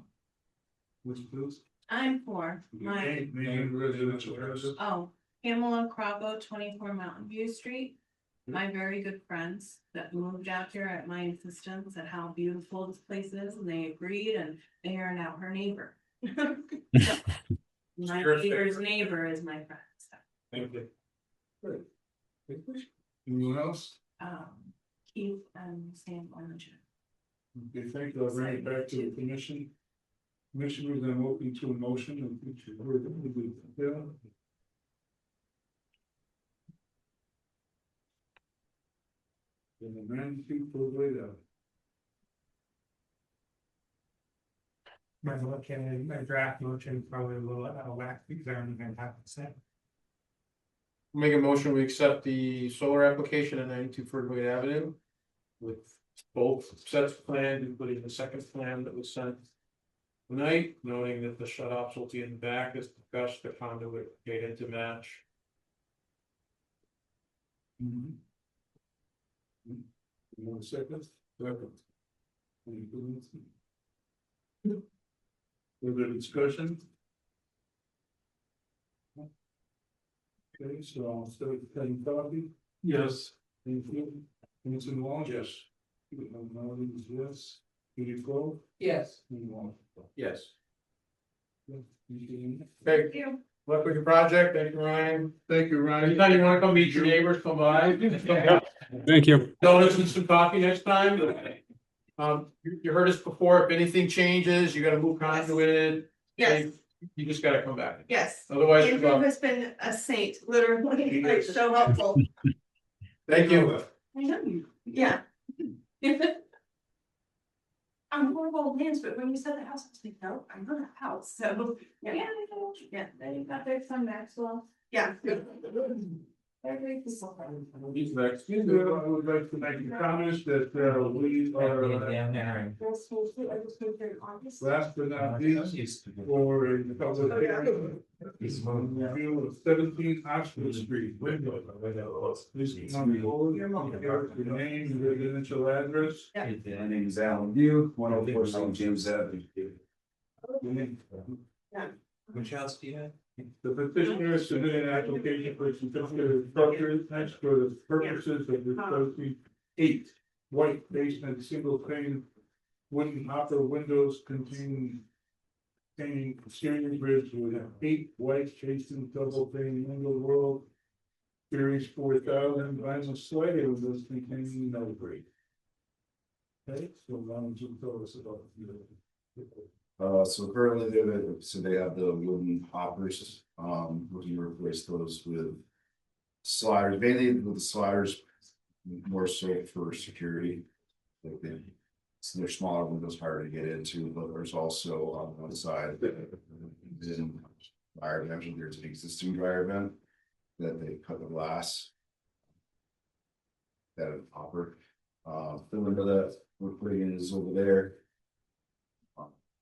Which please? I'm for my, Name residential address. oh, Pamela Cravo, 24 Mountain View Street. My very good friends that moved out here at my insistence at how beautiful this place is, and they agreed, and they are now her neighbor. So, my Your neighbor's neighbor is my friend, so, Thank you. Good. Anyone else? Keith and Sam Orange. Okay, thank you. I'll bring it back to the commission. Commissioners, I'm open to a motion and future. And the 9 feet for the way down. Might look at a draft motion, probably a little out of whack because I don't even have to say. Make a motion, we accept the solar application at 92 Ferdinand Avenue. With both sets of plans, including the second plan that was sent. Tonight, noting that the shut offs will be in the back as discussed, the conduit gated to match. Mm-hmm. 1 second. Second. Further discussion? Okay, so I'll start with Penny Coffee. Yes. Thank you. Vincent Wong. Yes. Yes. Judy Crowe. Yes. Yes. Okay. Thank you. Luck with your project, thank you, Ryan. Thank you, Ryan. Anytime you wanna come meet your neighbors, come by. Thank you. Donuts and some coffee next time. You heard us before, if anything changes, you gotta move conduit. Yes. You just gotta come back. Yes. Otherwise, Andrew has been a saint, literally, like so helpful. thank you. I know you, yeah. I'm horrible hands, but when you said the house, I was like, no, I know that house, so, yeah. Yeah, then you got there from Maxwell. Yeah. He's next. I would like to make a comment that we are last but not least for a public hearing. Review of 17 Oxford Street. Please come forward. Your name, and residential address. My name is Alan View, 104 St. James Avenue. Which house do you have? The petitioner submitted an application for certificate of structure next for the purposes of disposing 8 white basement, single pane, wooden upper windows containing exterior grids with 8 white facing double pane window world. Series 4000 vinyl sliding windows containing no grade. Okay, so why don't you tell us about So currently they have the wooden hoppers, looking to replace those with sliders, mainly with the sliders more so for security. So they're smaller windows, harder to get into, but there's also on one side, in dryer vent, there's an existing dryer vent that they cut the glass. That hopper, the window that we're putting in is over there.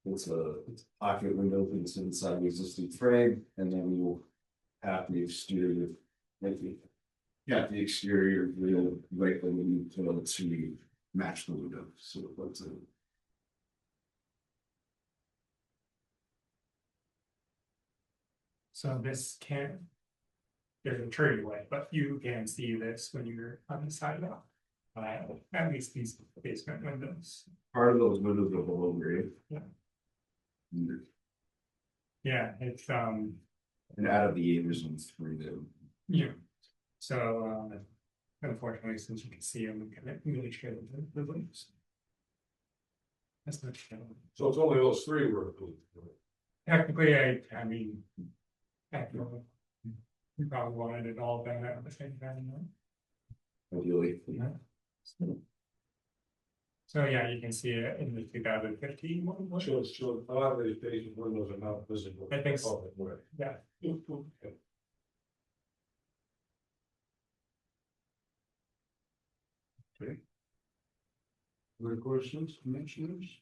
It's a pocket window that's inside the existing frame, and then we will have the exterior. Yeah, the exterior will right to match the window. So that's it. So this can't. There's a tree away, but you can see this when you're on the sidewalk. At least these basement windows. Part of those windows are below grade. Yeah. Yeah, it's And out of the 8, there's only 3 there. yeah. So unfortunately, since you can see them, we can really show the windows. That's not showing. So it's only those 3 were approved. Technically, I mean, technically, we probably wanted it all done at the same time, right? Ideally. Yeah. So yeah, you can see it in the 2015 one. So a lot of these days windows are not visible. I think so. Yeah. Okay. Other questions, commissioners?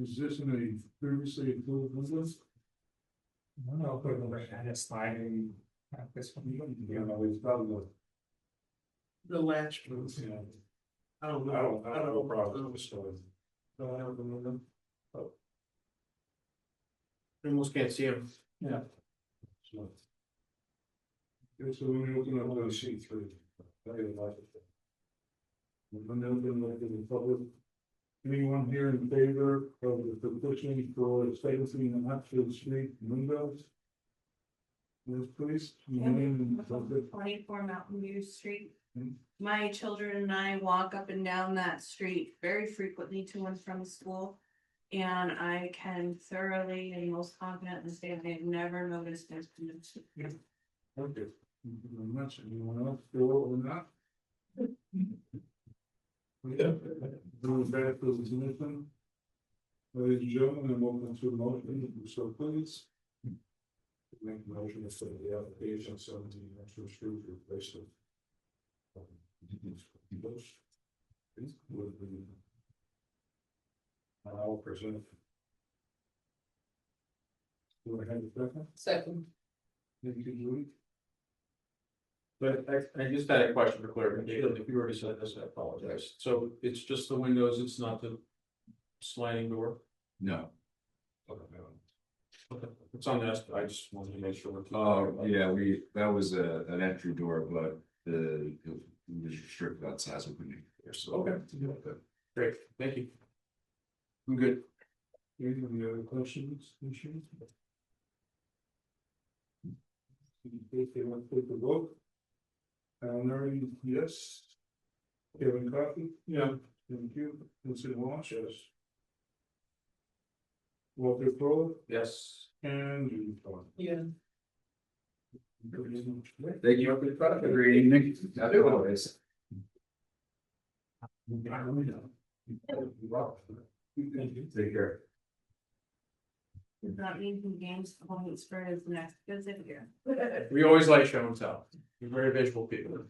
Is this in a previously approved windows? I don't know if we're had a sliding This one. You know, it's probably. The latch. I don't know, I don't have a problem with the story. Don't have them in them. Oh. You almost can't see them. Yeah. So. Okay, so we're looking at another sheet three. Very much. We're now gonna look at the public. Anyone here in favor of the petition for establishing an actual street windows? Yes, please. Your name and public. 24 Mountain View Street. Hmm. My children and I walk up and down that street very frequently to and from school. And I can thoroughly and most confidently say I've never noticed there's been a. Okay. Thank you very much. Anyone else feel or not? Yeah. Going back to the commission. Ladies and gentlemen, I'm open to the motion, so please. Make a motion for the application 17 Extra Street replacement. I'll present. Do I have a second? Second. Thank you, Julie. But I just had a question for clarification, if you already said this, I apologize, so it's just the windows, it's not the sliding door? No. Okay, it's on that, I just wanted to make sure. Oh, yeah, that was an entry door, but it was restricted on size of window. So. Okay. Great, thank you. I'm good. Any other questions, issues? If they want to take a vote. Larry, yes. Kevin Coffey? Yeah. Thank you. Vincent Walsh, yes. Walter Crowe? Yes. And Judy Thorne. Yeah. Thank you for the product. Great evening. As always. Take care. Does that mean he gains points for his next visit here? We always like show and tell, we're very visual people.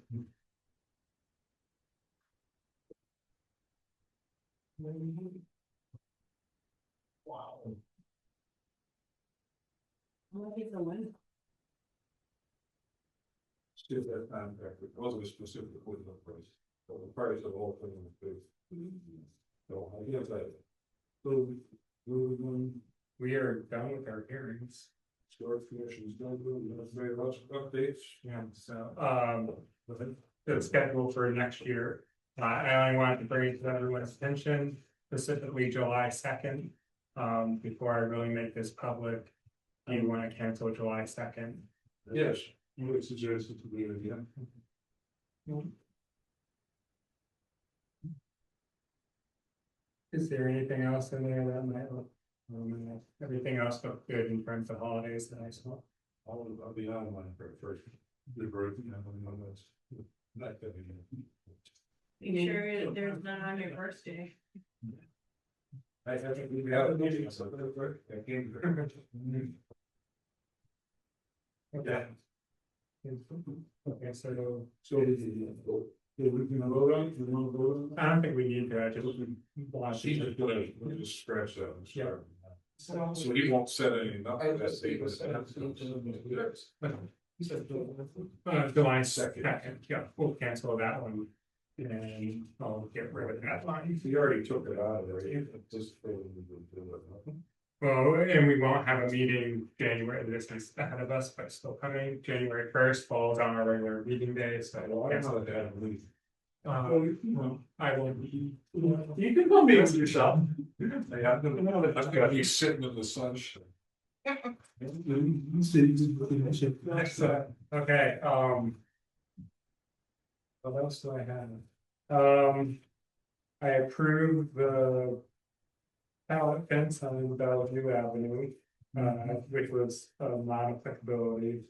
Wow. What is the window? Still that contract, it wasn't a specific window price, so the price of all things was big. So I guess that. So, we're going. We are done with our hearings. Storage commission's done, that's very much updates. Yeah, so, the schedule for next year. I only wanted to bring it to everyone's attention, specifically July 2nd. Before I really make this public, do you want to cancel July 2nd? Yes, you would suggest it to be again. Is there anything else in there that might look, everything else looked good in terms of holidays that I saw? I'll be online for first. The birth, that's. Not that. You sure there's none on your birthday? I haven't even had a meeting, so that's right. I came. Okay. Okay, so. We can vote on it, you want to vote on it? I don't think we need to, I just. She's just gonna, we'll just scratch that. and Yeah. start. So he won't set any, nothing that date. July 2nd, yeah, we'll cancel that one. And I'll get rid of that line. He already took it out of there, just. Well, and we won't have a meeting January, this is ahead of us, but still coming, January 1st falls on our regular meeting day, so. Well, I know that, at least. Well, I will be. You can come meet with yourself. I've got you sitting in the sunshine. Okay, what else do I have? I approve the pallet fence on Bellevue Avenue, which was non-applicability.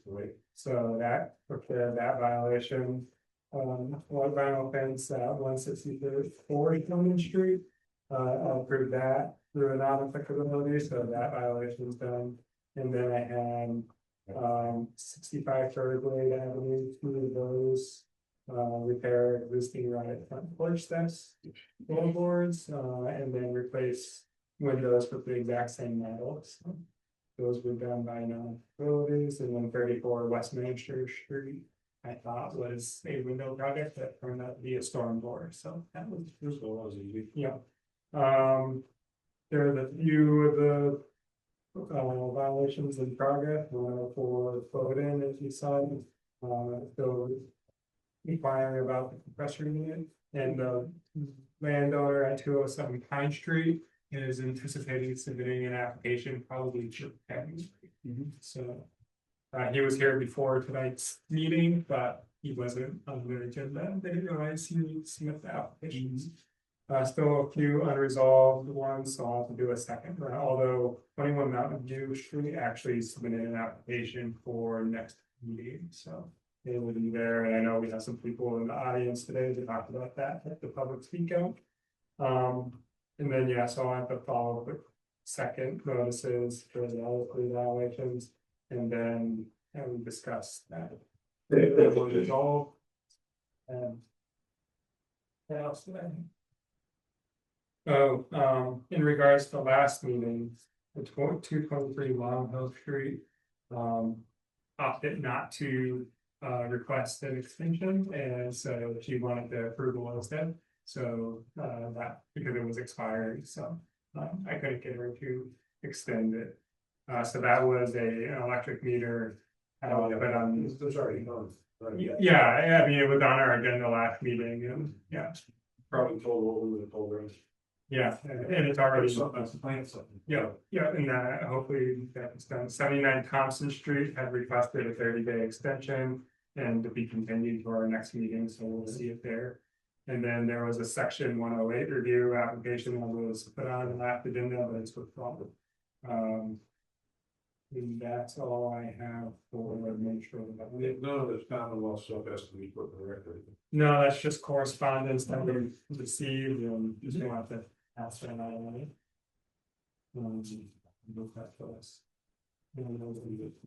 So that prepared that violation. One vinyl fence at 164 Union Street. I'll approve that through a non-applicability, so that violation is done. And then I had 65 Fairglade Avenue, two of those. Repair existing right front porch steps, floorboards, and then replace windows with the exact same models. Those were done by non-facilities, and then 34 Westminster Street. I thought was a window project that turned out to be a storm door, so that was easy. Yeah. There are the few of the violations in progress, for Foden, as you saw. So inquiring about the compressor unit, and the landowner at 207 Pine Street is anticipating submitting an application probably to County. So he was here before tonight's meeting, but he wasn't on the agenda. They didn't realize he would submit the applications. Still a few unresolved ones, so I'll have to do a second round, although 21 Mountain View Street actually submitted an application for next meeting, so they will be there, and I know we have some people in the audience today to talk about that at the public speak out. And then, yeah, so I have to follow the second notices for the other 3 violations, and then we discuss that. They will resolve. And what else did I? Oh, in regards to last meeting, the 223 Long Hill Street, opted not to request an extension, and so she wanted the approval instead. So that because it was expiring, so I couldn't get her to extend it. So that was an electric meter. But There's already done. yeah, I mean, it was on our agenda last meeting, and yeah. Probably told what we would have told her. Yeah, and it's already. Something. Yeah, and hopefully that's done. 79 Thompson Street had requested a 30-day extension and to be continued to our next meeting, so we'll see it there. And then there was a section 108 review application that was put on the last agenda, but it's withdrawn. And that's all I have for administrative. None of this Commonwealth stuff has to be put in the record. No, that's just correspondence that we received, and just don't have to ask for another money. That for us.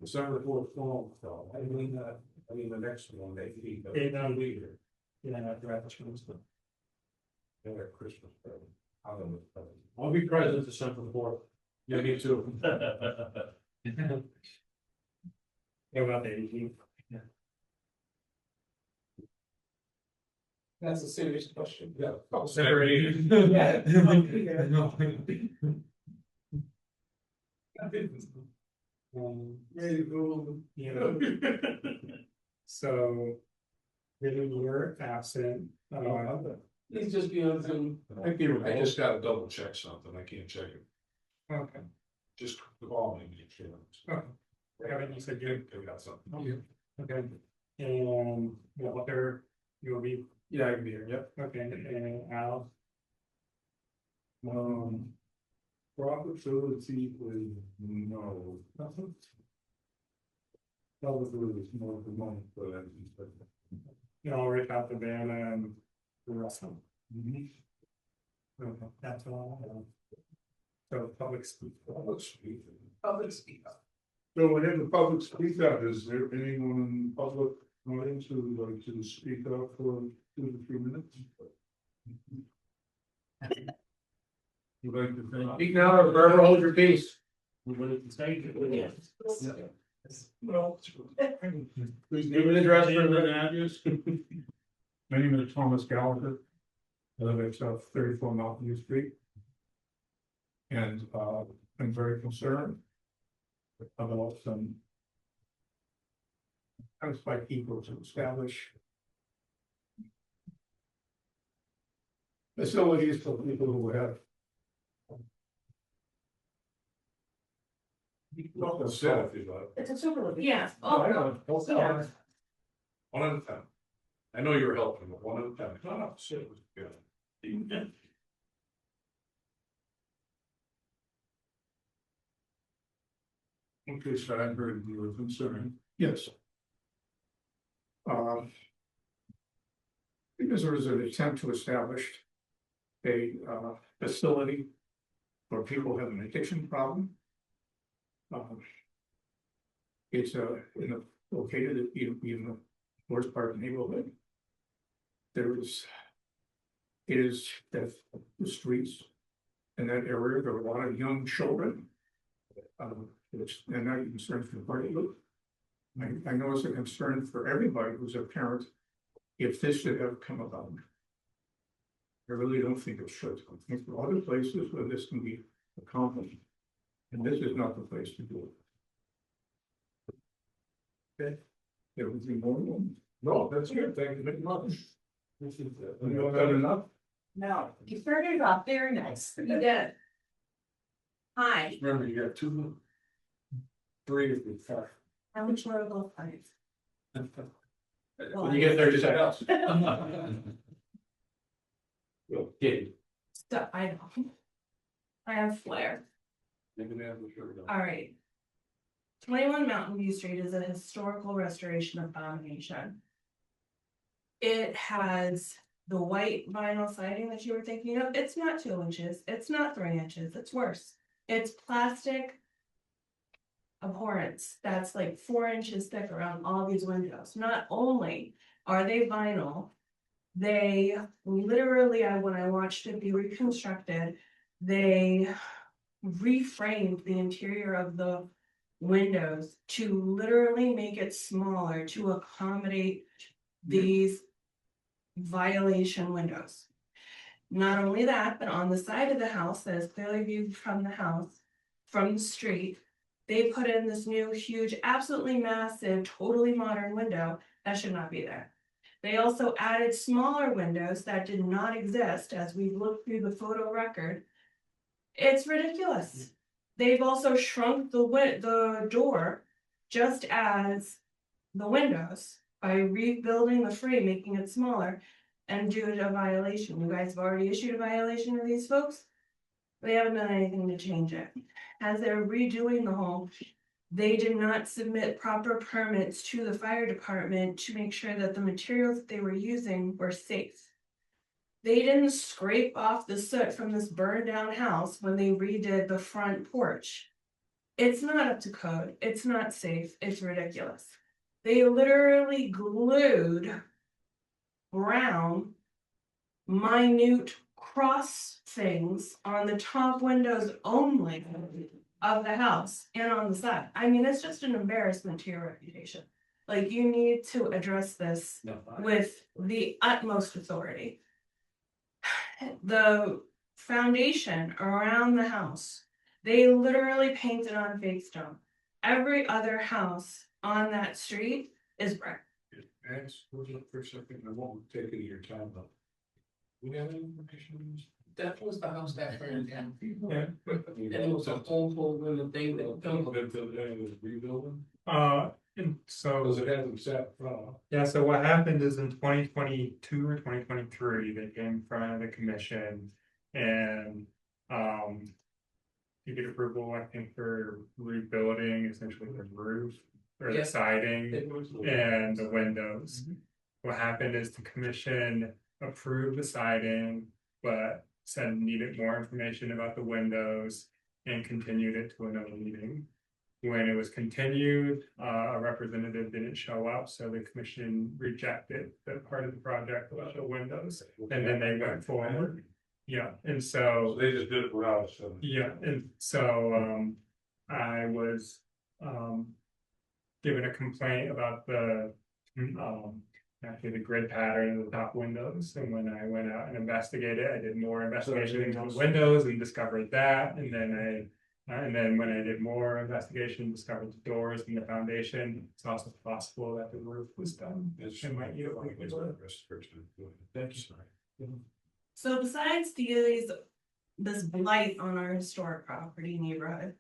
December 4th, fall, though. I mean the next one, they be. Leader. Yeah, directions. Christmas present. I'll be present December 4th. Yeah, me too. What about the 18th? Yeah. That's a serious question. Yeah. Separate. Yeah. So, really, you're absent. He's just beyond Zoom. I just gotta double check something. I can't check it. Okay. Just call me. Okay. Kevin, you said you got something. Okay. And Walter, you'll be. Yeah, I can be here. Yep. Okay, and Al. Profitability was no. Probably was more the money, but I'll reach out to Vanna and the rest of them. Okay, that's all I have. So public speak. Public speak up. So we have the public speak up. Is there anyone in the public audience who would like to speak up for 2 to 3 minutes? You'd like to thank. Speak now or forever hold your peace. Well, Please give an address for the address. My name is Thomas Gallagher. I live at 34 Mountain View Street. And I'm very concerned about some. I was like equal to establish. Facilities for people who have. It's a super. Yeah. I know. One at a time. I know you're helping, but one at a time. No, sit. Yeah. Okay, so I heard you were concerned. Yes. Because there was an attempt to establish a facility for people who have an addiction problem. It's located in the worst part of the neighborhood. It is that the streets in that area, there are a lot of young children. And not a concern for the party. I know it's a concern for everybody who's a parent, if this should ever come about. I really don't think it should. I think there are other places where this can be accomplished. And this is not the place to do it. Okay. There was more room. No, that's good, thank you very much. You don't have enough? No, you started off very nice. You did. Hi, Remember, you got 2, 3 of the 5. how much more will five? When you get 30 seconds. Kitty. So I know. I have flair. All right. 21 Mountain View Street is a historical restoration abomination. It has the white vinyl siding that you were thinking of. It's not 2 inches. It's not 3 inches. It's worse. It's plastic abhorrence that's like 4 inches thick around all these windows. Not only are they vinyl, they literally, when I watched it be reconstructed, they reframed the interior of the windows to literally make it smaller to accommodate these violation windows. Not only that, but on the side of the house that is clearly viewed from the house, from the street, they put in this new, huge, absolutely massive, totally modern window that should not be there. They also added smaller windows that did not exist as we looked through the photo record. It's ridiculous. They've also shrunk the door just as the windows by rebuilding the frame, making it smaller, and due to a violation. You guys have already issued a violation of these folks. They haven't done anything to change it. As they're redoing the home, they did not submit proper permits to the fire department to make sure that the materials that they were using were safe. They didn't scrape off the soot from this burned down house when they redid the front porch. It's not up to code. It's not safe. It's ridiculous. They literally glued brown, minute cross things on the top windows only of the house and on the side. I mean, it's just an embarrassment to your reputation. Like, you need to address this with the utmost authority. The foundation around the house, they literally painted on fake stone. Every other house on that street is brick. Max, hold up for a second, I won't take any of your time though. We have any information on this? That was the house that burned down. Yeah. And it was a home hole in the thing that rebuilding. And so. Because it hasn't sat. Yeah, so what happened is in 2022 or 2023, they came in front of the commission and you get approval, I think, for rebuilding essentially the roof or the siding and the windows. What happened is the commission approved the siding, but said needed more information about the windows and continued it to another meeting. When it was continued, a representative didn't show up, so the commission rejected the part of the project about the windows, and then they went forward. Yeah, and so they just did it without us. yeah, and so I was given a complaint about the actually the grid pattern of the top windows, and when I went out and investigated, I did more investigation into the windows and discovered that, and then when I did more investigation, discovered the doors and the foundation. It's also possible that the roof was done. So besides this blight on our historic property neighborhood,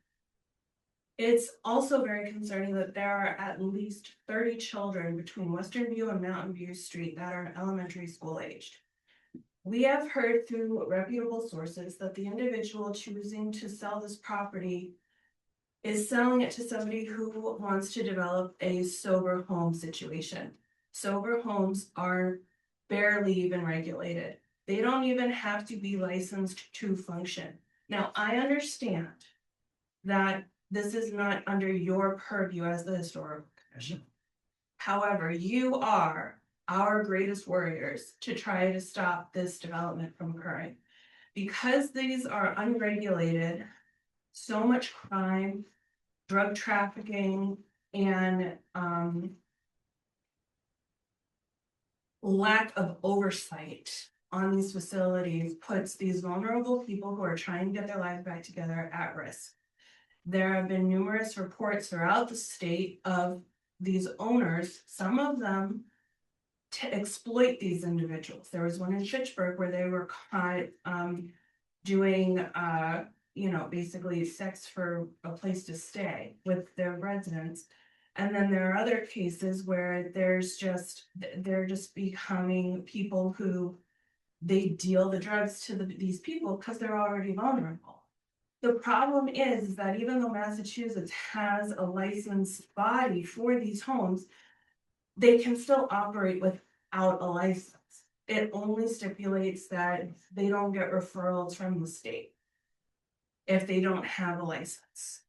it's also very concerning that there are at least 30 children between Western View and Mountain View Street that are elementary school aged. We have heard through reputable sources that the individual choosing to sell this property is selling it to somebody who wants to develop a sober home situation. Sober homes are barely even regulated. They don't even have to be licensed to function. Now, I understand that this is not under your purview as the historical commission. However, you are our greatest warriors to try to stop this development from occurring. Because these are unregulated, so much crime, drug trafficking and lack of oversight on these facilities puts these vulnerable people who are trying to get their lives back together at risk. There have been numerous reports throughout the state of these owners, some of them to exploit these individuals. There was one in Fitchburg where they were caught doing basically sex for a place to stay with their residents. And then there are other cases where they're just becoming people who they deal the drugs to these people because they're already vulnerable. The problem is that even though Massachusetts has a licensed body for these homes, they can still operate without a license. It only stipulates that they don't get referrals from the state if they don't have a license.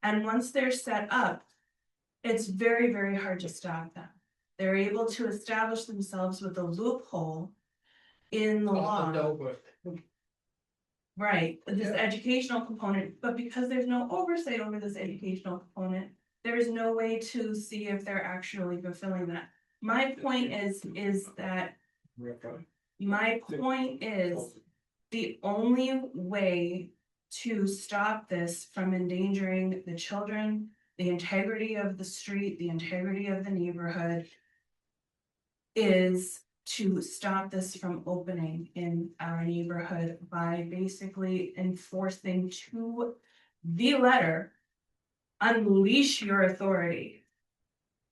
And once they're set up, it's very, very hard to stop them. They're able to establish themselves with a loophole in the law. Right, this educational component, but because there's no oversight over this educational component, there is no way to see if they're actually fulfilling that. My point is that the only way to stop this from endangering the children, the integrity of the street, the integrity of the neighborhood, is to stop this from opening in our neighborhood by basically enforcing to the letter, unleash your authority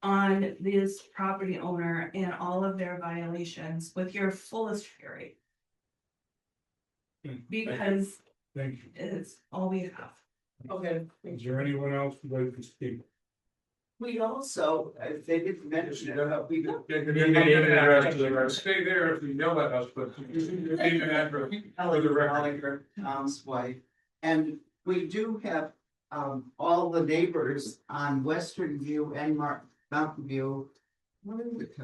on this property owner and all of their violations with your fullest fury. Because Thank you. it's all we have. Okay. Is there anyone else who'd like to speak? We also, they didn't mention it, we could. Stay there if you yell at us, but you name and address for the record. Tom's wife, and we do have, all the neighbors on Western View and Mountain View. What is it,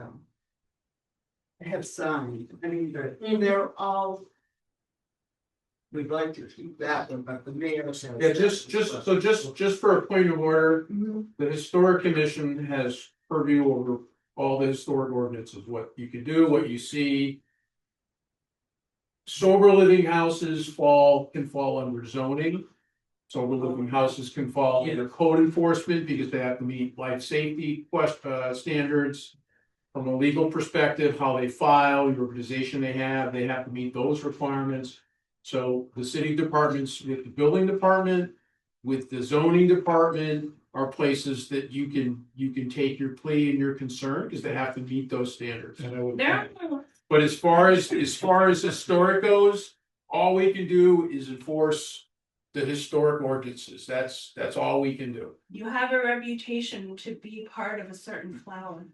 have signed, I mean, they're all. We'd like to keep that one, but the mayor says. Yeah, just for a point of order, the historic commission has purview over all the historic ordinances, what you can do, what you see. Sober living houses can fall under zoning. Sober living houses can fall under code enforcement because they have to meet life safety standards. From a legal perspective, how they file, the organization they have to meet those requirements. So the city departments with the building department, with the zoning department are places that you can take your plea and your concern because they have to meet those standards. But as far as historic goes, all we can do is enforce the historic ordinances. That's all we can do. You have a reputation to be part of a certain flower.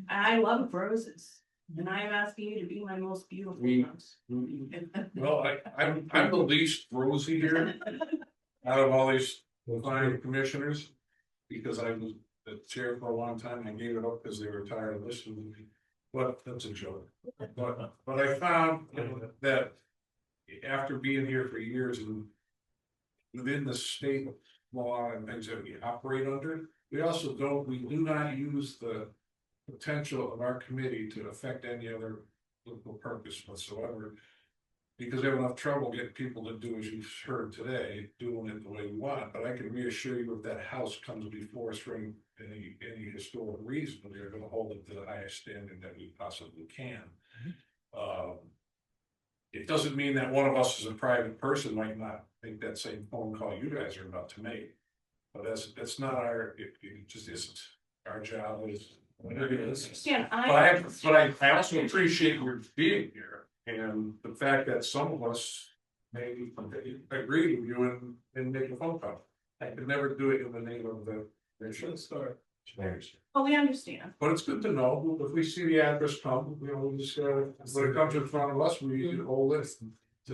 I love roses. And I am asking you to be my most beautiful rose. Well, I'm the least rosy here out of all these fine commissioners. Because I was the chair for a long time and I gave it up because they were tired of listening to me. But that's a joke. But I found that after being here for years and within the state law and things that we operate under, we do not use the potential of our committee to affect any other political purpose whatsoever. Because they have enough trouble getting people to do as you've heard today, doing it the way we want. But I can reassure you if that house comes before us for any historical reason, we are gonna hold it to the highest standard that we possibly can. It doesn't mean that one of us as a private person might not make that same phone call you guys are about to make. But that's not it just isn't. Our job is whatever it is. Yeah, But I also appreciate your being here and the fact that some of us may agree with you and make a phone call. I could never do it in the name of the should start. Oh, we understand. But it's good to know, if we see the address come, we just when it comes in front of us, we hold it to,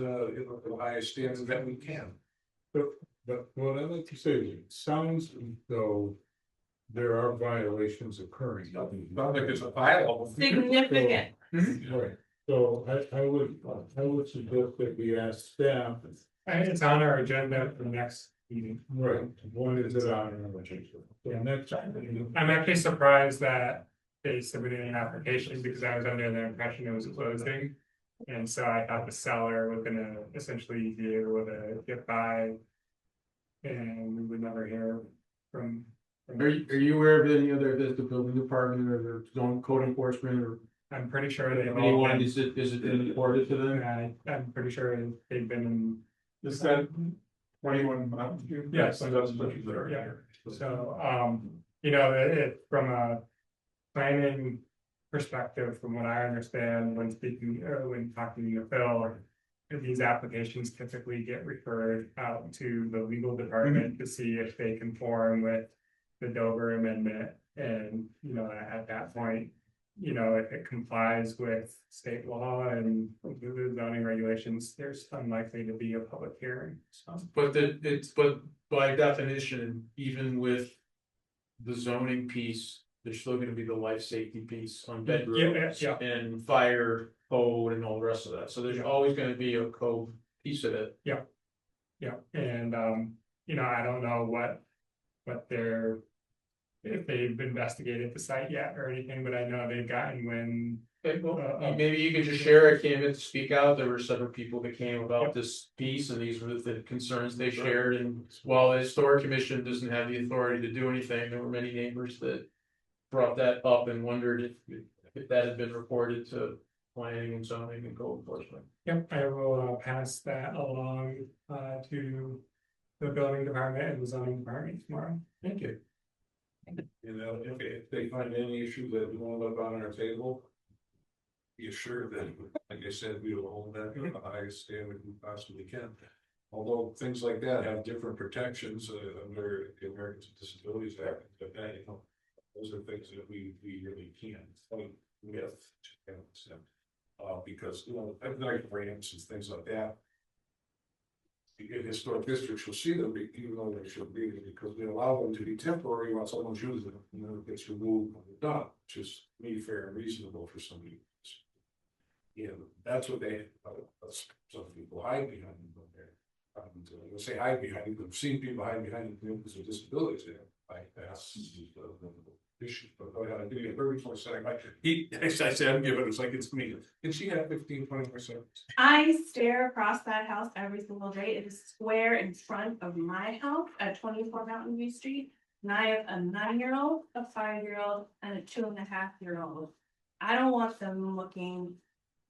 the highest standard that we can. But what I'd like to say is, it sounds as though there are violations occurring. Sounds like there's a file. Significant. Right, so I would suggest that we ask staff. It's on our agenda for next Right, one is it on and that's. I'm actually surprised that they submitted an application because I was under the impression it was closing. And so I thought the seller was gonna essentially be able to get by. And we would never hear from. Are you aware of any other, the building department or the zone code enforcement or? I'm pretty sure they've all Anyone, been, is it been reported to them? I'm pretty sure they've been in. Is that 21 Mountain View? Yes. That's what you there. Yeah. So, you know, from a planning perspective, from what I understand, when speaking, or when talking to Phil, these applications typically get referred out to the legal department to see if they conform with the Dover Amendment. And, you know, at that point, you know, if it complies with state law and the zoning regulations, there's unlikely to be a public hearing, so. But but by definition, even with the zoning piece, there's still gonna be the life safety piece on bedrooms Yeah. and fire code and all the rest of that. So there's always gonna be a code piece of it. Yeah, and you know, I don't know what they're, if they've investigated the site yet or anything, but I know they've gotten when. Okay, well, maybe you could just share, I came in to speak out, there were several people that came about this piece, and these were the concerns they shared, and while the historic commission doesn't have the authority to do anything, there were many neighbors that brought that up and wondered if that had been reported to planning and zoning and code enforcement. Yep, I will pass that along to the building department and the zoning department tomorrow. Thank you. You know, if they find any issue that we won't look on our table. Be assured that, like I said, we will hold that to the highest standard we possibly can. Although things like that have different protections under the Americans with Disabilities Act, but that, you know, those are things that we really can't fight with to an extent. Because, you know, like ramps and things like that. In historic districts, you'll see them, even though they should be, because we allow them to be temporary while someone's using them, and then it gets removed when they're done, which is me fair and reasonable for somebody. You know, that's what they, some people hide behind them, but they're, when I say hide behind them, I've seen people hide behind them because of disabilities, I pass the issue, but go ahead, I'll give you a 34 second, I said, I'm giving it, it's like it's me, and she had 15-20 seconds. I stare across that house every single day. It is square in front of my house at 24 Mountain View Street. And I have a 9-year-old, a 5-year-old, and a 2.5-year-old. I don't want them looking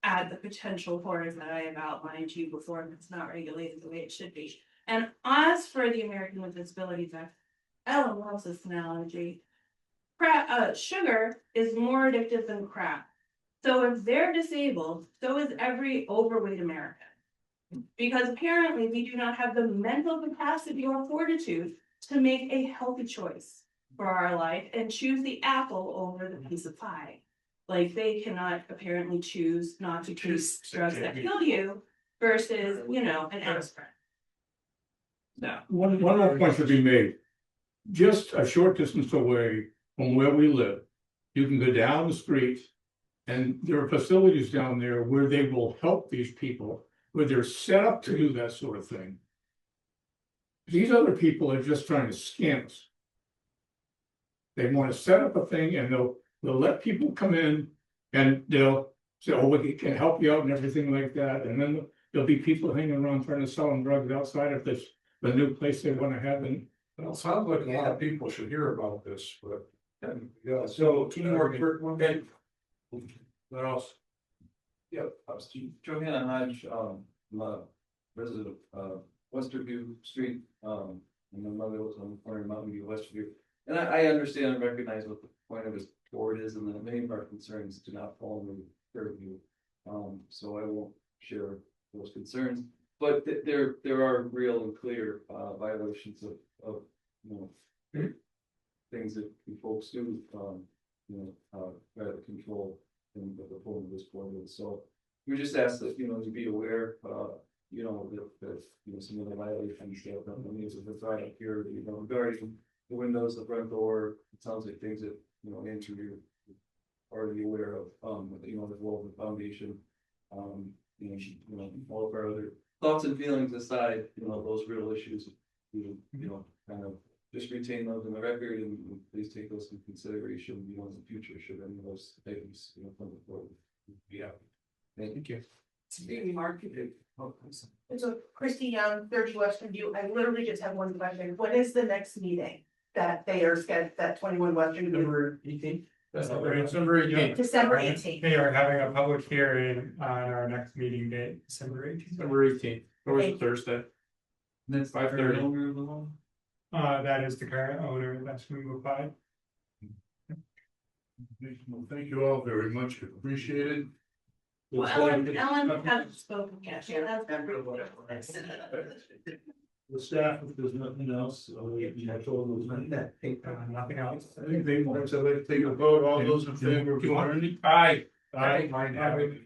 at the potential horrors that I have outlined to you before, if it's not regulated the way it should be. And as for the American with Disabilities Act, Ellen loves this analogy. Sugar is more addictive than crack. So if they're disabled, so is every overweight American. Because apparently we do not have the mental capacity or fortitude to make a healthy choice for our life and choose the apple over the piece of pie. Like they cannot apparently choose not to choose drugs that kill you versus, you know, an aspirin. Now, one more point to be made. Just a short distance away from where we live, you can go down the street and there are facilities down there where they will help these people, where they're set up to do that sort of thing. These other people are just trying to scam us. They want to set up a thing and they'll let people come in and they'll say, oh, we can help you out and everything like that. And then there'll be people hanging around trying to sell them drugs outside of this, the new place they want to have. And Well, it sounds like a lot of people should hear about this, but. Yeah, so two more quick ones. What else? Yep, Johanna Hodge, I'm a resident of Westerview Street, and my mother was on the corner of Mountain View, Westerview. And I understand and recognize what the point of his board is, and that many of our concerns do not fall in the purview. So I won't share those concerns, but there are real and clear violations of you know, things that folks do, you know, try to control and the form of this board is. So we just ask that, you know, to be aware, you know, that you know, some of the violations that the needs of the side up here, you know, regarding the windows, the front door, it sounds like things that, you know, Andrew, you're already aware of, you know, as well as the foundation, you know, all of our other thoughts and feelings aside, you know, those real issues kind of just retain those in the record and please take those into consideration, in the future, should any of those items, come forward. Yeah. Thank you. So Christy Young, 30 Western View, I literally just have one question, when is the next meeting that they are scheduled, that 21 Western View? December 18th. December 18th. December 18th. They are having a public hearing on our next meeting date, December 18th. December 18th, or was it Thursday? That's 5:30. That is the current owner, that's who we applied. Well, thank you all very much, appreciate it. Well, Ellen hasn't spoken yet, yeah, that's. The staff, if there's nothing else, that's all those. Nothing else. I think they want to take a vote, all those in favor of adjourning? Aye. Aye.